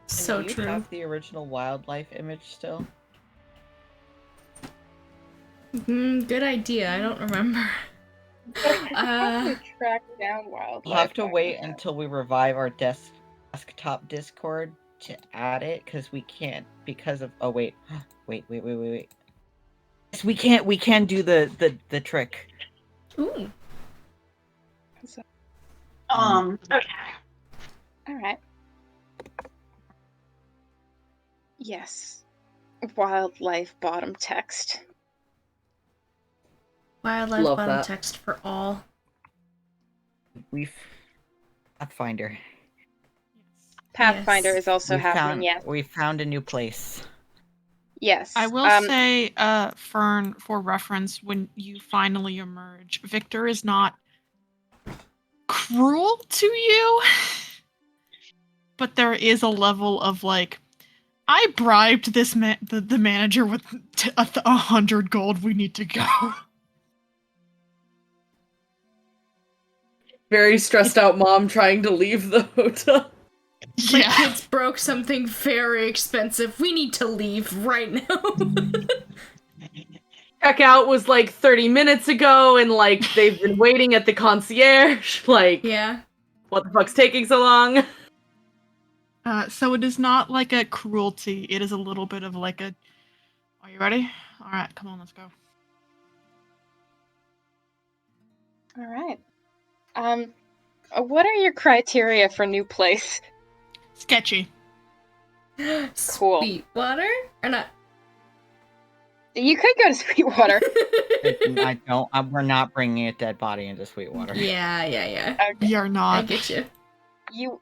So Do you true. have the original wildlife image still? Good idea. I don't remember. How to track down wildlife. We'll have to bottom wait text. until we revive our desktop Discord to add it, because we can't, because of, oh wait. Wait. Yes, we can do the trick. Ooh. Okay. All right. Yes. Wildlife bottom text. Wildlife Love bottom that. text for all. Pathfinder. Pathfinder Yes. is also happening, yes. We found a new place. Yes. I will say, Fern, for reference, when you finally emerge, Victor is not cruel to you, but there is a level of like, I bribed this the manager with 100 gold. We need to go. Very stressed out mom trying to leave the hotel. My Yeah. kids broke something very expensive. We need to leave right now. Checkout was like 30 minutes ago, and like they've been waiting at the concierge. Like, Yeah. what the fuck's taking so long? So it is not like a cruelty. It is a little bit of like a, are you ready? All right, come on, let's go. All right. What are your criteria for new place? Sketchy. Cool. Sweetwater? Or not? You could go to Sweetwater. We're not bringing a dead body into Sweetwater. Yeah. Okay. We are I not. get you.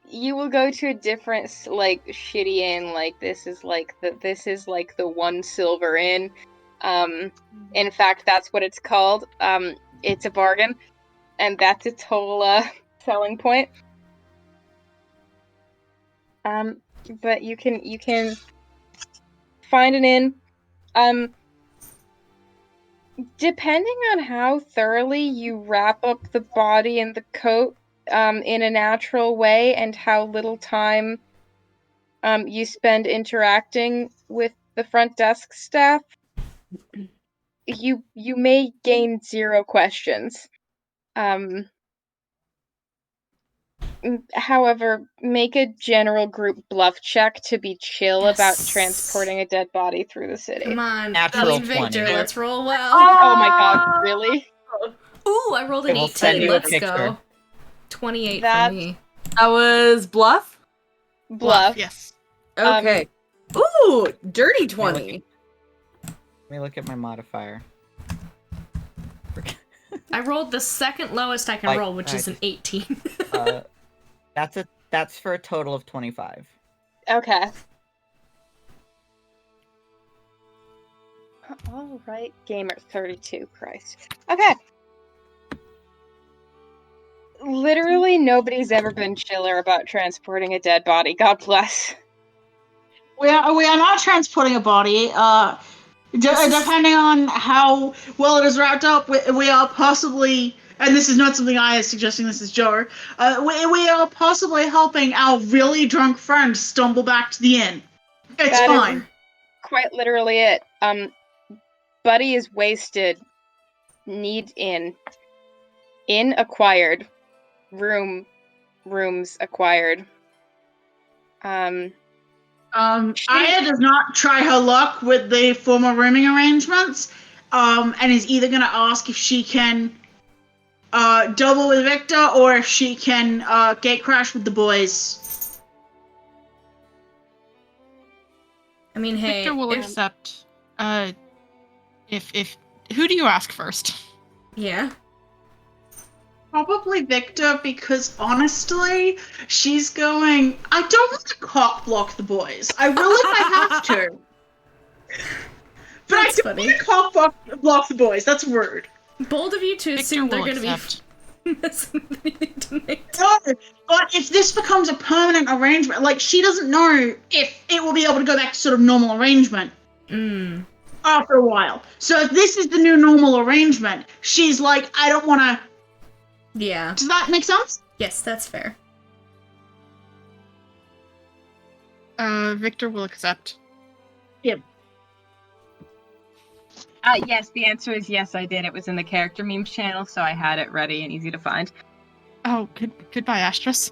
You will go to a different like shitty inn. Like this is like the 1 silver inn. In fact, that's what it's called. It's a bargain, and that's its whole selling point. But you can find an inn. Depending on how thoroughly you wrap up the body and the coat in a natural way, and how little time you spend interacting with the front desk staff, you may gain 0 questions. However, make a general group bluff check to be chill about Yes. transporting a dead body through the city. Come on. Natural Queen Victor, 20. let's roll well. Oh my god, really? Ooh, I rolled an I will 18. send you a Let's picture. go. 28 That- for me. That was bluff? Bluff. Yes. Okay. Ooh, dirty 20. Let me look at my modifier. I rolled the second lowest I can Like, roll, which is an 18. That's for a total of 25. Okay. All right, gamer 32. Christ. Okay. Literally nobody's ever been chiller about transporting a dead body. God bless. We are not transporting a body. Depending on how well it is wrapped up, we are possibly and this is not something I is suggesting, this is Joe, we are possibly helping our really drunk friend stumble back to the inn. It's That is- fine. Quite literally it. Buddy is wasted. Need inn. Inn acquired. Rooms acquired. Aya does not try her luck with the former rooming arrangements, and is either going to ask if she can double with Victor or if she can gate crash with the boys. I mean, hey, Victor will accept. If who do you ask first? Yeah. Probably Victor, because honestly, she's going, I don't want to cock block the boys. I will if I have to. But That's I don't funny. want to cock block the boys. That's rude. Bold of you to Victor assume they're will going to be accept. messing tonight. No, but if this becomes a permanent arrangement, like, she doesn't know if it will be able to go back to sort of normal arrangement after a while. So if this is the new normal arrangement, she's like, I don't want to... Yeah. Does that make sense? Yes, that's fair. Victor will accept. Yes, the answer is yes, I did. It was in the character memes channel, so I had it ready and easy to find. Oh, goodbye, Astros.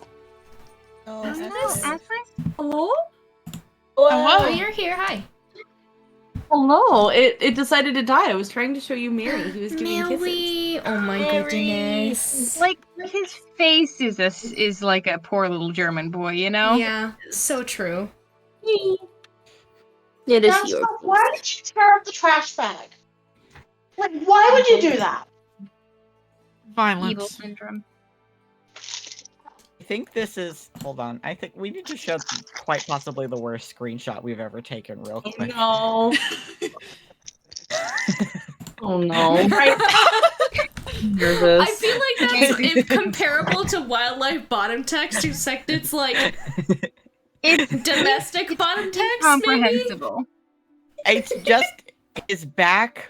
Hello? Oh, you're here. Hi. Hello. It decided to die. I was trying to show you Mary. He was giving kisses. Mary. Oh my goodness. Like his face is like a poor little German boy, you know? Yeah, so true. It is your Why did you tear up the trash bag? Like, why would you do that? Violence. Evil syndrome. I think this is. Hold on. I think we need to show quite possibly the worst screenshot we've ever taken, real quick. No. Oh no. Nervous. I feel like that's comparable to wildlife bottom text, except it's like It's domestic bottom text, maybe? comprehensible. It's just his back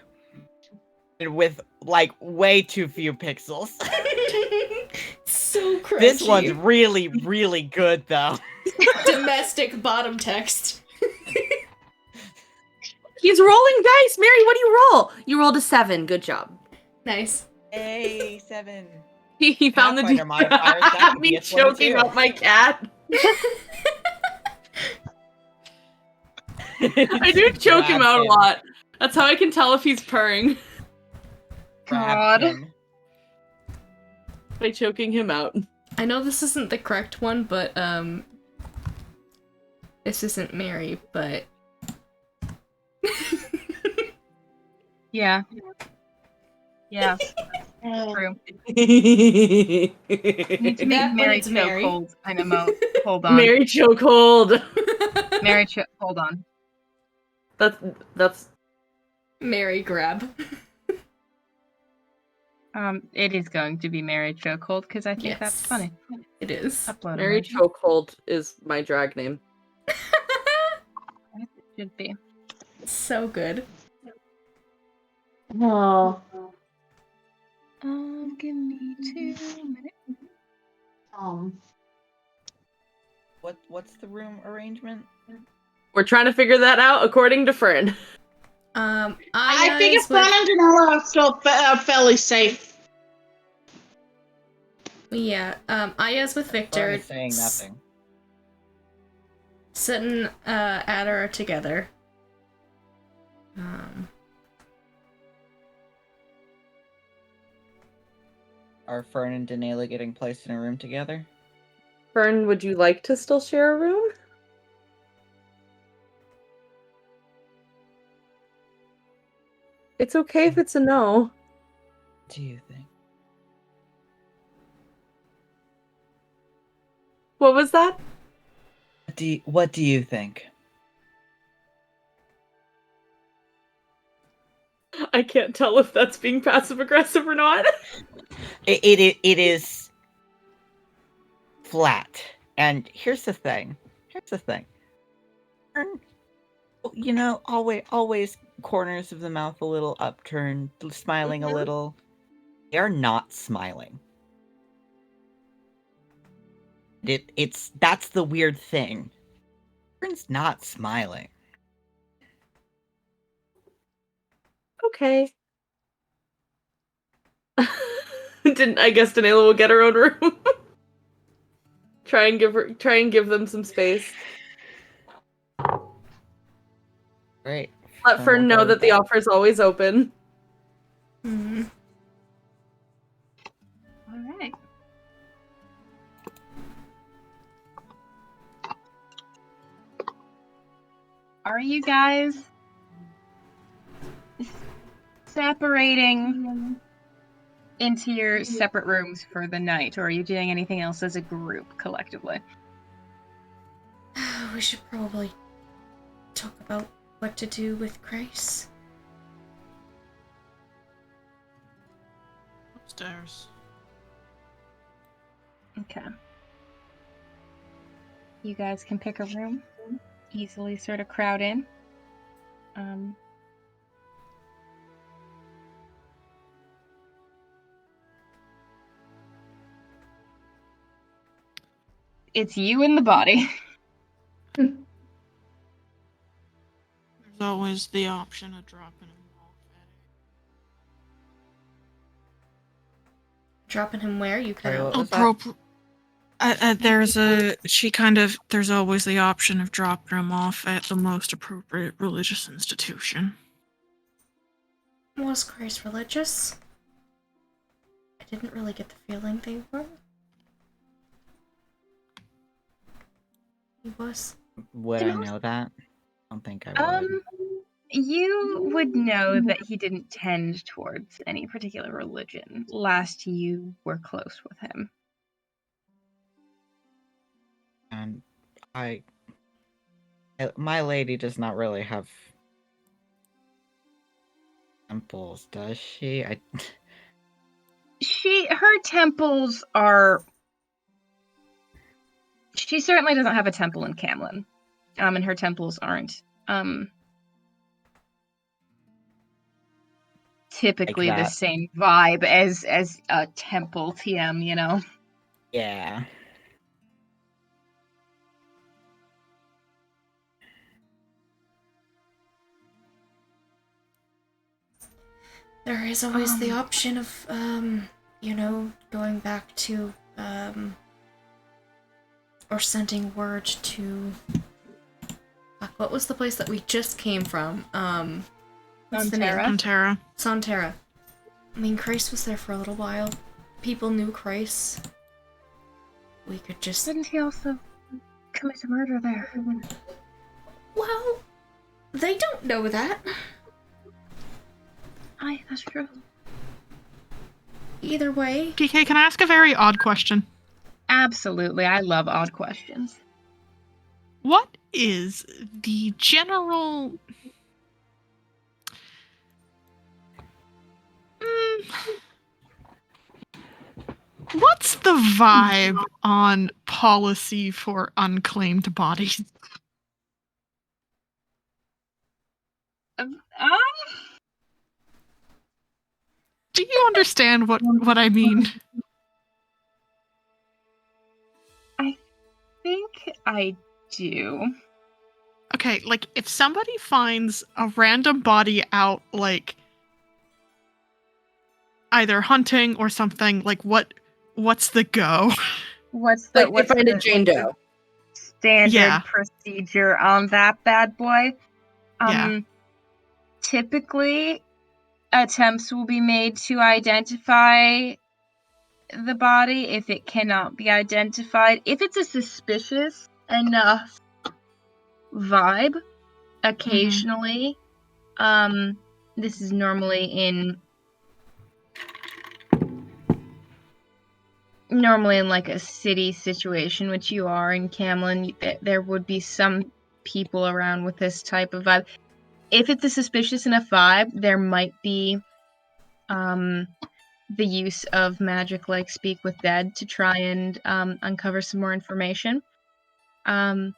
with like way too few pixels. So crunchy. This one's really, really good though. Domestic bottom text. He's rolling dice. Mary, what do you roll? You rolled a 7. Good job. Nice. Hey, 7. He found the Pathfinder modifiers, that would be me a choking 22. up my cat. I do choke him out a lot. That's how I can tell if he's purring. God. By choking him out. I know this isn't the correct one, but this isn't Mary, but Yeah. Yeah. True. Mary Need to make That Mary one's Mary. chokehold an emote. Hold on. chokehold. Mary hold on. That's Mary grab. It is going to be Mary chokehold because I think Yes. that's funny. It is. Upload Mary emoji. chokehold is my drag name. It should be. So good. Oh. Give me 2 minutes. What's the room arrangement? We're trying to figure that out according to Fern. I figure Fran and Danella are still fairly safe. Yeah, Aya's with Victor. Fern is saying nothing. Sitting at her together. Are Fern and Danela getting placed in a room together? Fern, would you like to still share a room? It's okay if it's a no. What do you think? What was that? What do you think? I can't tell if that's being passive aggressive or not. It is flat. And here's the thing. You know, always corners of the mouth a little upturned, smiling a little. They're not smiling. That's the weird thing. Fern's not smiling. Okay. I guess Danela will get her own room. try and give them some space. Great. Let Fern know that the offer is always open. Mm-hmm. All right. Are you guys separating into your separate rooms for the night, or are you doing anything else as a group collectively? We should probably talk about what to do with Crais. Upstairs. Okay. You guys can pick a room, easily sort of crowd in. It's you and the body. There's always the option of dropping him off Dropping him where? You cut Sorry, out. what was that? There's always the option of dropping him off at the most appropriate religious institution. Was Crais religious? I didn't really get the feeling they were. He was. Would I know that? I don't think I would. You would know that he didn't tend towards any particular religion last you were close with him. And my lady does not really have temples, does she? Her temples are... She certainly doesn't have a temple in Camlin. And her temples aren't, typically Like the that. same vibe as a temple TM, you know? Yeah. There is always the option of, going back to, or sending word to... Fuck, what was the place that we just came from? What's the name? Antera. Santera. I mean, Crais was there for a little while. People knew Crais. We could just... Didn't he also commit a murder there? Well, they don't know that. Aye, that's true. Either way. PK, can I ask a very odd question? Absolutely, I love odd questions. What is the general... What's the vibe on policy for unclaimed bodies? Do you understand what I mean? I think I do. Okay, like, if somebody finds a random body out, like, either hunting or something, like, what's the go? What's the Like, they find a Jane Doe. standard procedure on that bad boy? Yeah. Typically, attempts will be made to identify the body if it cannot be identified. If it's a suspicious enough vibe, occasionally, this is normally in like a city situation, which you are in Camlin, there would be some people around with this type of vibe. If it's a suspicious enough vibe, there might be the use of magic like Speak with Dead to try and uncover some more information. Out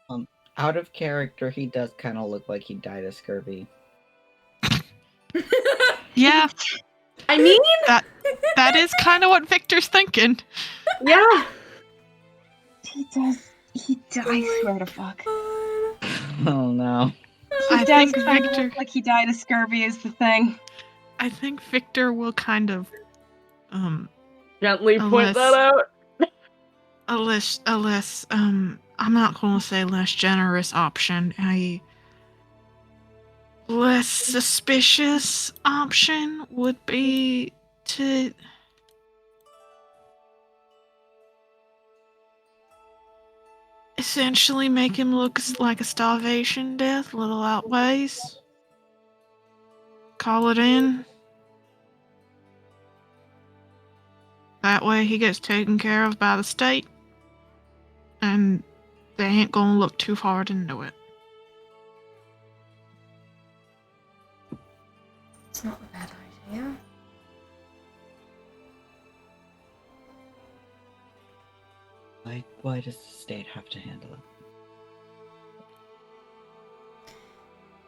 of character, he does kind of look like he died of scurvy. Yeah. I mean, That is kind of what Victor's thinking. Yeah. He does. I swear to fuck. Oh no. He I does think kind of Victor. look like he died of scurvy is the thing. I think Victor will kind of, Gently point Unless- that out. a less, I'm not going to say less generous option, a less suspicious option would be to essentially make him look like a starvation death, little outways. Call it in. That way he gets taken care of by the state, and they ain't gonna look too hard into it. It's not a bad idea. Why does the state have to handle it?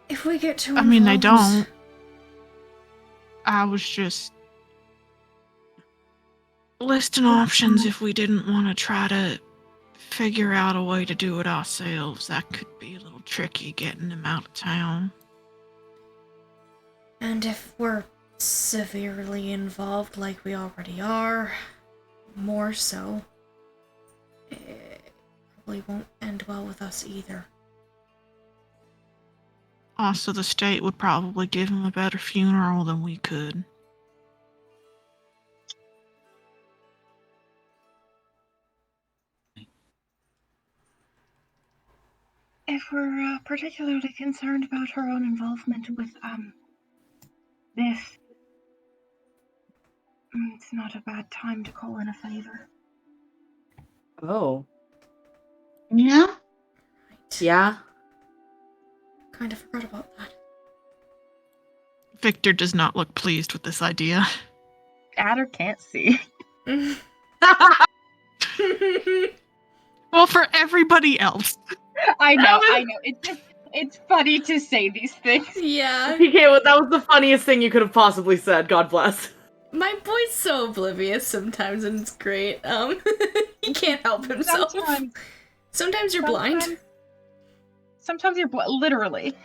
If we get too I mean, they involved- don't. I was just listing options if we didn't want to try to figure out a way to do it ourselves. That could be a little tricky getting them out of town. And if we're severely involved like we already are, more so, it probably won't end well with us either. Also, the state would probably give him a better funeral than we could. If we're particularly concerned about her own involvement with this, it's not a bad time to call in a favor. Oh. Yeah? Right. Yeah. Kind of forgot about that. Victor does not look pleased with this idea. Adder can't see. Well, for everybody else. I know. It's funny to say these things. Yeah. PK, that was the funniest thing you could have possibly said. God bless. My boy's so oblivious sometimes, and it's great. He can't help himself. Sometimes you're blind. Sometimes you're literally.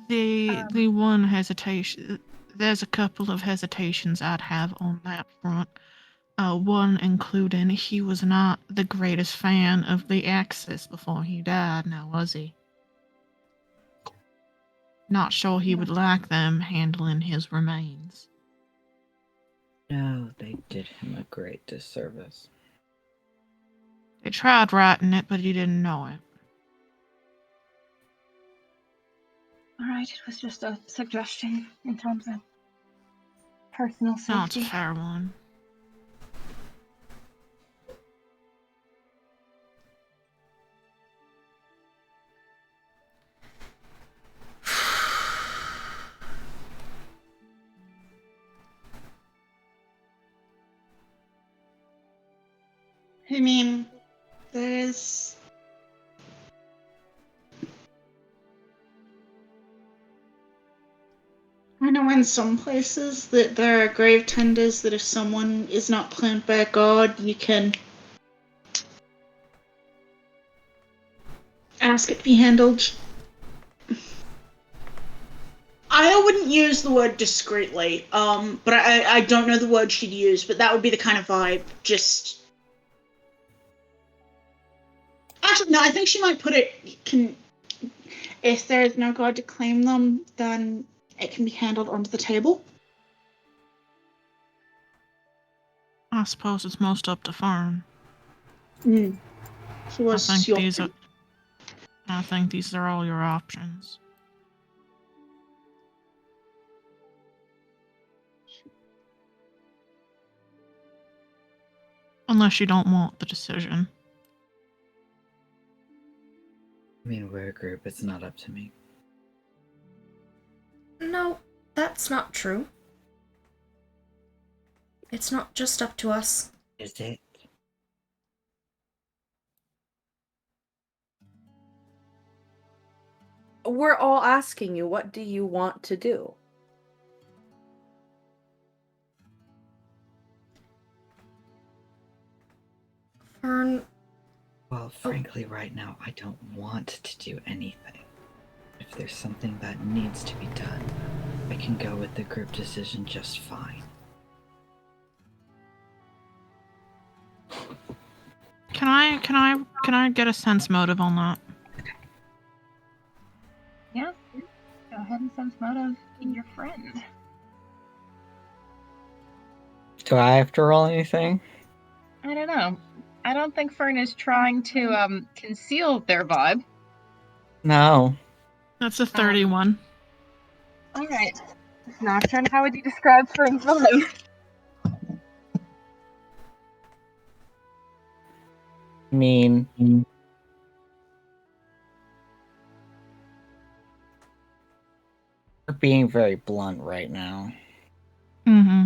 The one hesitation, there's a couple of hesitations I'd have on that front. One including he was not the greatest fan of the Axis before he died, now was he? Not sure he would like them handling his remains. No, they did him a great disservice. They tried writing it, but he didn't know it. Alright, it was just a suggestion in terms of personal No, it's a safety. fair one. I mean, there's... I know in some places that there are grave tenders that if someone is not claimed by God, you can ask it to be handled. I wouldn't use the word discreetly, but I don't know the word she'd use, but that would be the kind of vibe. Just... Actually, no, I think she might put it, if there is no God to claim them, then it can be handled under the table. I suppose it's most up to Fern. So what's I your think these are all your options. Unless you don't want the decision. I mean, we're a group, it's not up to me. No, that's not true. It's not just up to us. Is it? We're all asking you, what do you want to do? Fern. Well, frankly, right now, I don't want to do anything. If there's something that needs to be done, I can go with the group decision just fine. Can I get a sense motive on that? Yeah. Go ahead and sense motive your friend. Do I have to roll anything? I don't know. I don't think Fern is trying to conceal their vibe. No. That's a 31. All right. Nocturne, how would you describe Fern's vibe? I mean, we're being very blunt right now. Mm-hmm.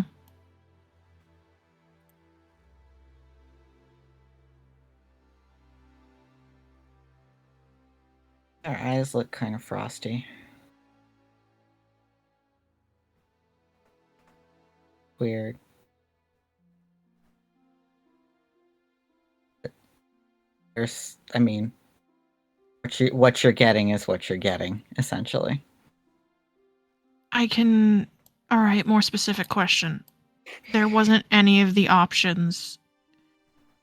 Our eyes look kind of frosty. Weird. There's, I mean, what you're getting is what you're getting, essentially. All right, more specific question. There wasn't any of the options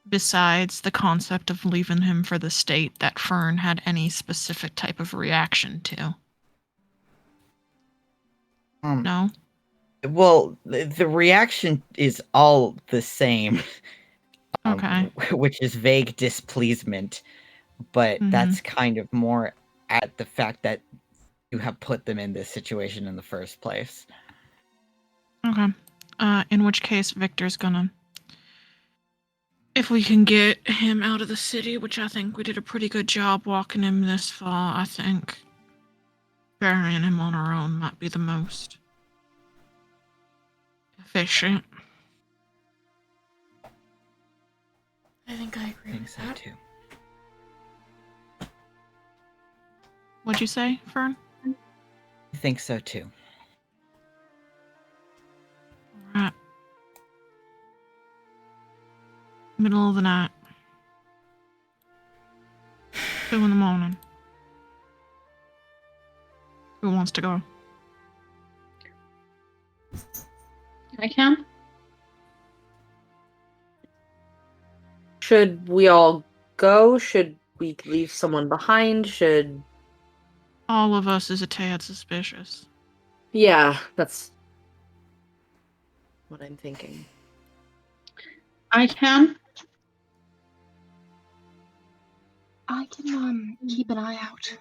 besides the concept of leaving him for the state that Fern had any specific type of reaction to. No? Well, the reaction is all the same. Okay. Which is vague displeasement, but that's kind of more at the fact that you have put them in this situation in the first place. Okay. In which case, Victor's gonna... If we can get him out of the city, which I think we did a pretty good job walking him this far, I think burying him on our own might be the most efficient. I think I agree with that. Too. What'd you say, Fern? I think so too. Alright. Middle of the night. 2 in the morning. Who wants to go? I can. Should we all go? Should we leave someone behind? Should... All of us is a tad suspicious. Yeah, that's what I'm thinking. I can. I can keep an eye out.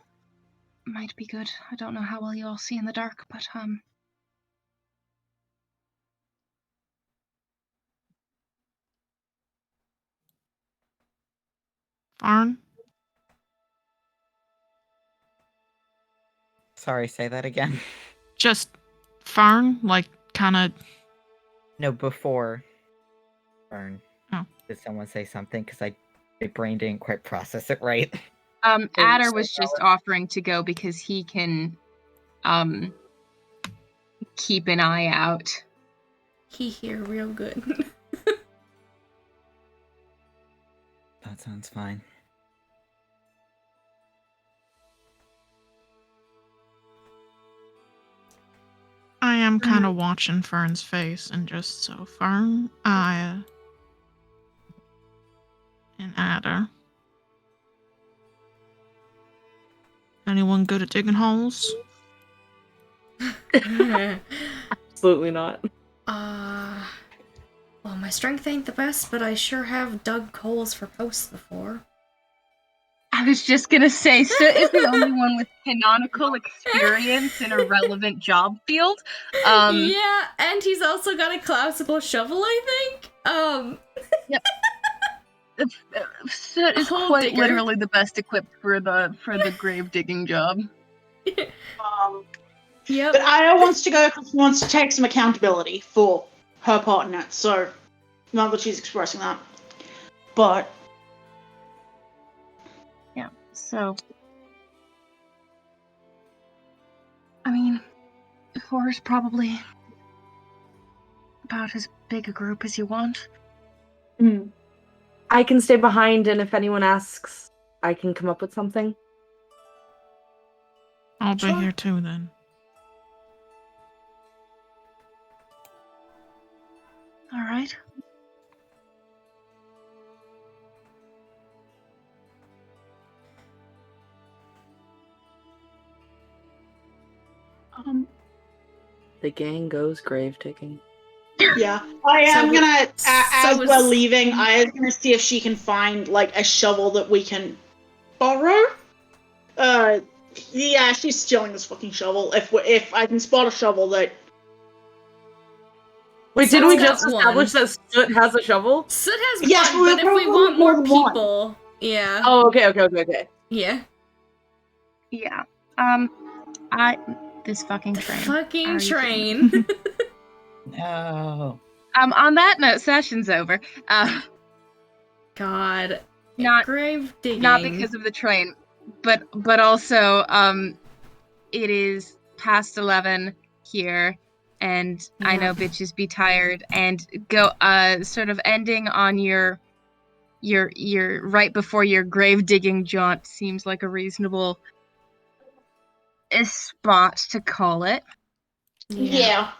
Might be good. I don't know how well you all see in the dark, but Fern? Sorry, say that again. Just Fern? Like, kinda... No, before Fern. Oh. Did someone say something? Because my brain didn't quite process it right. Adder was just offering to go because he can keep an eye out. He hear real good. That sounds fine. I am kind of watching Fern's face, and just so Fern, Aya, and Adder. Anyone good at digging holes? Absolutely not. Well, my strength ain't the best, but I sure have dug holes for posts before. I was just gonna say, Soot is the only one with canonical experience in a relevant job field. Yeah, and he's also got a collapsible shovel, I think. Yep. Soot is quite literally the best equipped for the grave digging job. Yep. But Aya wants to go because she wants to take some accountability for her part in it. So, not that she's expressing that, but yeah. So, I mean, 4 is probably about as big a group as you want. Mm. I can stay behind, and if anyone asks, I can come up with something. I'll be Sure. here too then. All right. The gang goes grave digging. Yeah, I am So gonna, as is- we're leaving, I am gonna see if she can find like a shovel that we can borrow. Yeah, she's stealing this fucking shovel. If I can spot a shovel that. Wait, didn't we Someone's just got establish one. that Soot has a shovel? Soot has Yes, one, but if we probably want more than one. people, yeah, Oh, okay. yeah. Yeah. This fucking The train. fucking Are you train. kidding me? No. On that note, session's over. God. Not- grave digging. Not because of the train, but also it is past 11 here, and I know bitches be tired, and go sort of ending on your right before your grave digging jaunt seems like a reasonable spot to call it. Yeah.